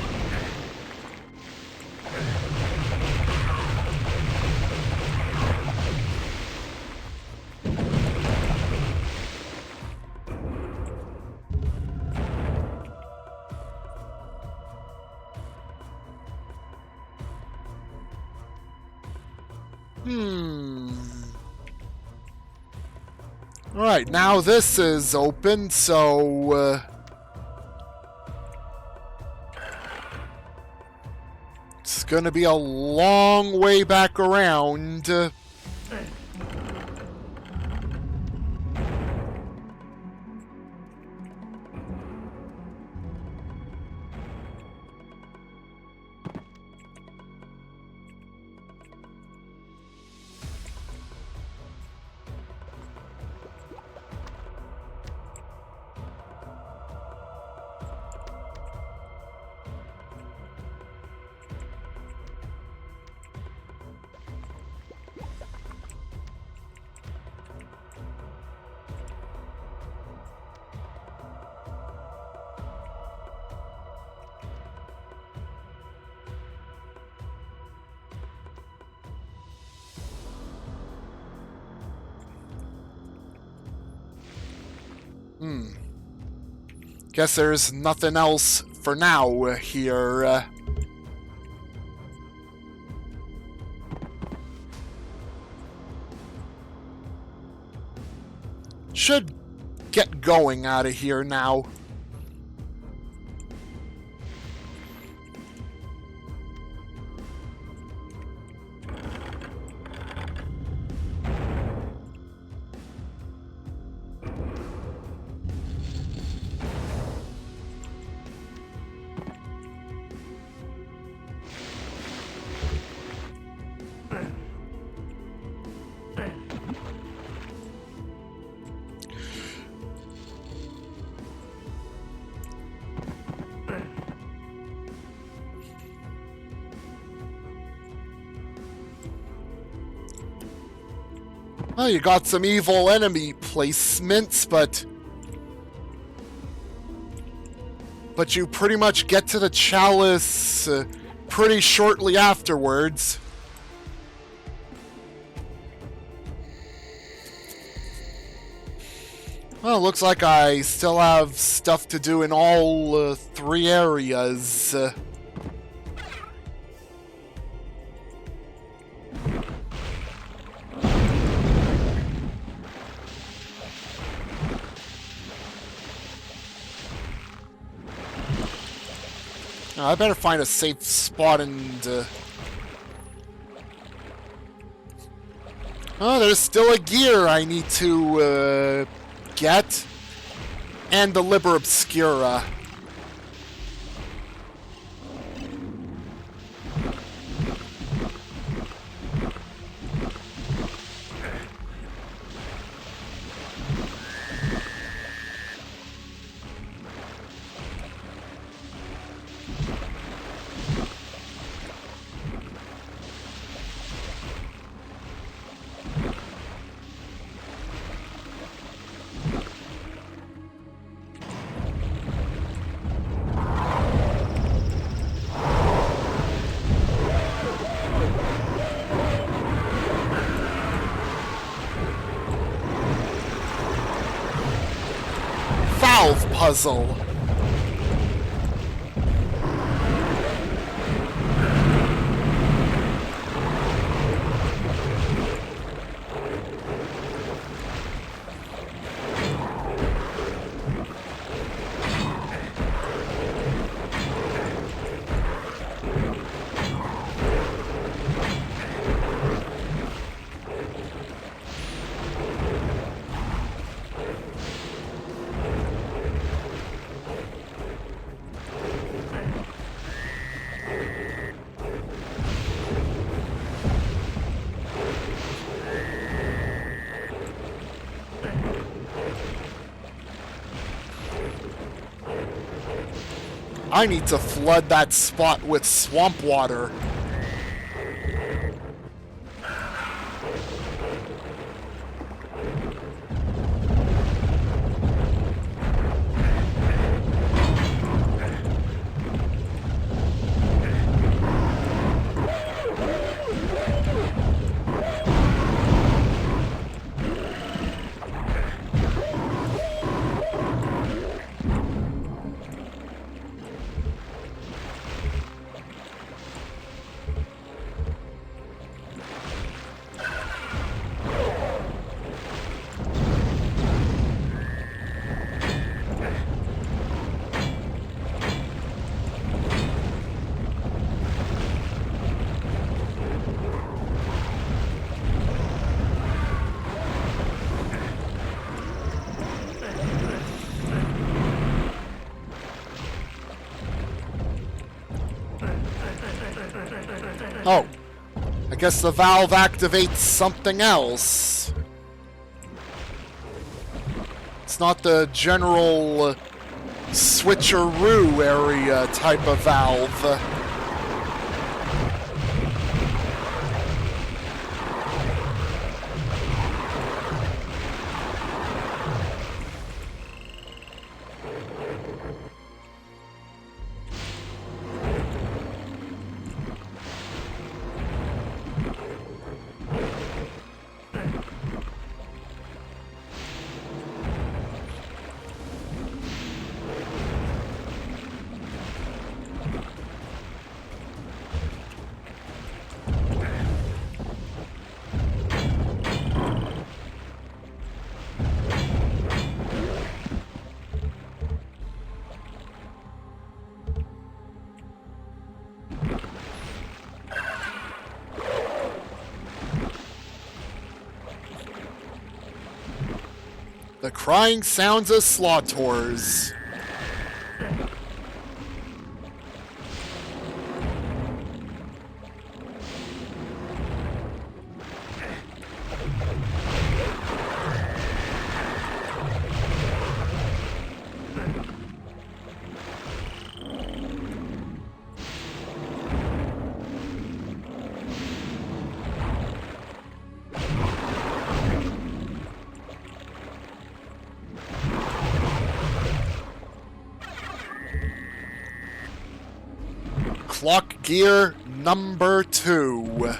Alright, now this is open, so... it's gonna be a long way back around. Guess there's nothing else for now here. Should get going out of here now. Well, you got some evil enemy placements, but you pretty much get to the Chalice pretty shortly afterwards. Well, looks like I still have stuff to do in all three areas. I better find a safe spot and... oh, there's still a gear I need to get. And the Liber Obscura. Puzzle. I need to flood that spot with swamp water. Oh, I guess the valve activates something else. It's not the general switcheroo area type of valve. The crying sounds of slaughters. Clock gear number 2.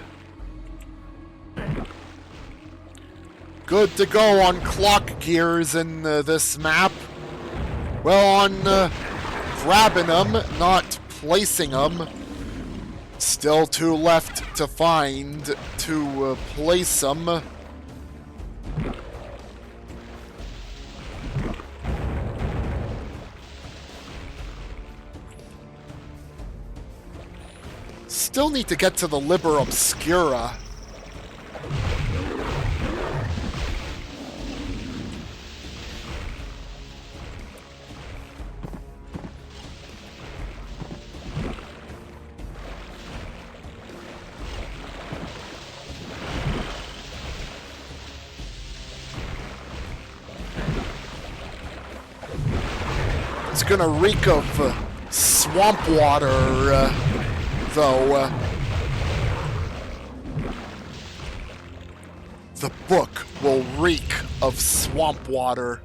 Good to go on clock gears in this map. Well, on grabbing them, not placing them. Still 2 left to find to place them. Still need to get to the Liber Obscura. It's gonna reek of swamp water. Though, the book will reek of swamp water.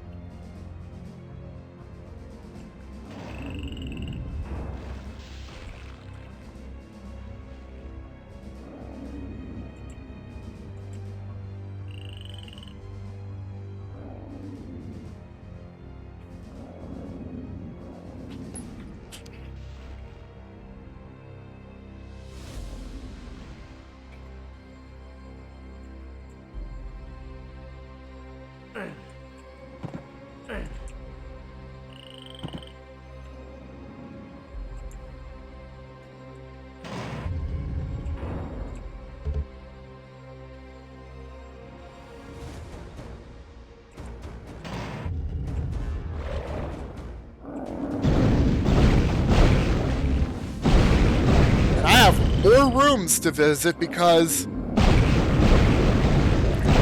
More rooms to visit because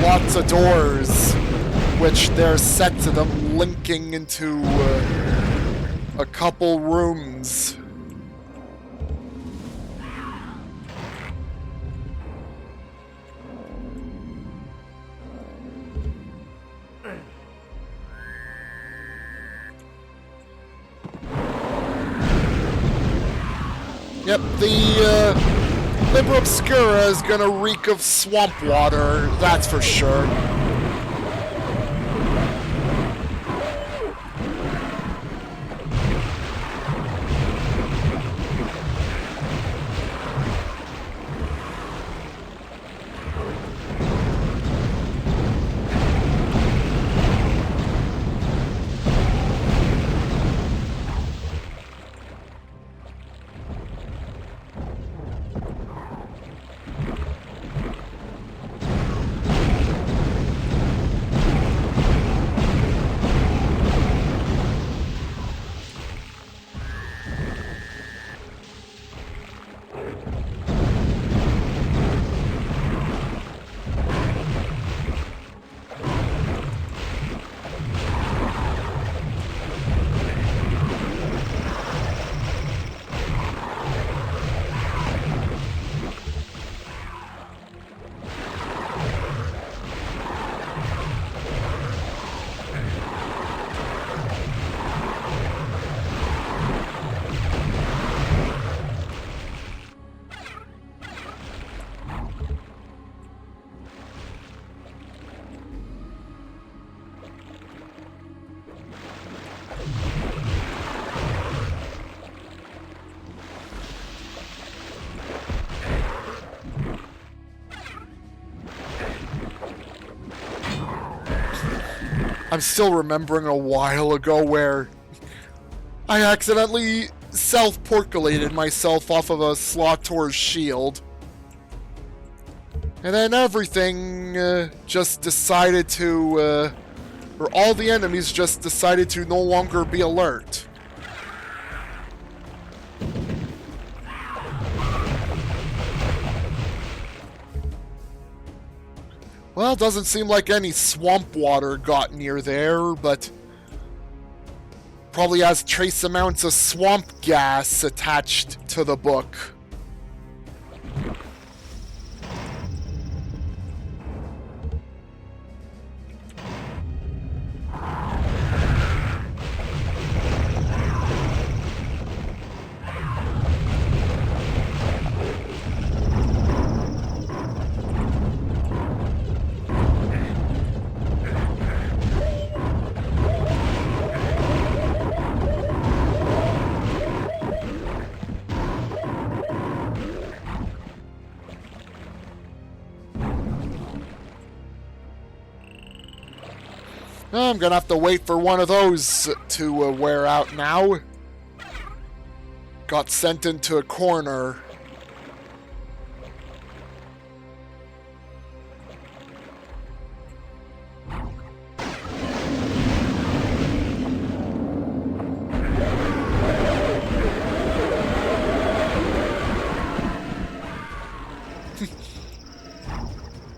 lots of doors, which they're set to them linking into a couple rooms. Yep, the Libra Obscura is gonna reek of swamp water, that's for sure. I'm still remembering a while ago where I accidentally self-porculated myself off of a Slotor's shield. And then everything just decided to, or all the enemies just decided to no longer be alert. Well, doesn't seem like any swamp water got near there, but probably has trace amounts of swamp gas attached to the book. I'm gonna have to wait for one of those to wear out now. Got sent into a corner.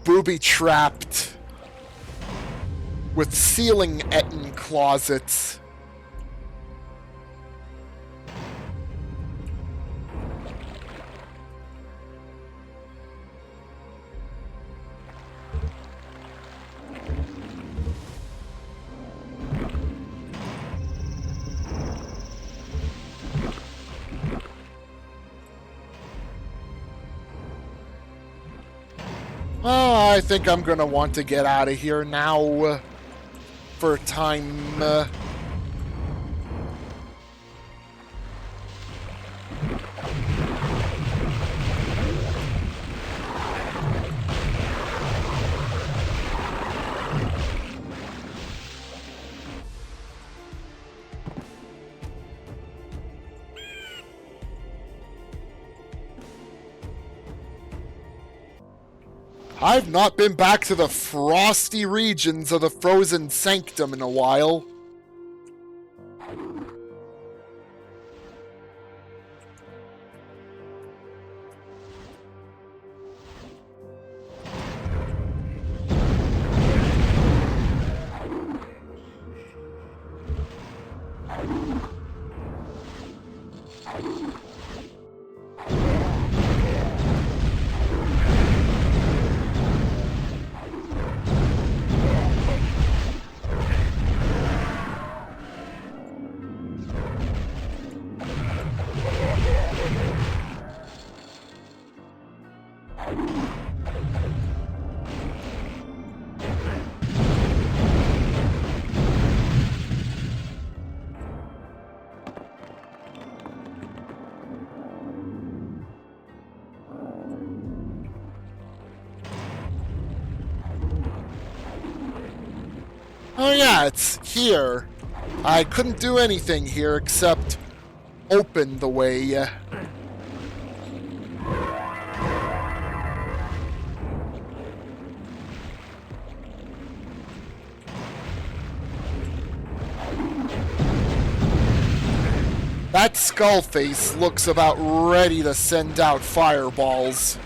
Booby-trapped. With ceiling Etten closets. Oh, I think I'm gonna want to get out of here now. For a time. I've not been back to the frosty regions of the Frozen Sanctum in a while. Oh yeah, it's here. I couldn't do anything here except open the way. That skull face looks about ready to send out fireballs.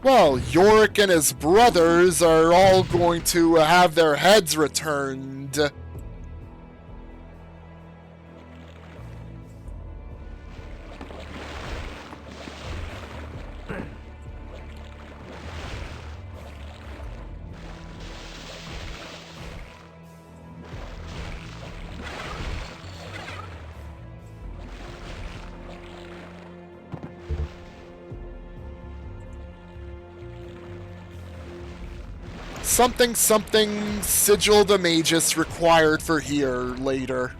Well, Yorick and his brothers are all going to have their heads returned. Something something Sigil the Magus required for here later.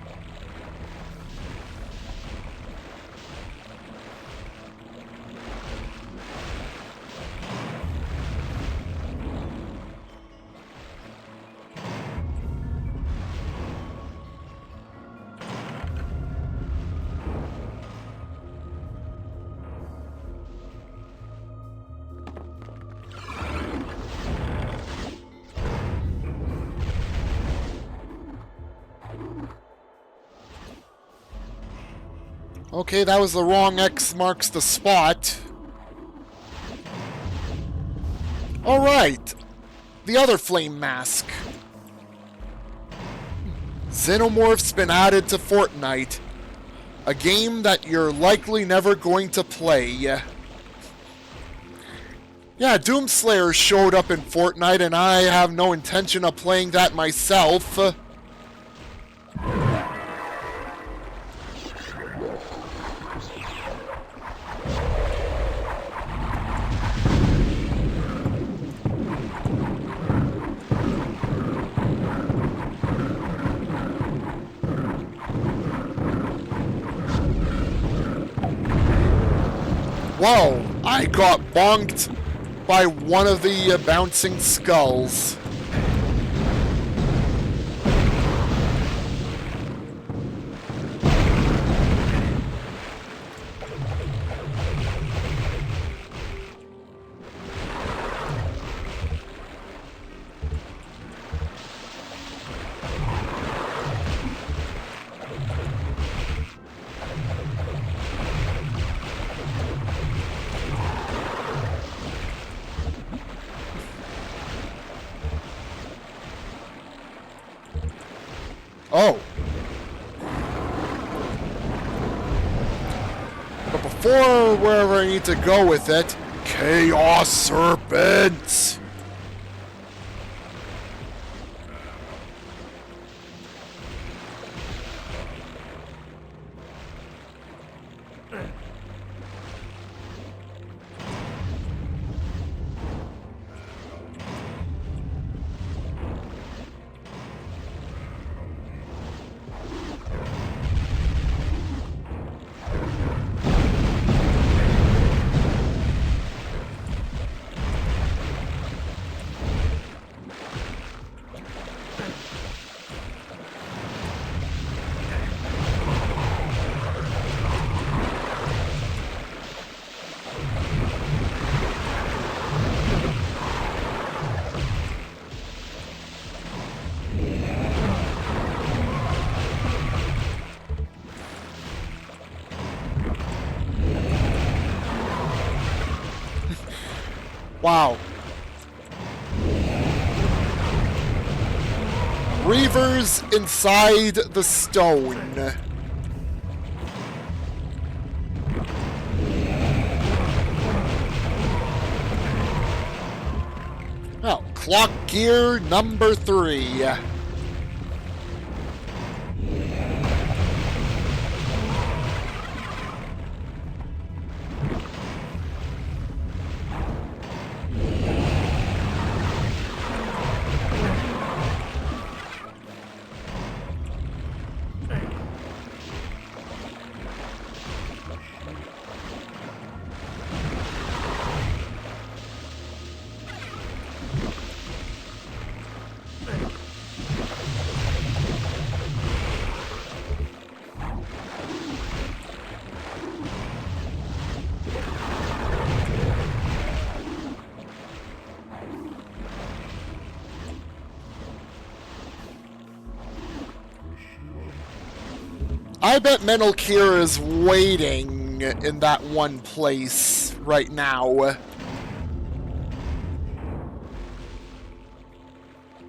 Okay, that was the wrong X marks the spot. Alright, the other flame mask. Xenomorph's been added to Fortnite, a game that you're likely never going to play. Yeah, Doomslayer showed up in Fortnite and I have no intention of playing that myself. Whoa, I got bonked by one of the bouncing skulls. Oh. But before wherever I need to go with it, Chaos Serpent! Wow. Reavers inside the stone. Oh, clock gear number 3. I bet Menelkir is waiting in that one place right now.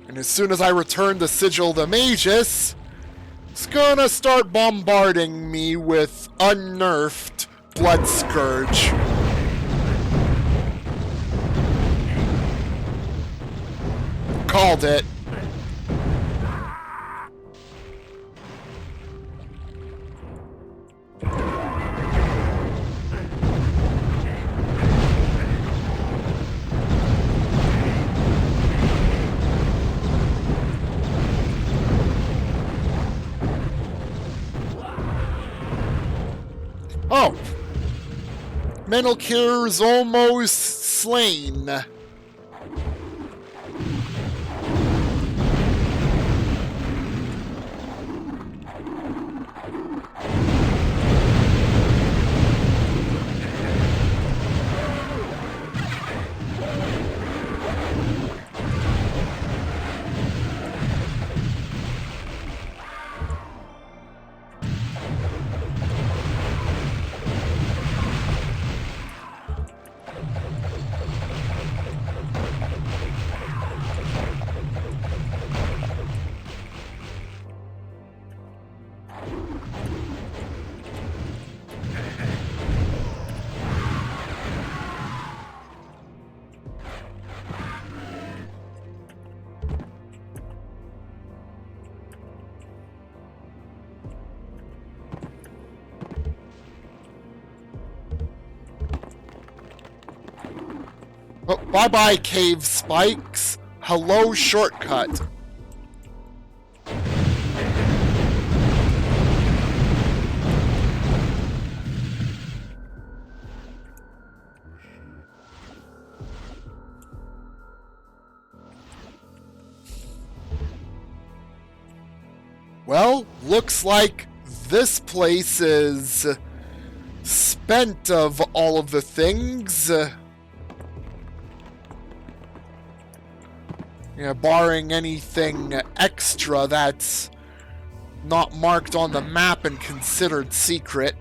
And as soon as I return the Sigil the Magus, it's gonna start bombarding me with unnerfed Blood Scourge. Called it. Oh! Menelkir's almost slain. Oh, bye-bye, cave spikes. Hello, shortcut. Well, looks like this place is spent of all of the things. Yeah, barring anything extra that's not marked on the map and considered secret.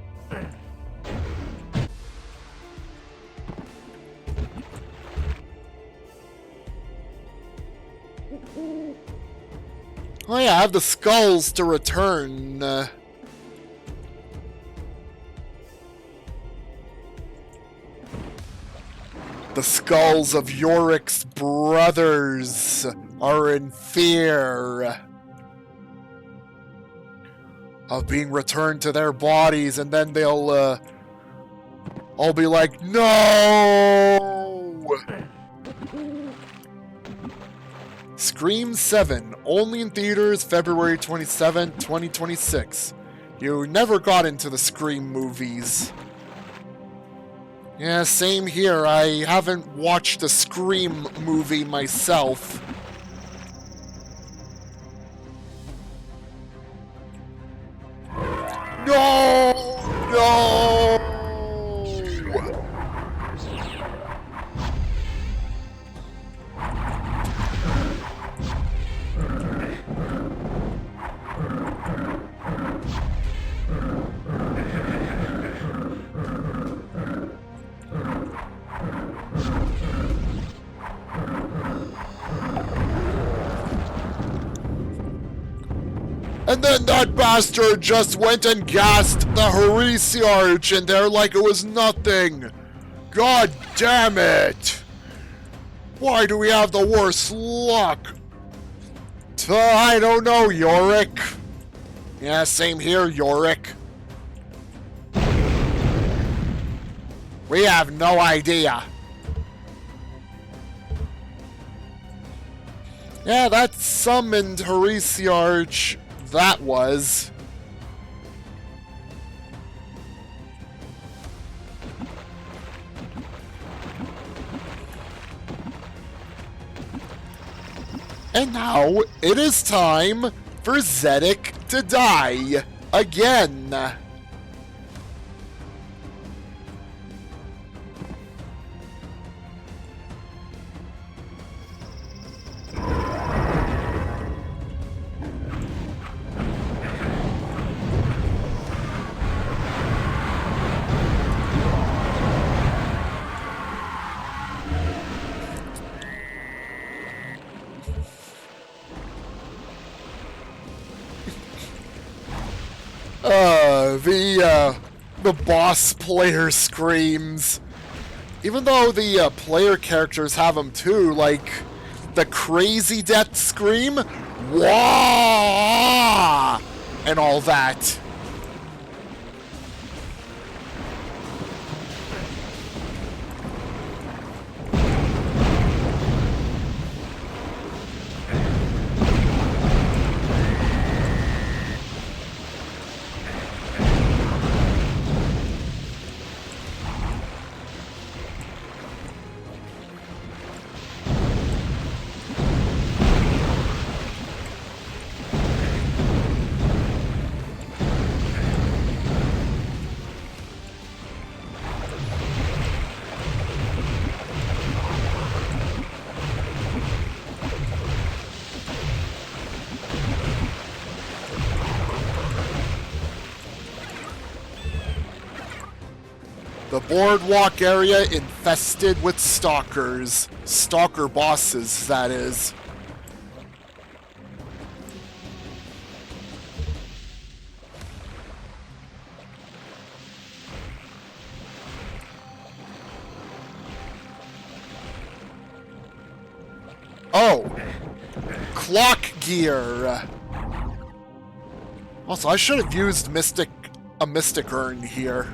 Oh yeah, I have the skulls to return. The skulls of Yorik's brothers are in fear of being returned to their bodies, and then they'll all be like, no! Scream 7, only in theaters February 27, 2026. You never got into the Scream movies. Yeah, same here. I haven't watched a Scream movie myself. No! No! And then that bastard just went and gassed the Heresiarch in there like it was nothing. God damn it! Why do we have the worst luck? I don't know, Yorick. Yeah, same here, Yorick. We have no idea. Yeah, that summoned Heresiarch. That was. And now it is time for Zedek to die again. The boss player screams. Even though the player characters have them too, like the crazy death scream, wah, and all that. The boardwalk area infested with stalkers. Stalker bosses, that is. Oh! Clock gear! Also, I should have used a Mystic Urn here.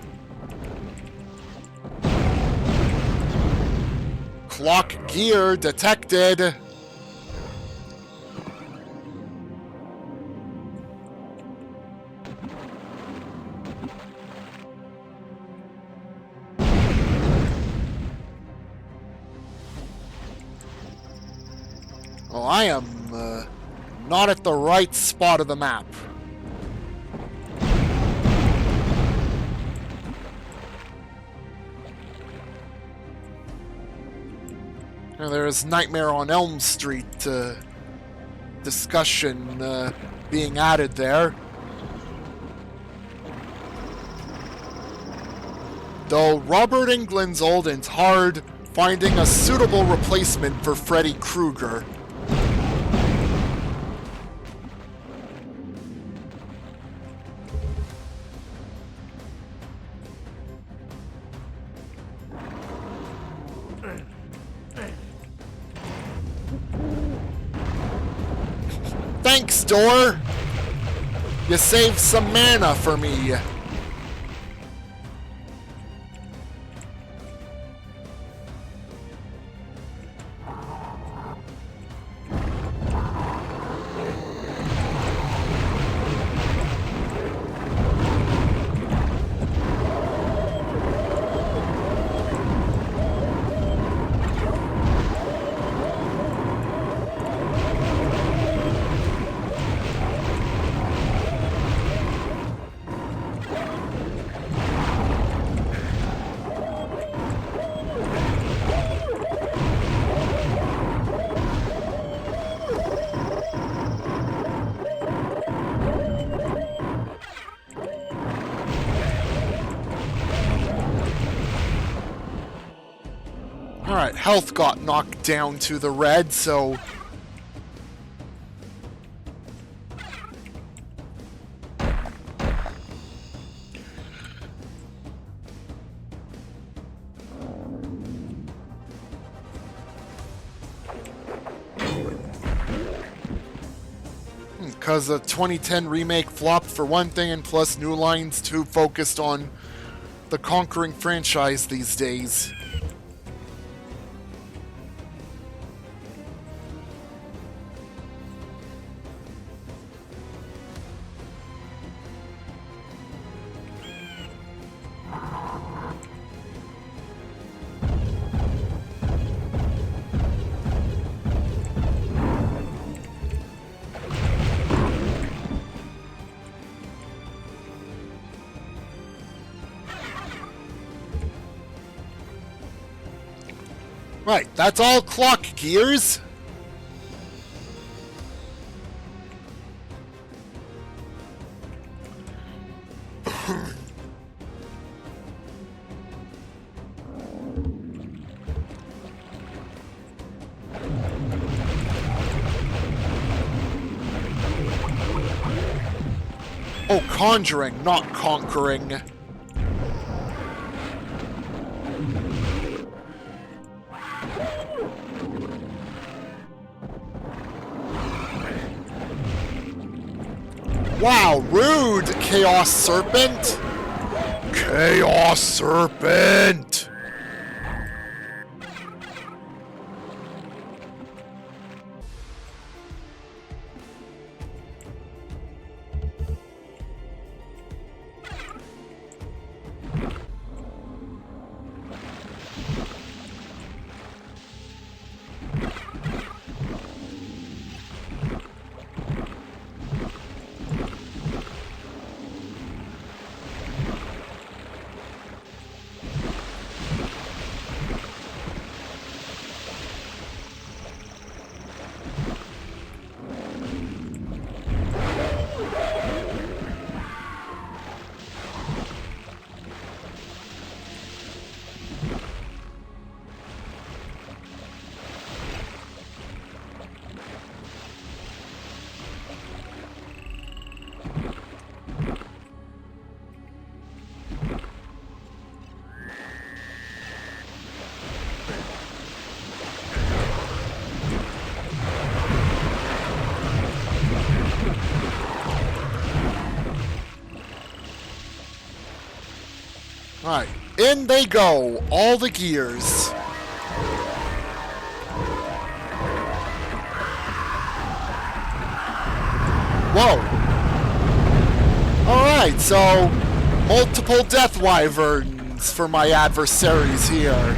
Clock gear detected. Well, I am not at the right spot of the map. There's Nightmare on Elm Street discussion being added there. Though Robert Englund's old and hard finding a suitable replacement for Freddy Krueger. Thanks, door! You saved some mana for me. Alright, health got knocked down to the red, so... Because the 2010 remake flopped for one thing, and plus New Line's too focused on the Conquering franchise these days. Right, that's all clock gears. Oh, conjuring, not conquering. Wow, rude, Chaos Serpent! Chaos Serpent! Alright, in they go, all the gears. Whoa. Alright, so multiple death wyverns for my adversaries here.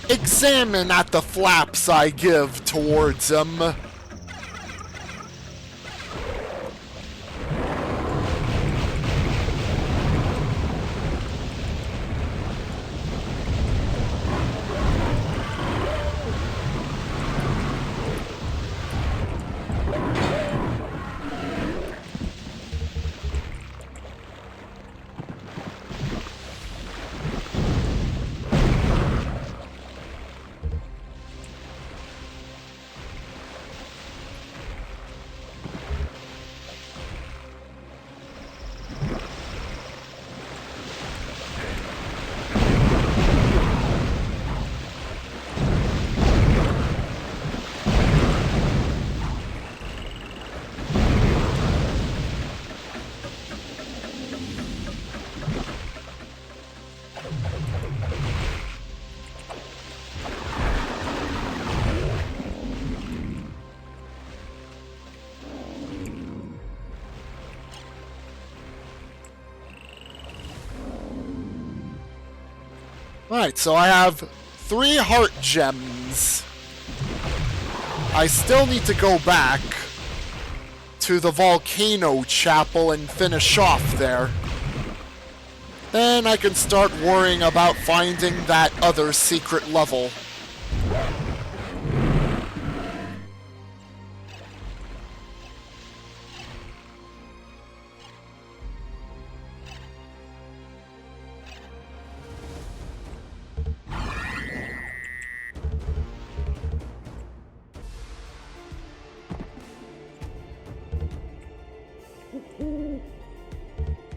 Examine at the flaps I give towards him. Alright, so I have 3 heart gems. I still need to go back to the volcano chapel and finish off there. Then I can start worrying about finding that other secret level.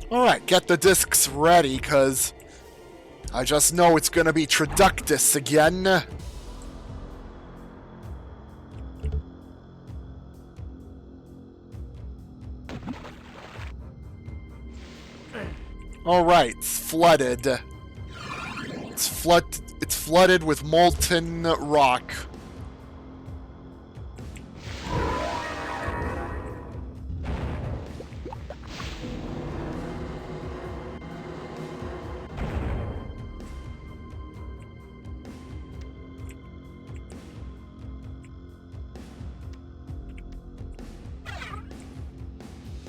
Alright, get the discs ready, cause I just know it's gonna be Traductus again. Alright, it's flooded. It's flooded with molten rock.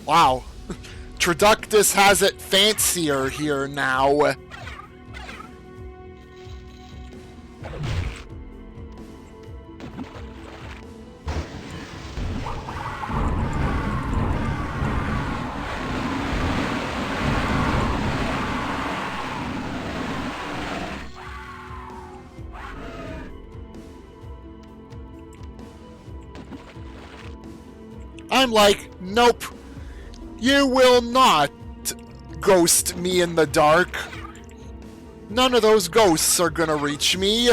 Wow. Traductus has it fancier here now. I'm like, nope. You will not ghost me in the dark. None of those ghosts are gonna reach me.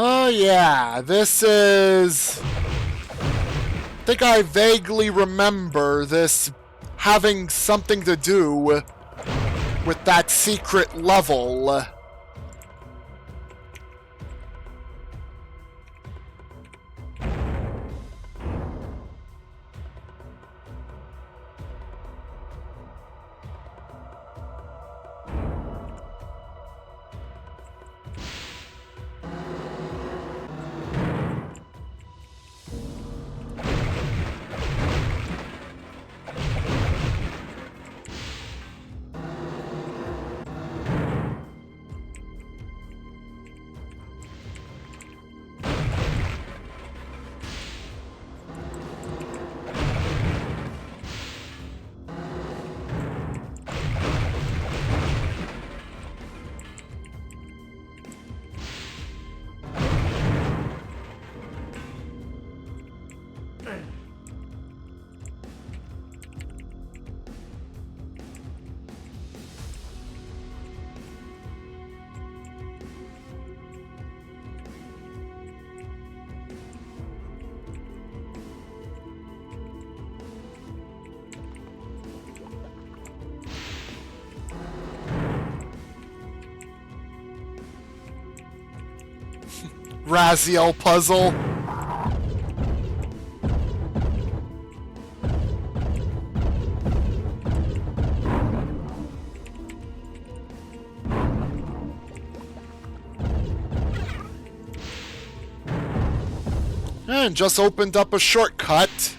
Oh yeah, this is... I think I vaguely remember this having something to do with that secret level. Raziel puzzle. And just opened up a shortcut.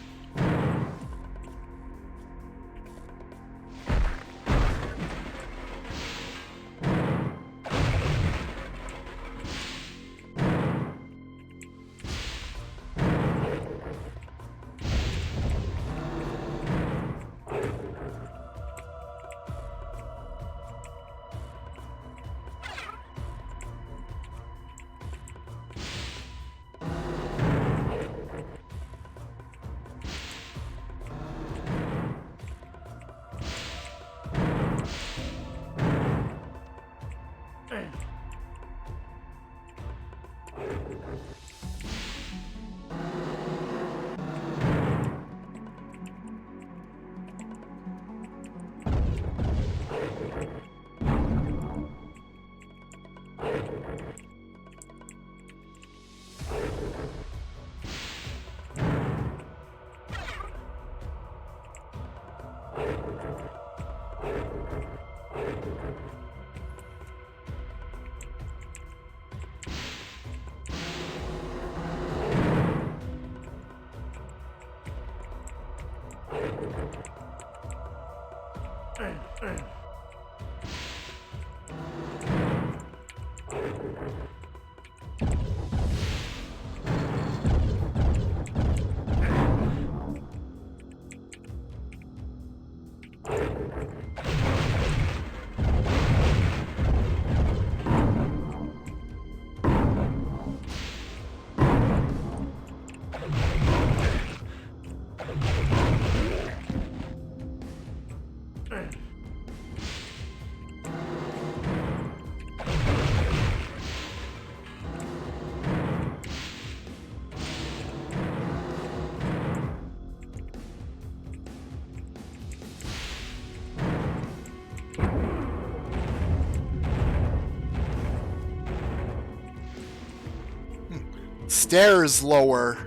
stairs lower.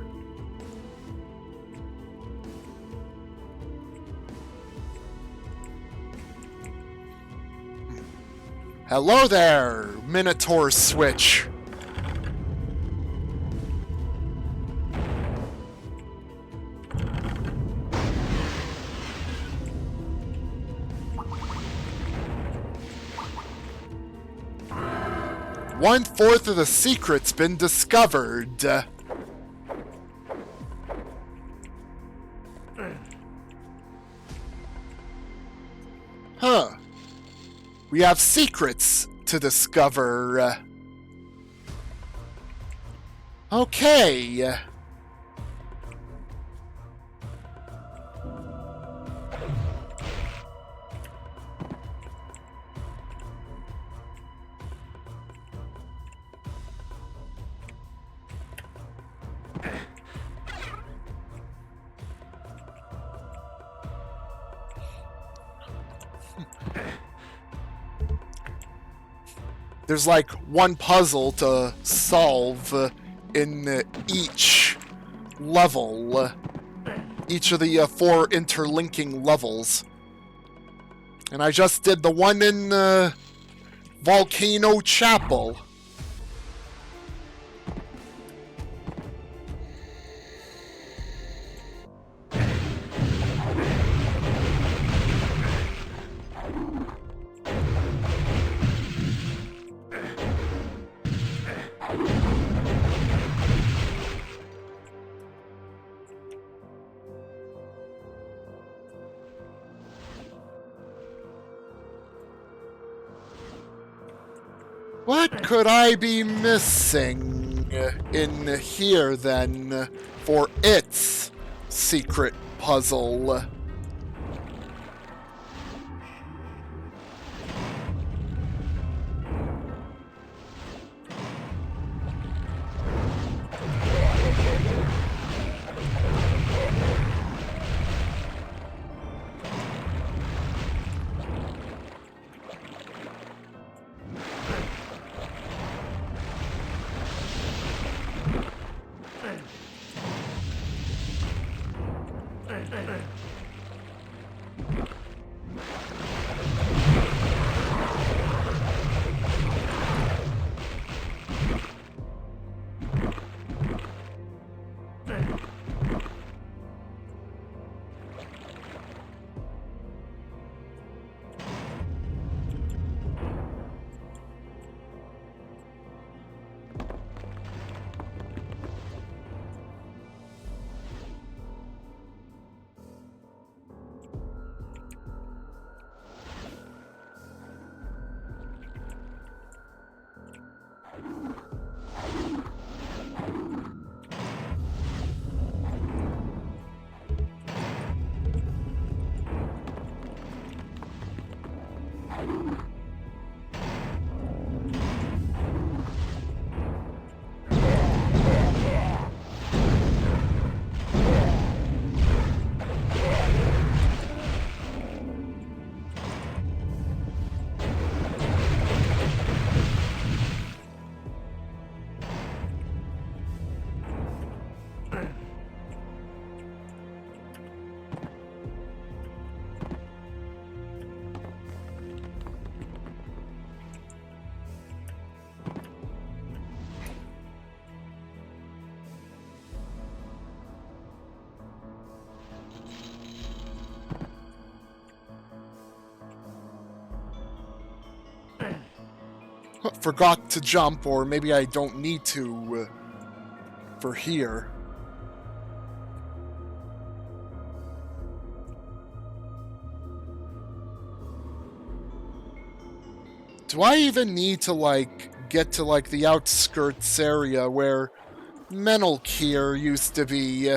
Hello there, Minotaur Switch. One-fourth of the secret's been discovered. Huh. We have secrets to discover. Okay. There's like one puzzle to solve in each level. Each of the 4 interlinking levels. And I just did the one in Volcano Chapel. What could I be missing in here, then, for its secret puzzle? Forgot to jump, or maybe I don't need to for here. Do I even need to, like, get to, like, the outskirts area where Menelkier used to be?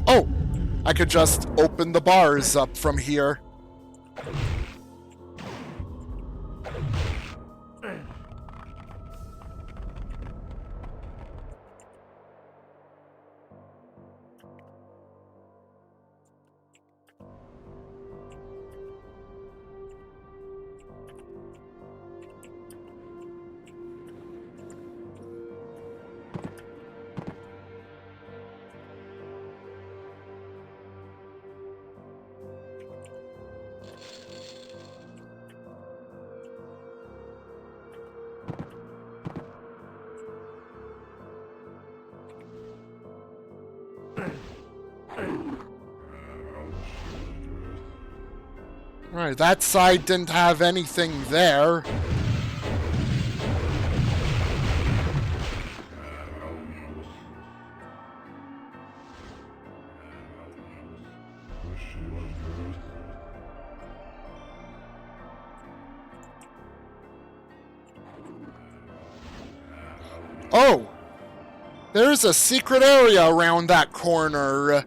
Oh! I could just open the bars up from here. Alright, that side didn't have anything there. Oh! There's a secret area around that corner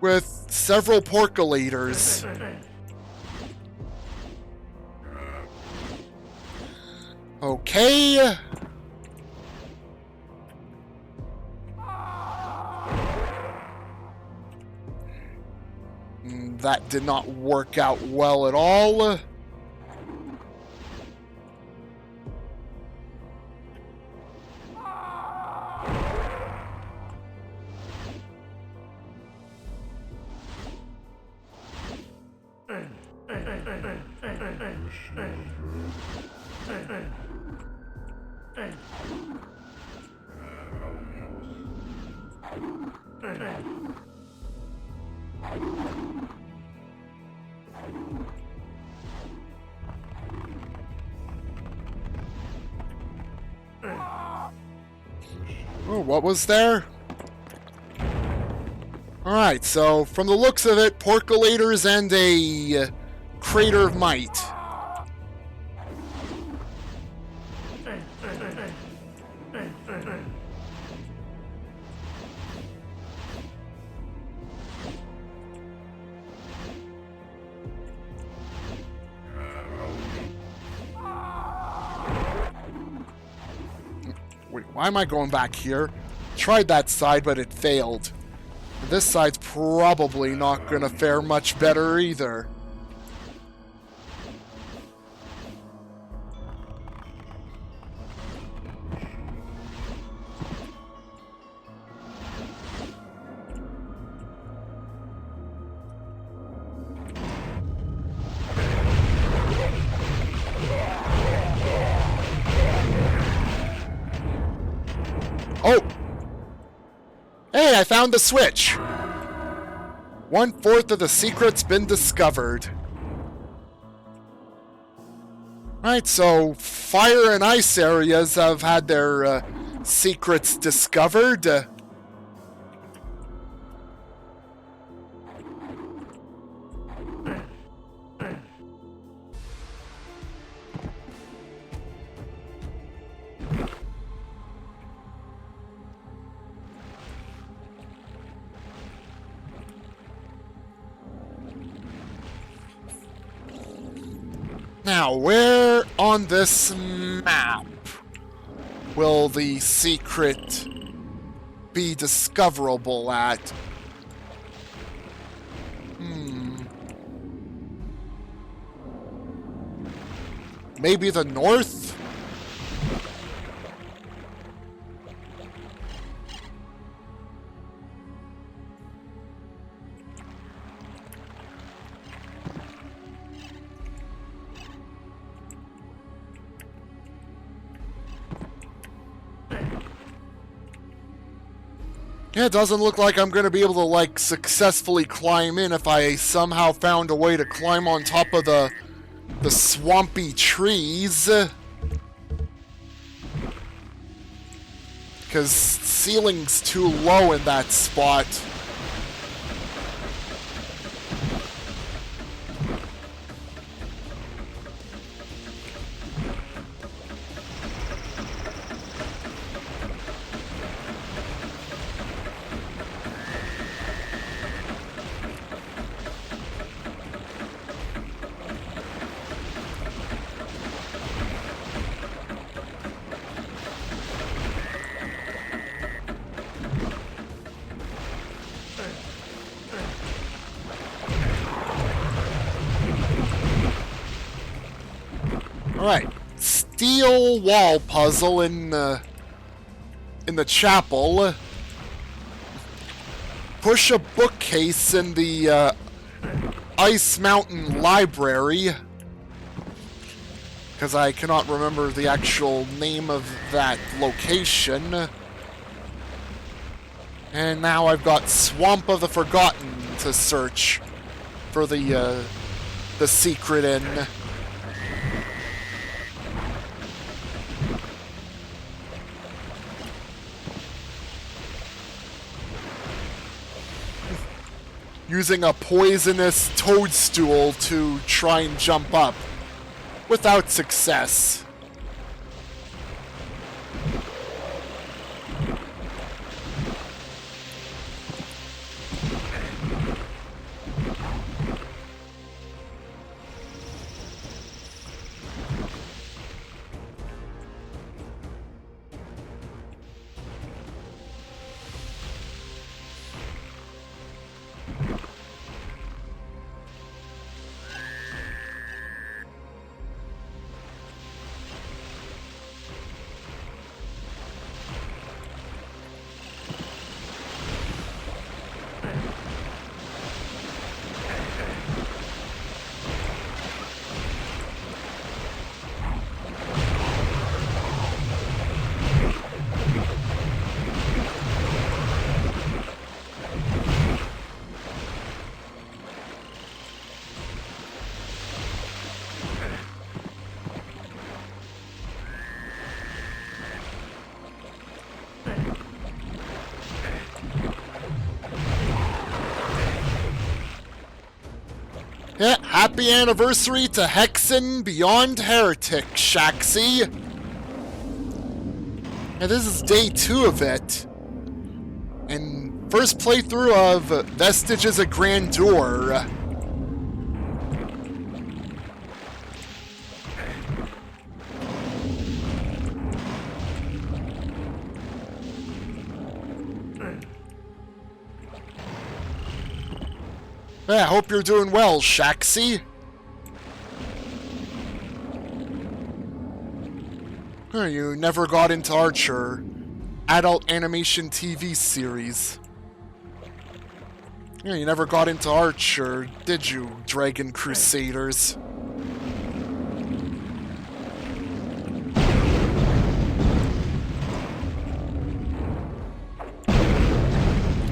with several percolators. Okay. That did not work out well at all. Oh, what was there? Alright, so from the looks of it, percolators and a crater of might. Wait, why am I going back here? Tried that side, but it failed. This side's probably not gonna fare much better either. Oh! Hey, I found the switch! 1/4 of the secret's been discovered. Right, so fire and ice areas have had their secrets discovered. Now, where on this map will the secret be discoverable at? Maybe the north? Yeah, it doesn't look like I'm going to be able to, like, successfully climb in if I somehow found a way to climb on top of the swampy trees. Because ceiling's too low in that spot. Alright, steel wall puzzle in the chapel. Push a bookcase in the Ice Mountain Library. Because I cannot remember the actual name of that location. And now I've got Swamp of the Forgotten to search for the secret in. Using a poisonous toadstool to try and jump up, without success. Yeah, happy anniversary to Hexen Beyond Heretic, Shaxi. And this is day 2 of it. And first playthrough of Vestiges of Grandeur. Yeah, I hope you're doing well, Shaxi. You never got into Archer, adult animation TV series. Yeah, you never got into Archer, did you, Dragon Crusaders?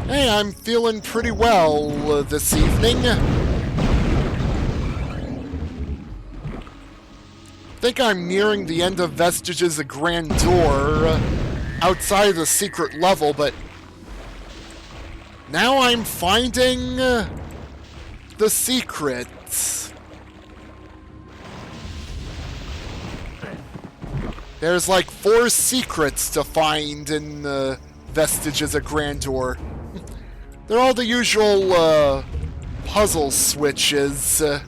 Hey, I'm feeling pretty well this evening. I think I'm nearing the end of Vestiges of Grandeur, outside the secret level, but now I'm finding the secrets. There's like 4 secrets to find in Vestiges of Grandeur. They're all the usual puzzle switches. And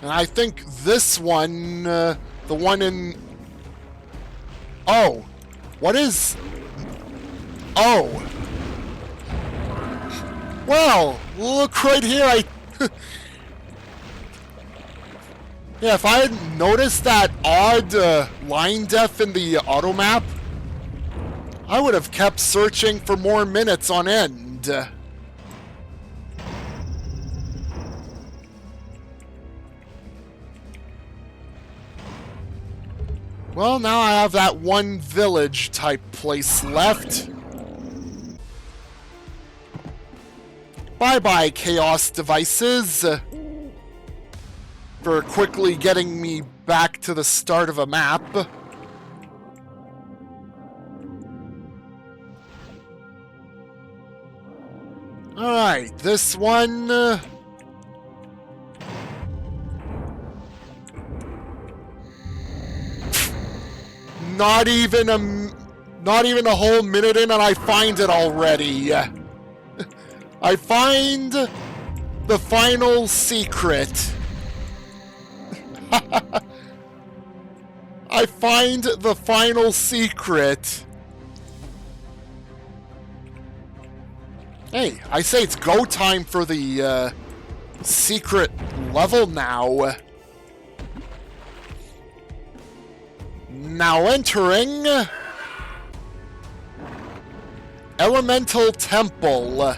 I think this one, the one in... Oh! What is... Oh! Well, look right here, yeah, if I had noticed that odd line depth in the auto map, I would have kept searching for more minutes on end. Well, now I have that one village type place left. Bye-bye, Chaos Devices. For quickly getting me back to the start of a map. Alright, this one... Not even a whole minute in and I find it already. I find the final secret. I find the final secret. Hey, I say it's go time for the secret level now. Now entering Elemental Temple.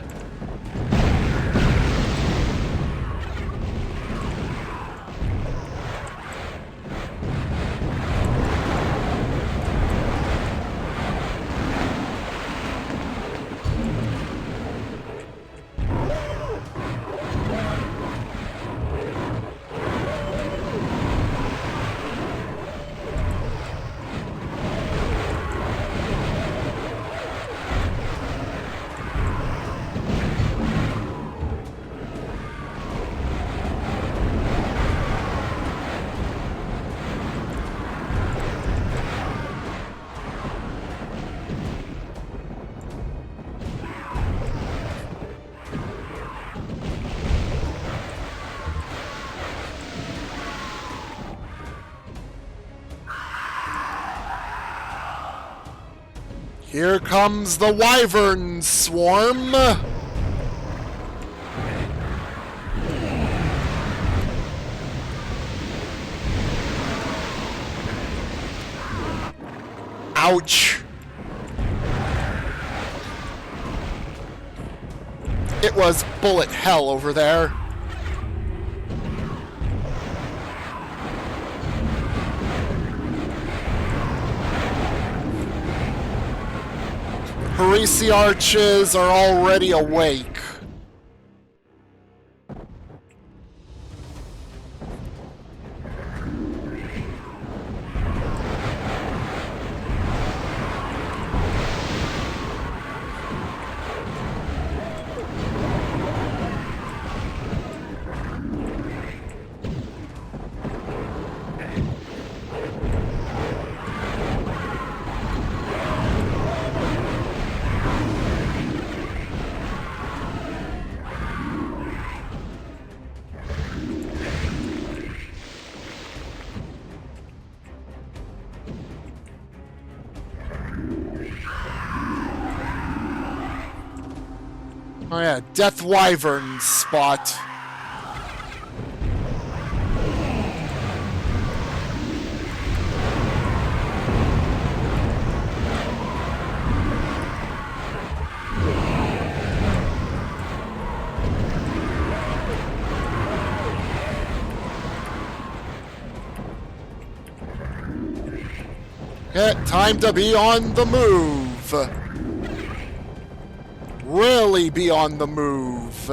Here comes the Wyvern Swarm. Ouch. It was bullet hell over there. Parisi arches are already awake. Oh yeah, Death Wyvern spot. Yeah, time to be on the move. Really be on the move.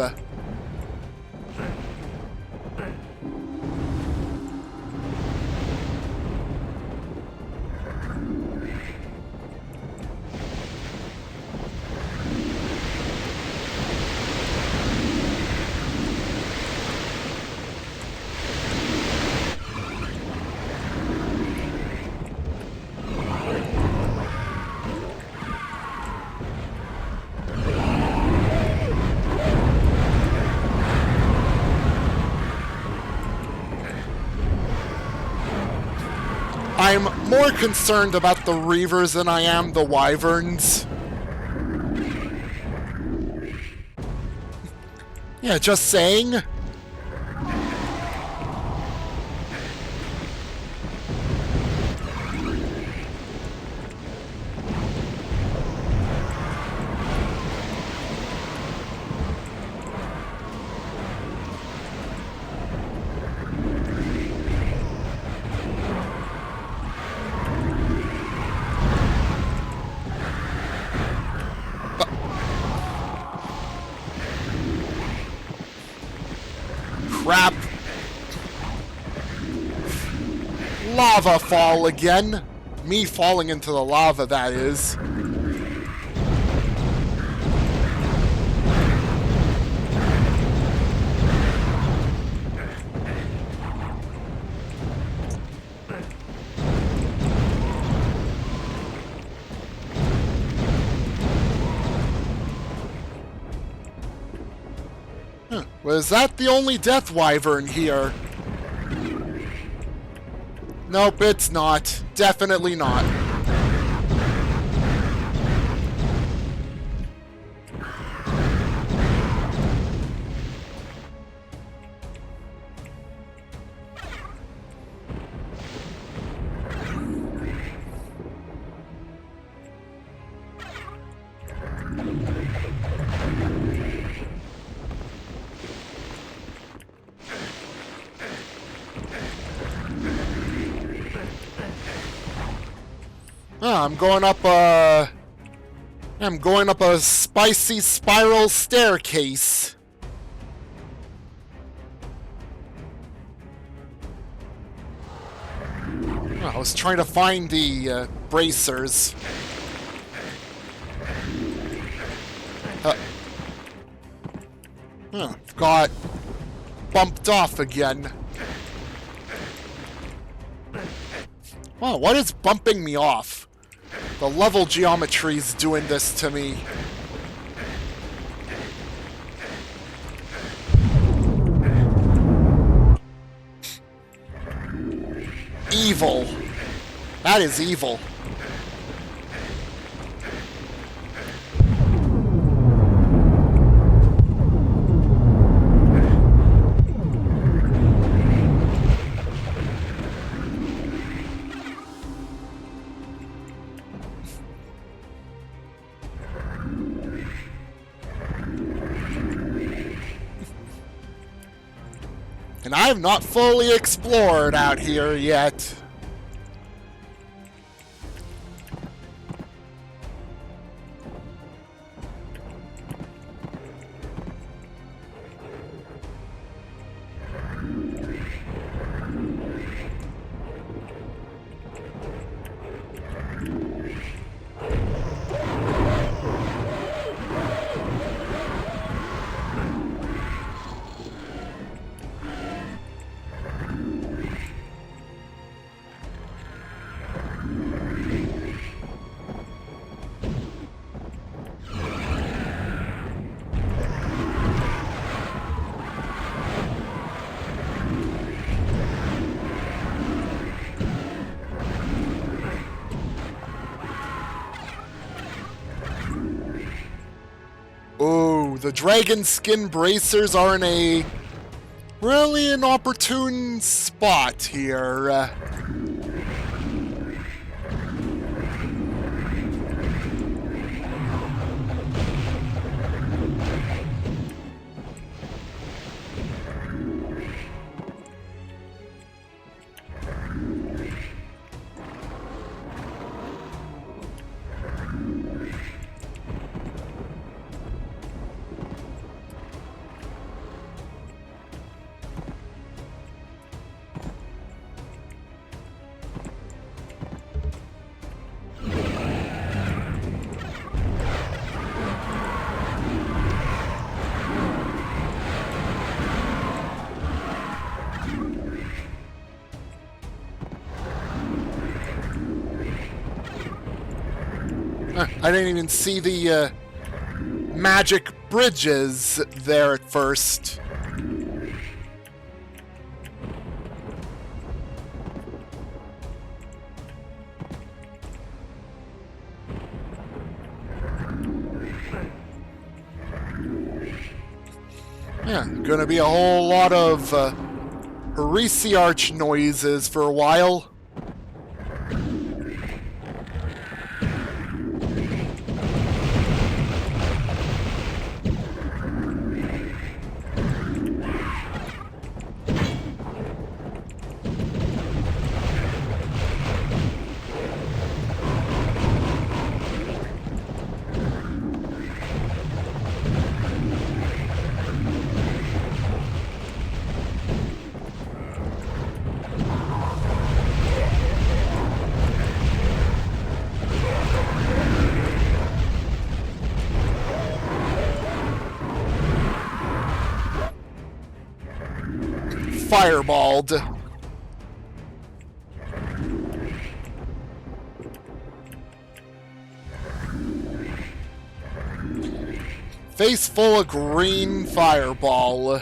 I'm more concerned about the Reavers than I am the Wyverns. Yeah, just saying. Crap. Lava fall again. Me falling into the lava, that is. Was that the only Death Wyvern here? Nope, it's not. Definitely not. I'm going up a spicy spiral staircase. I was trying to find the bracers. Got bumped off again. Wow, what is bumping me off? The level geometry's doing this to me. Evil. That is evil. And I have not fully explored out here yet. Oh, the dragon skin bracers are in a really an opportune spot here. I didn't even see the magic bridges there at first. Yeah, gonna be a whole lot of Heresiarch noises for a while. Fireballed. Face full of green fireball.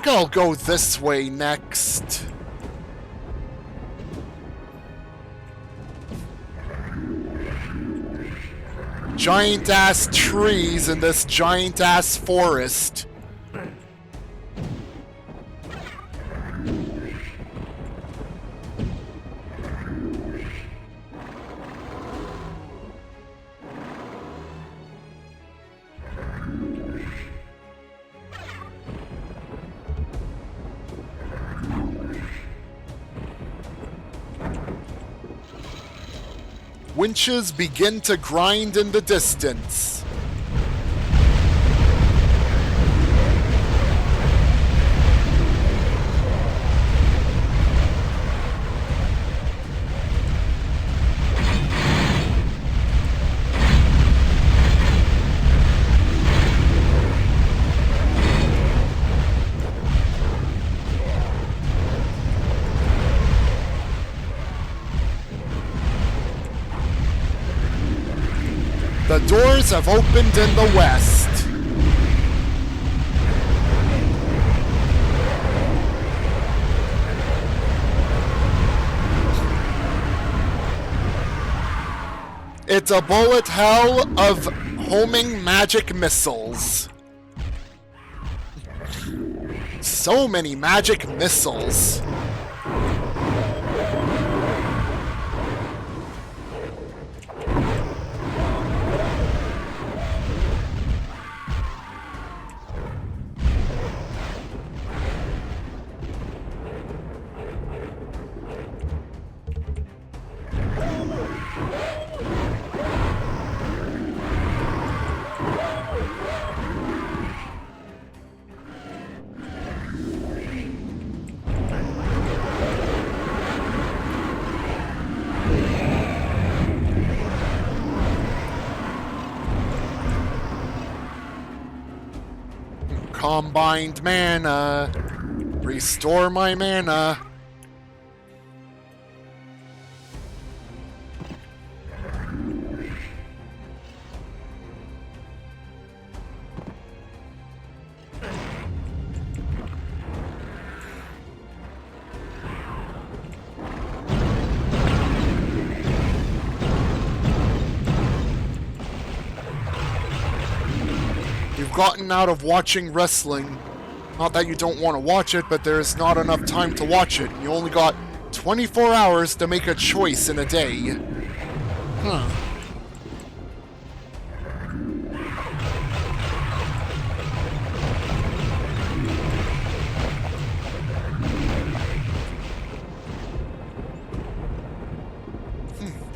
think I'll go this way next. Giant-ass trees in this giant-ass forest. Winches begin to grind in the distance. The doors have opened in the west. It's a bullet hell of homing magic missiles. So many magic missiles. Combined mana. Restore my mana. You've gotten out of watching wrestling. Not that you don't want to watch it, but there's not enough time to watch it. You only got 24 hours to make a choice in a day. Huh.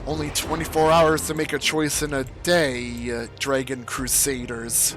Only 24 hours to make a choice in a day, Dragon Crusaders.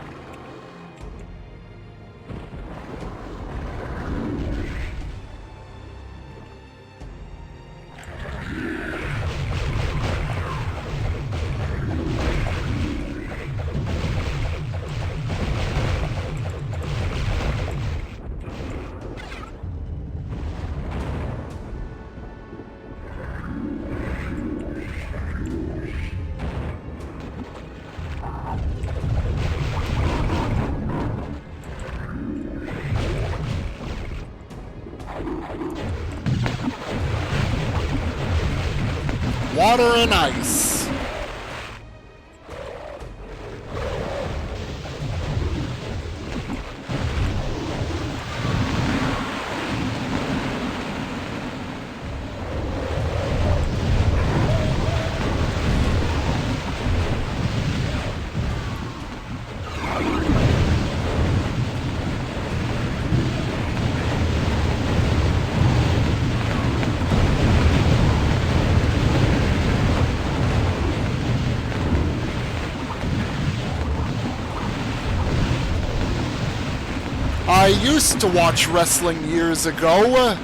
Water and ice. I used to watch wrestling years ago.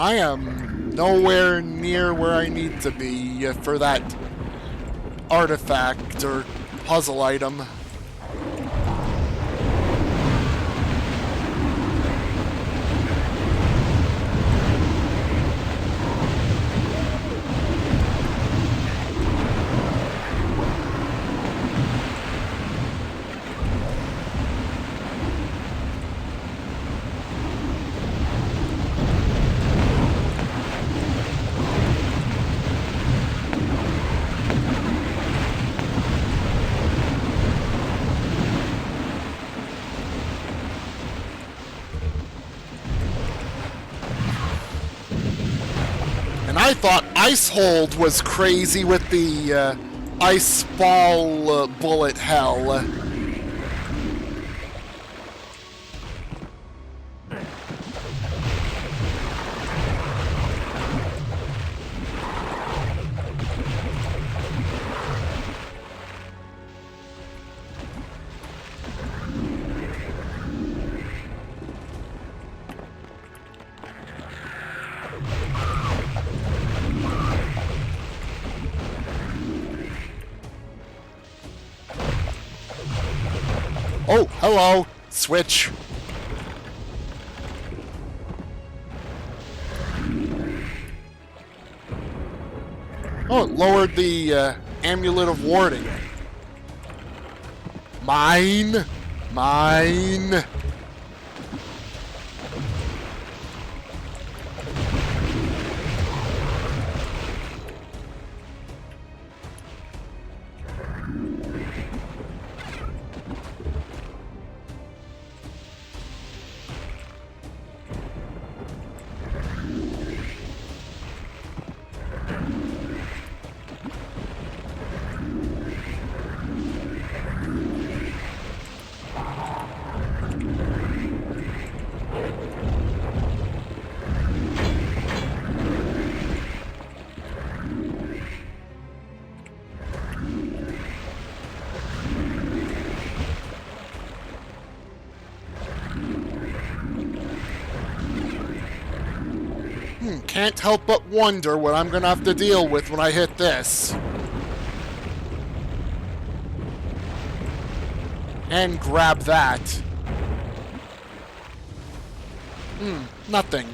I am nowhere near where I need to be for that artifact or puzzle item. And I thought Icehold was crazy with the ice ball bullet hell. Oh, hello. Switch. Oh, it lowered the amulet of warding. Mine. Mine. Can't help but wonder what I'm gonna have to deal with when I hit this. And grab that. Nothing.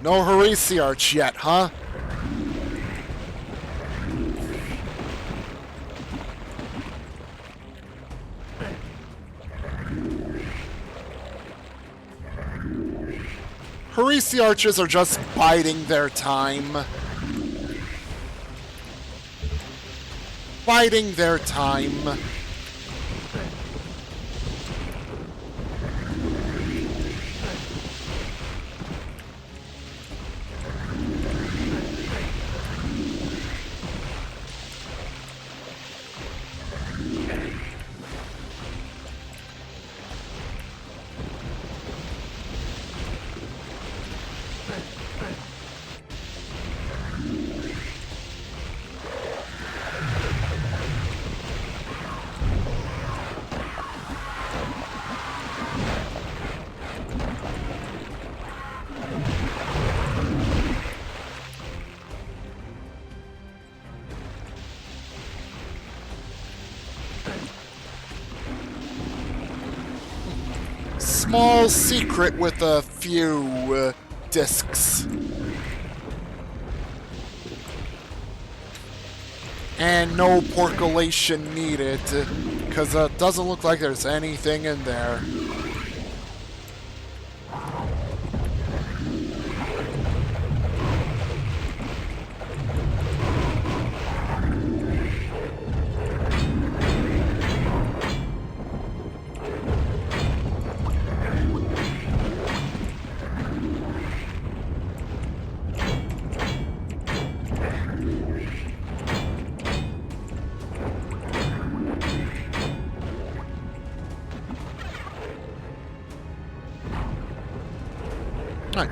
No Heresiarch yet, huh? Heresiarches are just biding their time. Biding their time. Small secret with a few discs. And no percolation needed, because it doesn't look like there's anything in there.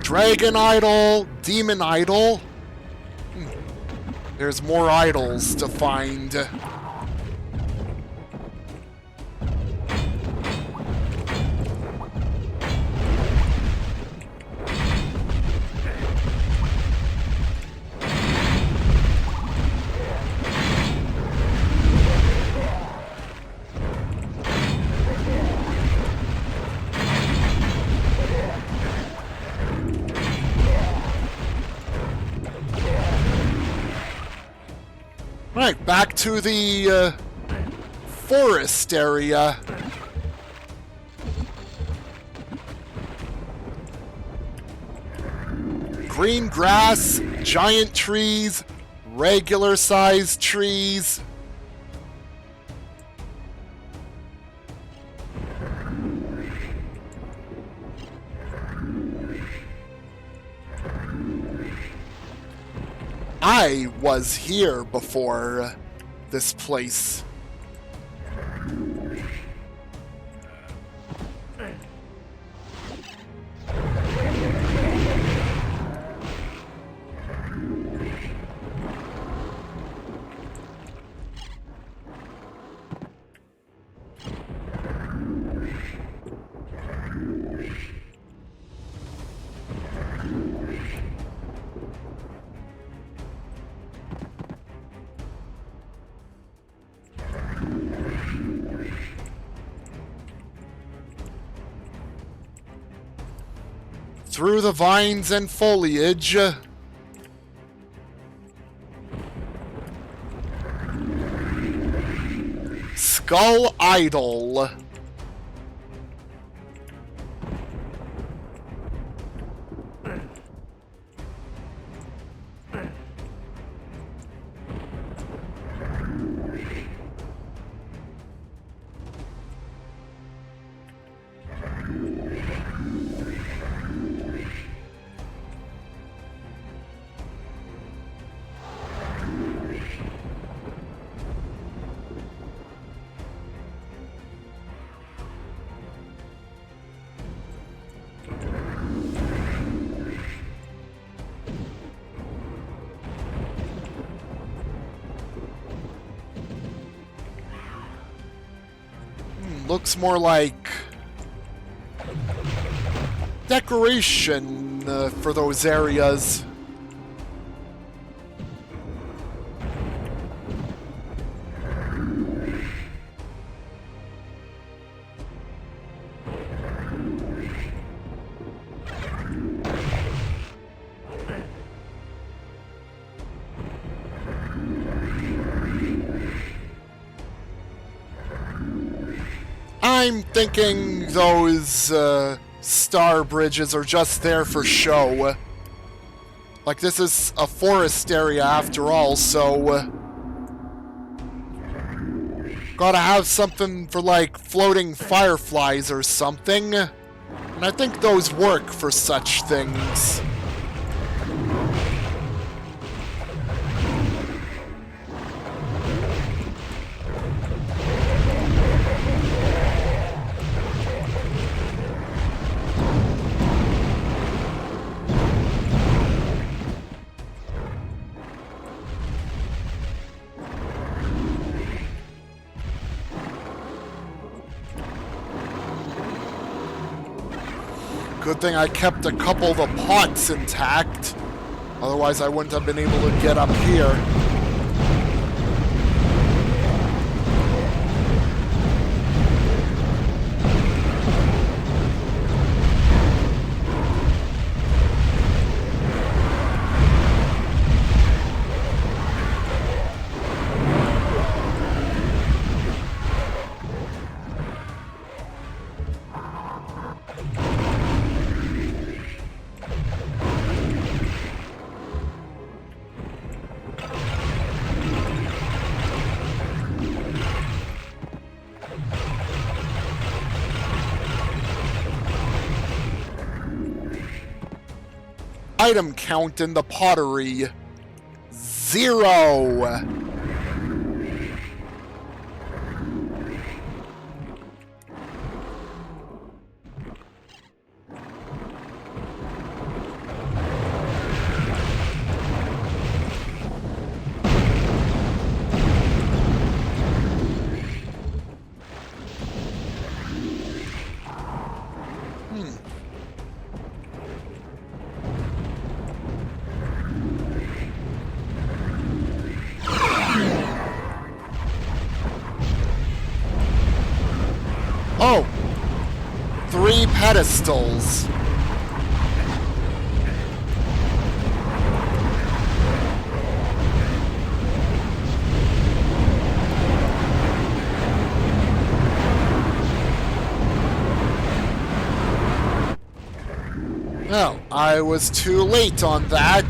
Dragon idol, demon idol. There's more idols to find. Right, back to the forest area. Green grass, giant trees, regular-sized trees. I was here before this place. Through the vines and foliage. Skull Idol. Looks more like decoration for those areas. I'm thinking those star bridges are just there for show. Like, this is a forest area after all, so gotta have something for, like, floating fireflies or something. And I think those work for such things. Good thing I kept a couple of the pots intact. Otherwise, I wouldn't have been able to get up here. Item count in the pottery. 0. Oh! 3 pedestals. Well, I was too late on that.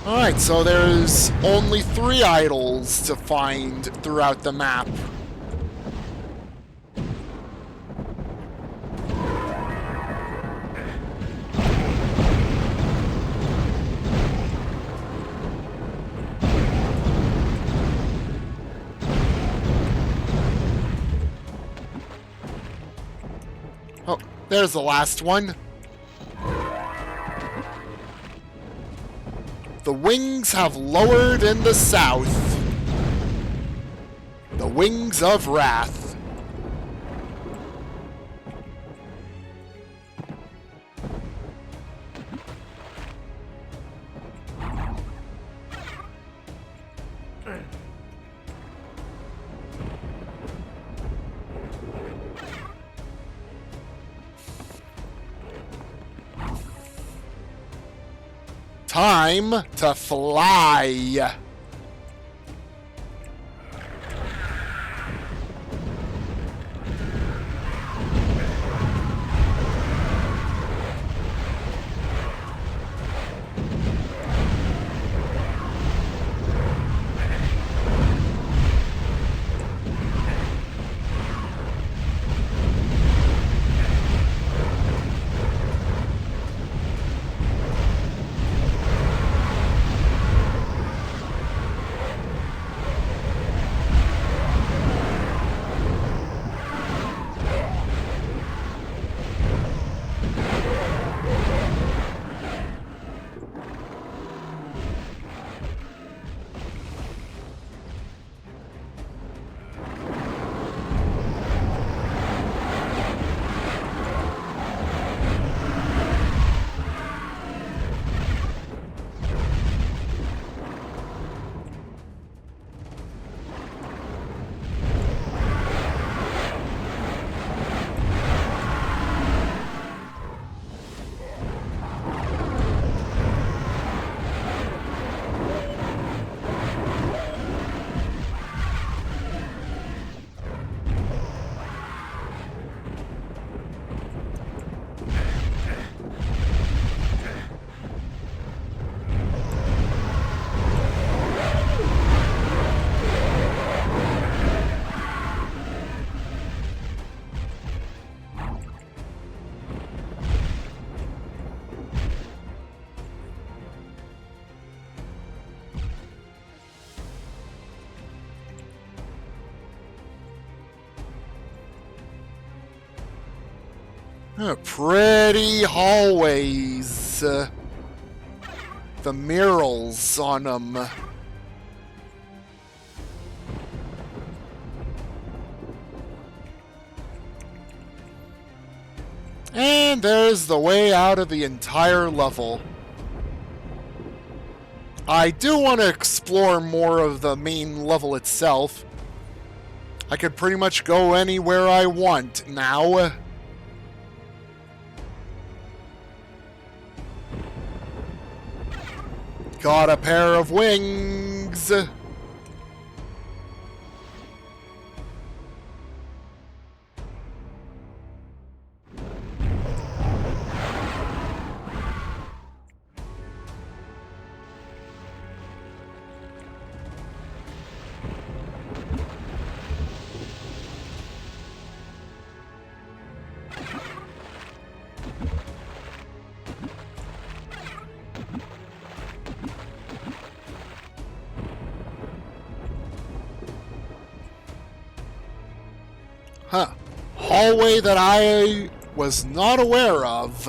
Alright, so there's only 3 idols to find throughout the map. Oh, there's the last one. The wings have lowered in the south. The wings of wrath. Time to fly. Pretty hallways. The murals on them. And there's the way out of the entire level. I do want to explore more of the main level itself. I could pretty much go anywhere I want now. Got a pair of wings. Huh. Hallway that I was not aware of.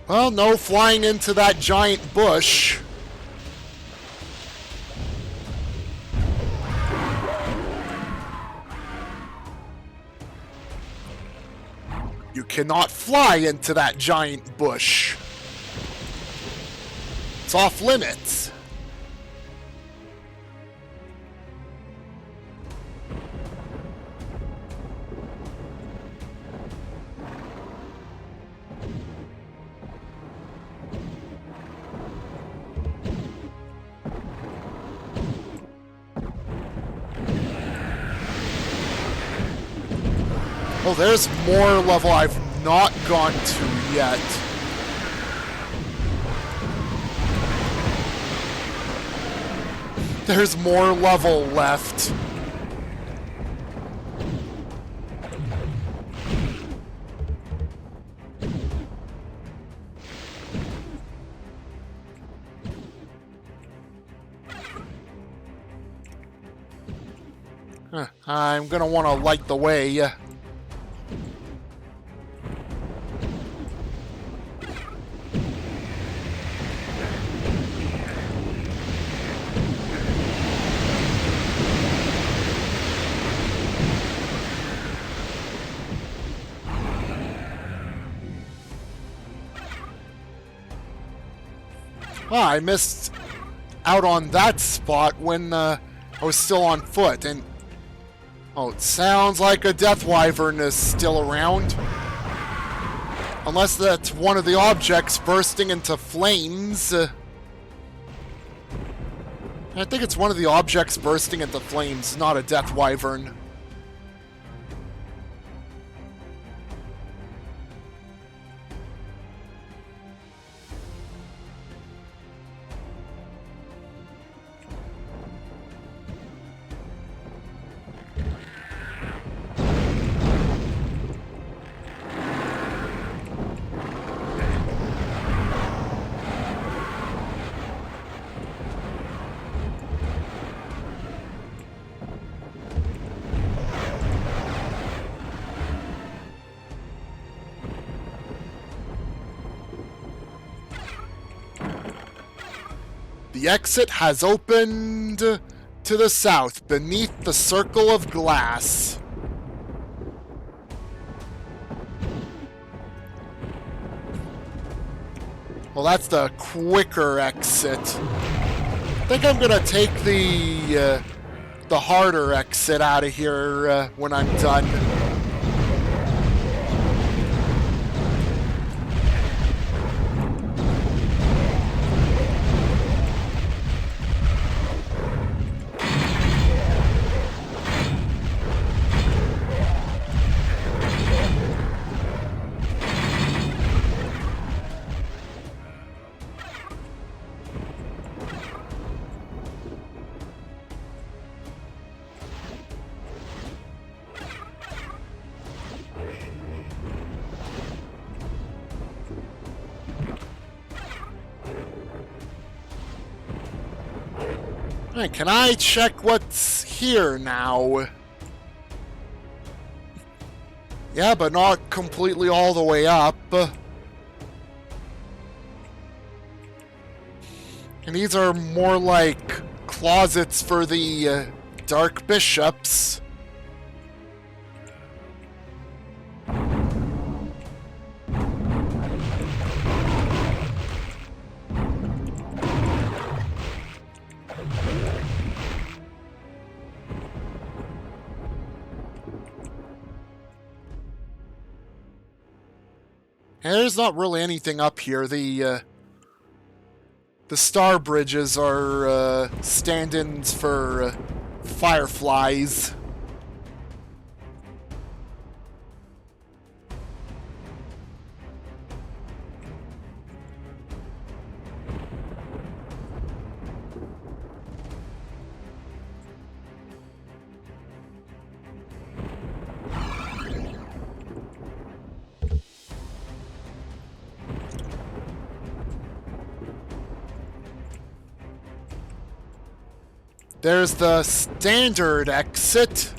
Well, no flying into that giant bush. You cannot fly into that giant bush. It's off limits. Oh, there's more level I've not gone to yet. There's more level left. I'm gonna want to light the way. I missed out on that spot when I was still on foot, and oh, it sounds like a Death Wyvern is still around. Unless that's one of the objects bursting into flames. I think it's one of the objects bursting into flames, not a Death Wyvern. The exit has opened to the south, beneath the circle of glass. Well, that's the quicker exit. I think I'm gonna take the harder exit out of here when I'm done. Alright, can I check what's here now? Yeah, but not completely all the way up. And these are more like closets for the Dark Bishops. And there's not really anything up here. The star bridges are stand-ins for fireflies. There's the standard exit.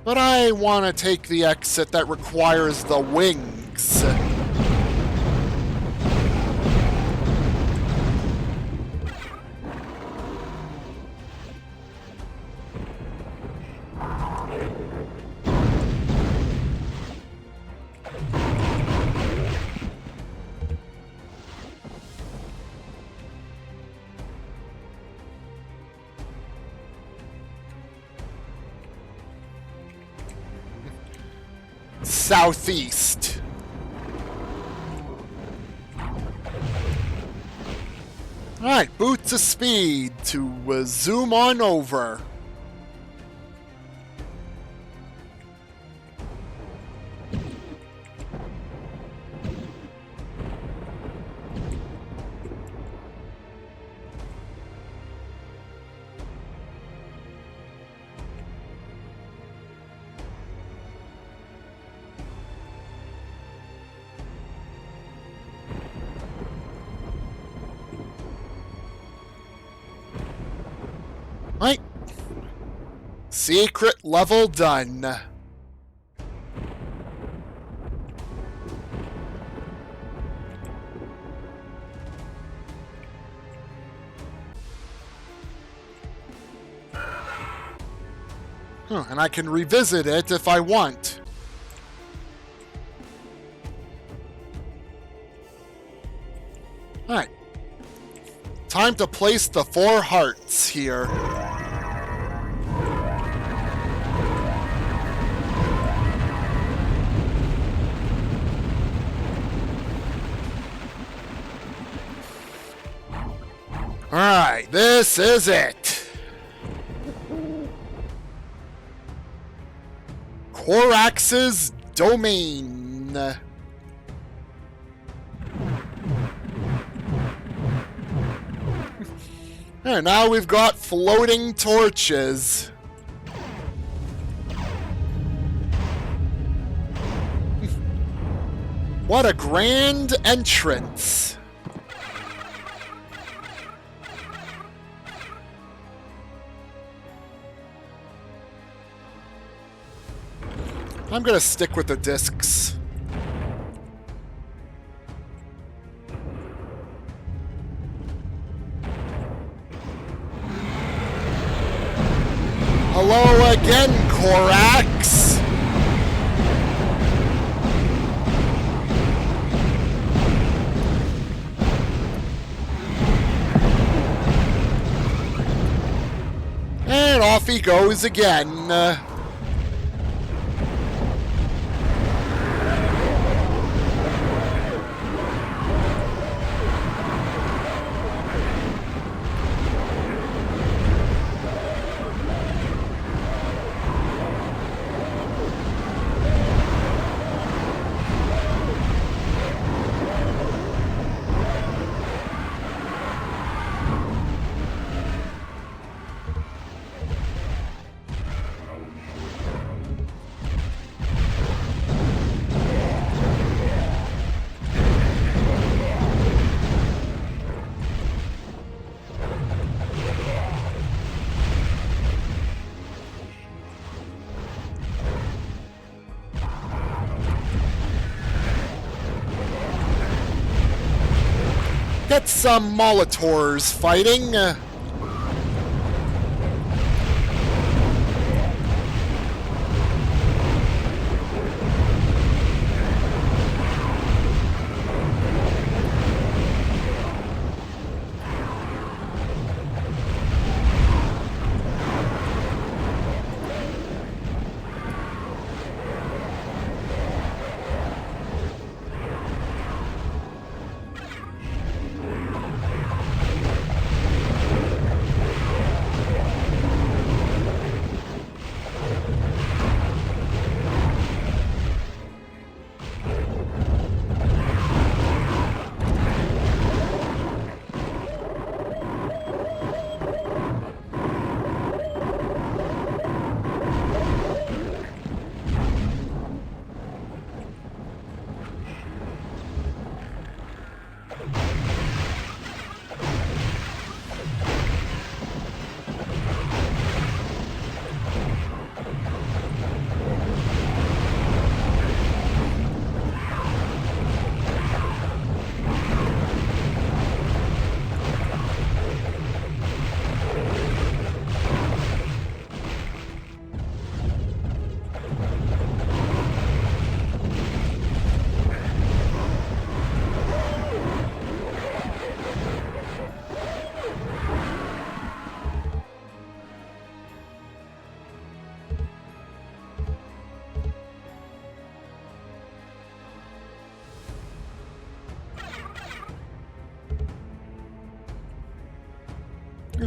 But I want to take the exit that requires the wings. Southeast. Alright, boots of speed to zoom on over. Right. Secret level done. And I can revisit it if I want. Alright. Time to place the 4 hearts here. Alright, this is it. Korax's domain. And now we've got floating torches. What a grand entrance. I'm gonna stick with the discs. Hello again, Korax! And off he goes again. Get some Molotors fighting.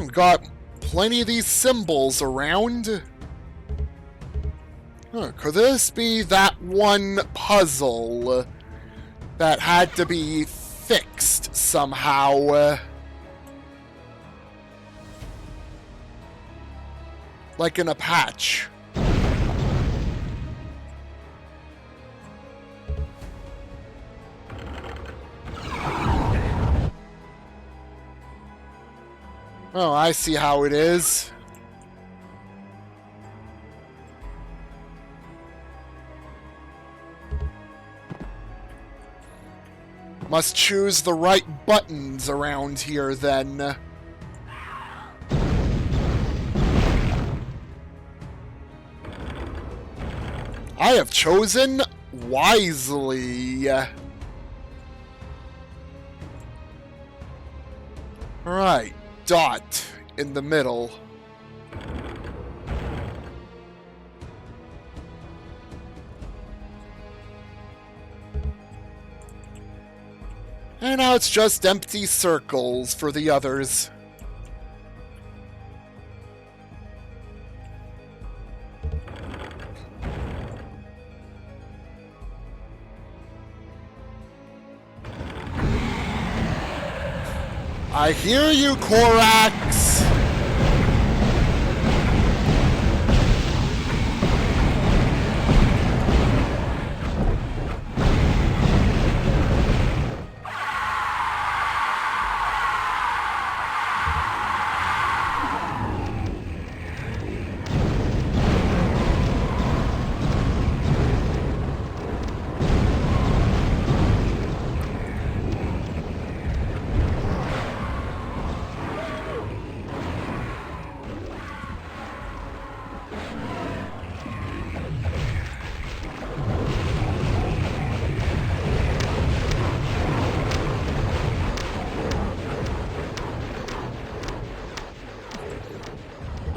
we've got plenty of these symbols around. Huh, could this be that one puzzle that had to be fixed somehow? Like in a patch. Oh, I see how it is. Must choose the right buttons around here, then. I have chosen wisely. Alright, dot in the middle. And now it's just empty circles for the others. I hear you, Korax!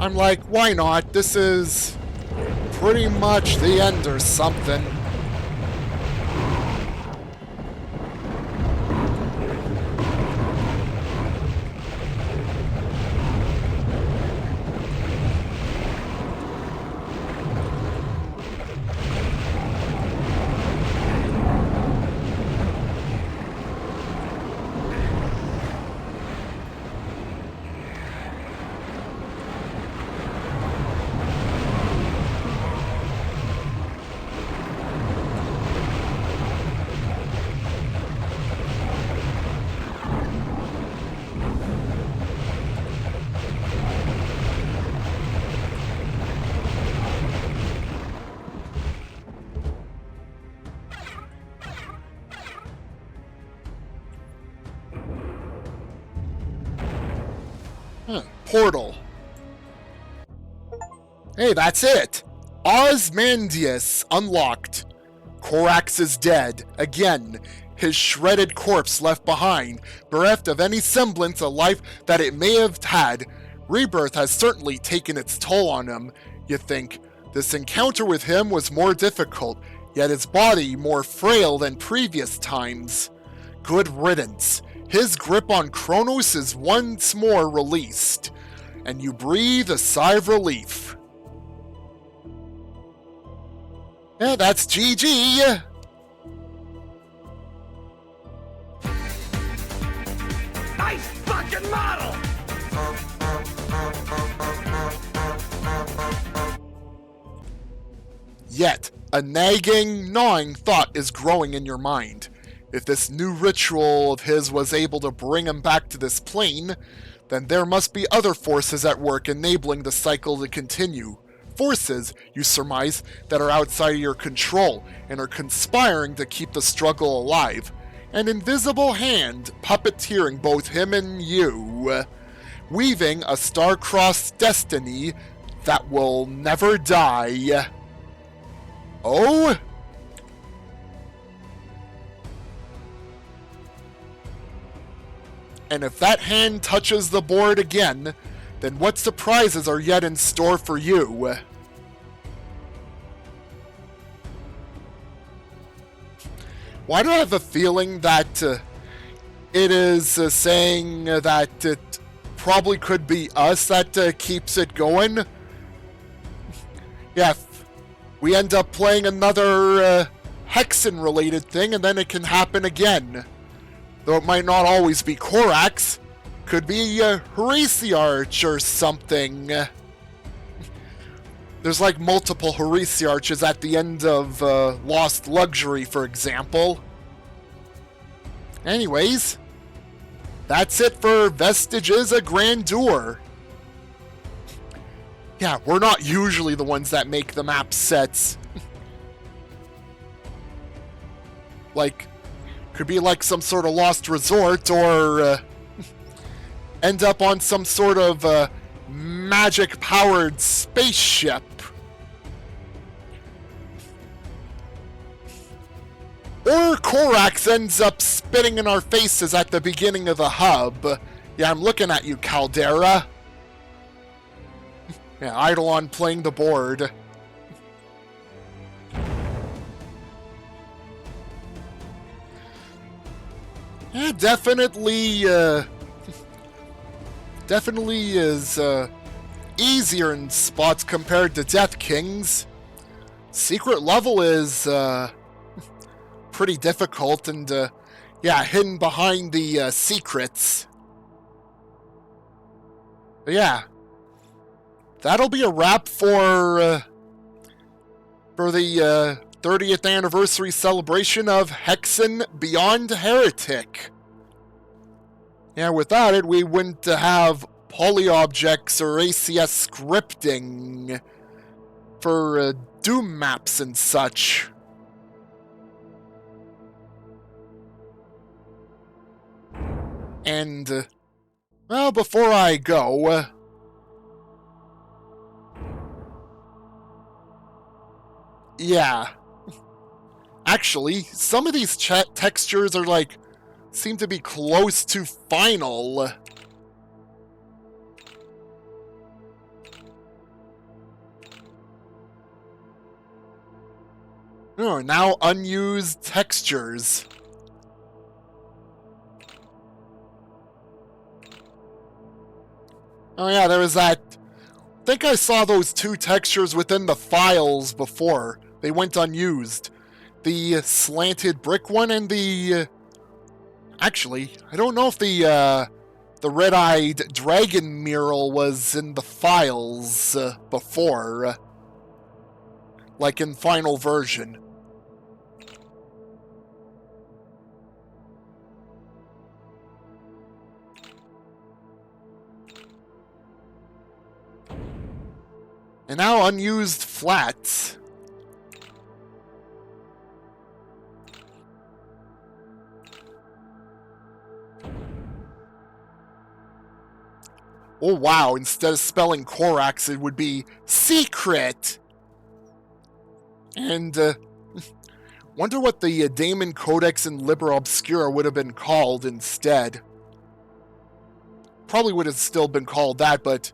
I'm like, why not? This is pretty much the end or something. Portal. Hey, that's it! Osmandius unlocked. Korax is dead. Again, his shredded corpse left behind, bereft of any semblance of life that it may have had. Rebirth has certainly taken its toll on him, you think. This encounter with him was more difficult, yet his body more frail than previous times. Good riddance. His grip on Kronos is once more released, and you breathe a sigh of relief. Yeah, that's GG! Nice fucking model! Yet, a nagging, gnawing thought is growing in your mind. If this new ritual of his was able to bring him back to this plane, then there must be other forces at work enabling the cycle to continue. Forces, you surmise, that are outside of your control and are conspiring to keep the struggle alive. An invisible hand puppeteering both him and you, weaving a star-crossed destiny that will never die. Oh? And if that hand touches the board again, then what surprises are yet in store for you? Why do I have a feeling that it is saying that it probably could be us that keeps it going. Yeah, if we end up playing another Hexen-related thing, and then it can happen again. Though it might not always be Korax. Could be Heresiarch or something. There's like multiple Heresiarches at the end of Lost Luxury, for example. Anyways, that's it for Vestiges of Grandeur. Yeah, we're not usually the ones that make the map sets. Like, could be like some sort of Lost Resort, or end up on some sort of magic-powered spaceship. Or Korax ends up spitting in our faces at the beginning of the hub. Yeah, I'm looking at you, Caldera. Yeah, Eidolon playing the board. Yeah, definitely is easier in spots compared to Death Kings. Secret level is pretty difficult, and yeah, hidden behind the secrets. But yeah, that'll be a wrap for the 30th anniversary celebration of Hexen Beyond Heretic. Yeah, without it, we wouldn't have polyobjects or ACS scripting for Doom maps and such. And, well, before I go, yeah. Actually, some of these textures are like, seem to be close to final. Oh, now unused textures. Oh yeah, there was that. I think I saw those two textures within the files before. They went unused. The slanted brick one and the... Actually, I don't know if the red-eyed dragon mural was in the files before. Like in final version. And now unused flats. Oh wow, instead of spelling Korax, it would be secret! And, wonder what the Daemon Codex and Liber Obscura would have been called instead. Probably would have still been called that, but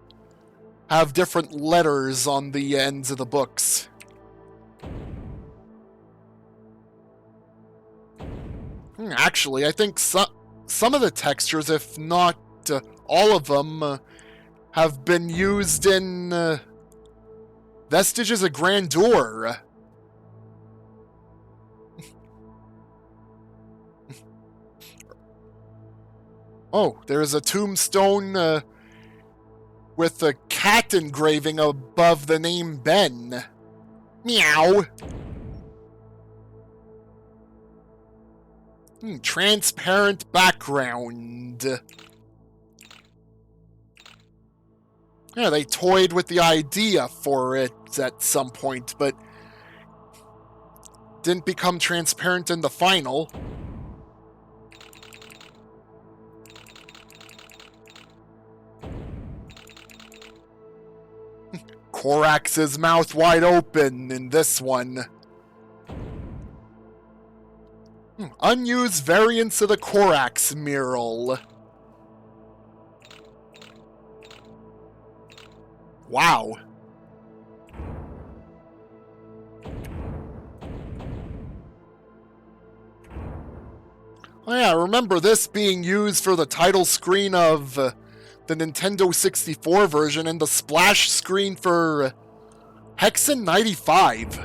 have different letters on the ends of the books. Actually, I think some of the textures, if not all of them, have been used in Vestiges of Grandeur. Oh, there's a tombstone with a cat engraving above the name Ben. Meow. Transparent background. Yeah, they toyed with the idea for it at some point, but didn't become transparent in the final. Korax's mouth wide open in this one. Unused variants of the Korax mural. Wow. Oh yeah, I remember this being used for the title screen of the Nintendo 64 version, and the splash screen for Hexen 95.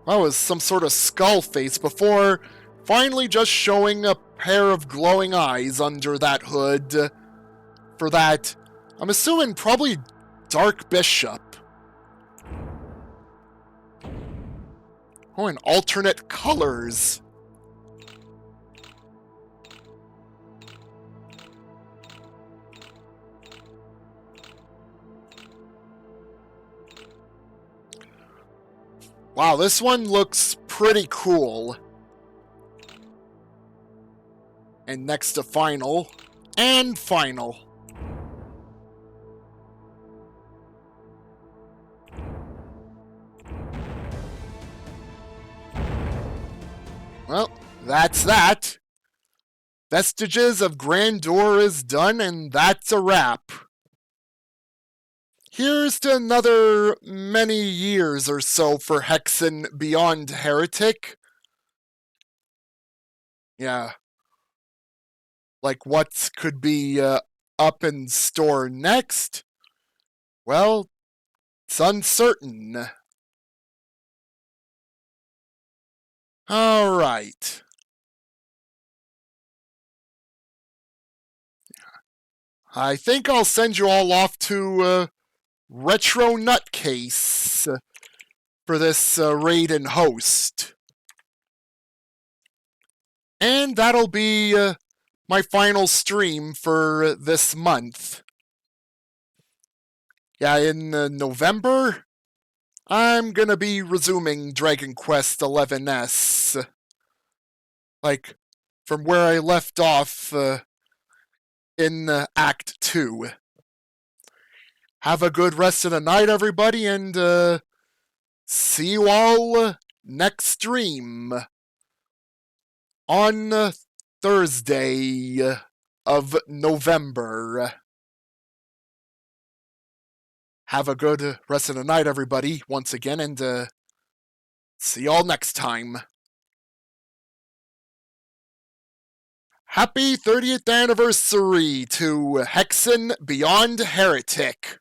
That was some sort of skull face before finally just showing a pair of glowing eyes under that hood. For that, I'm assuming probably Dark Bishop. Oh, and alternate colors. Wow, this one looks pretty cool. And next to final. And final. Well, that's that. Vestiges of Grandeur is done, and that's a wrap. Here's to another many years or so for Hexen Beyond Heretic. Yeah. Like what could be up in store next? Well, it's uncertain. Alright. I think I'll send you all off to Retro Nutcase for this raid and host. And that'll be my final stream for this month. Yeah, in November, I'm gonna be resuming Dragon Quest XI's. Like, from where I left off in Act 2. Have a good rest of the night, everybody, and see you all next stream on Thursday of November. Have a good rest of the night, everybody, once again, and see y'all next time. Happy 30th anniversary to Hexen Beyond Heretic.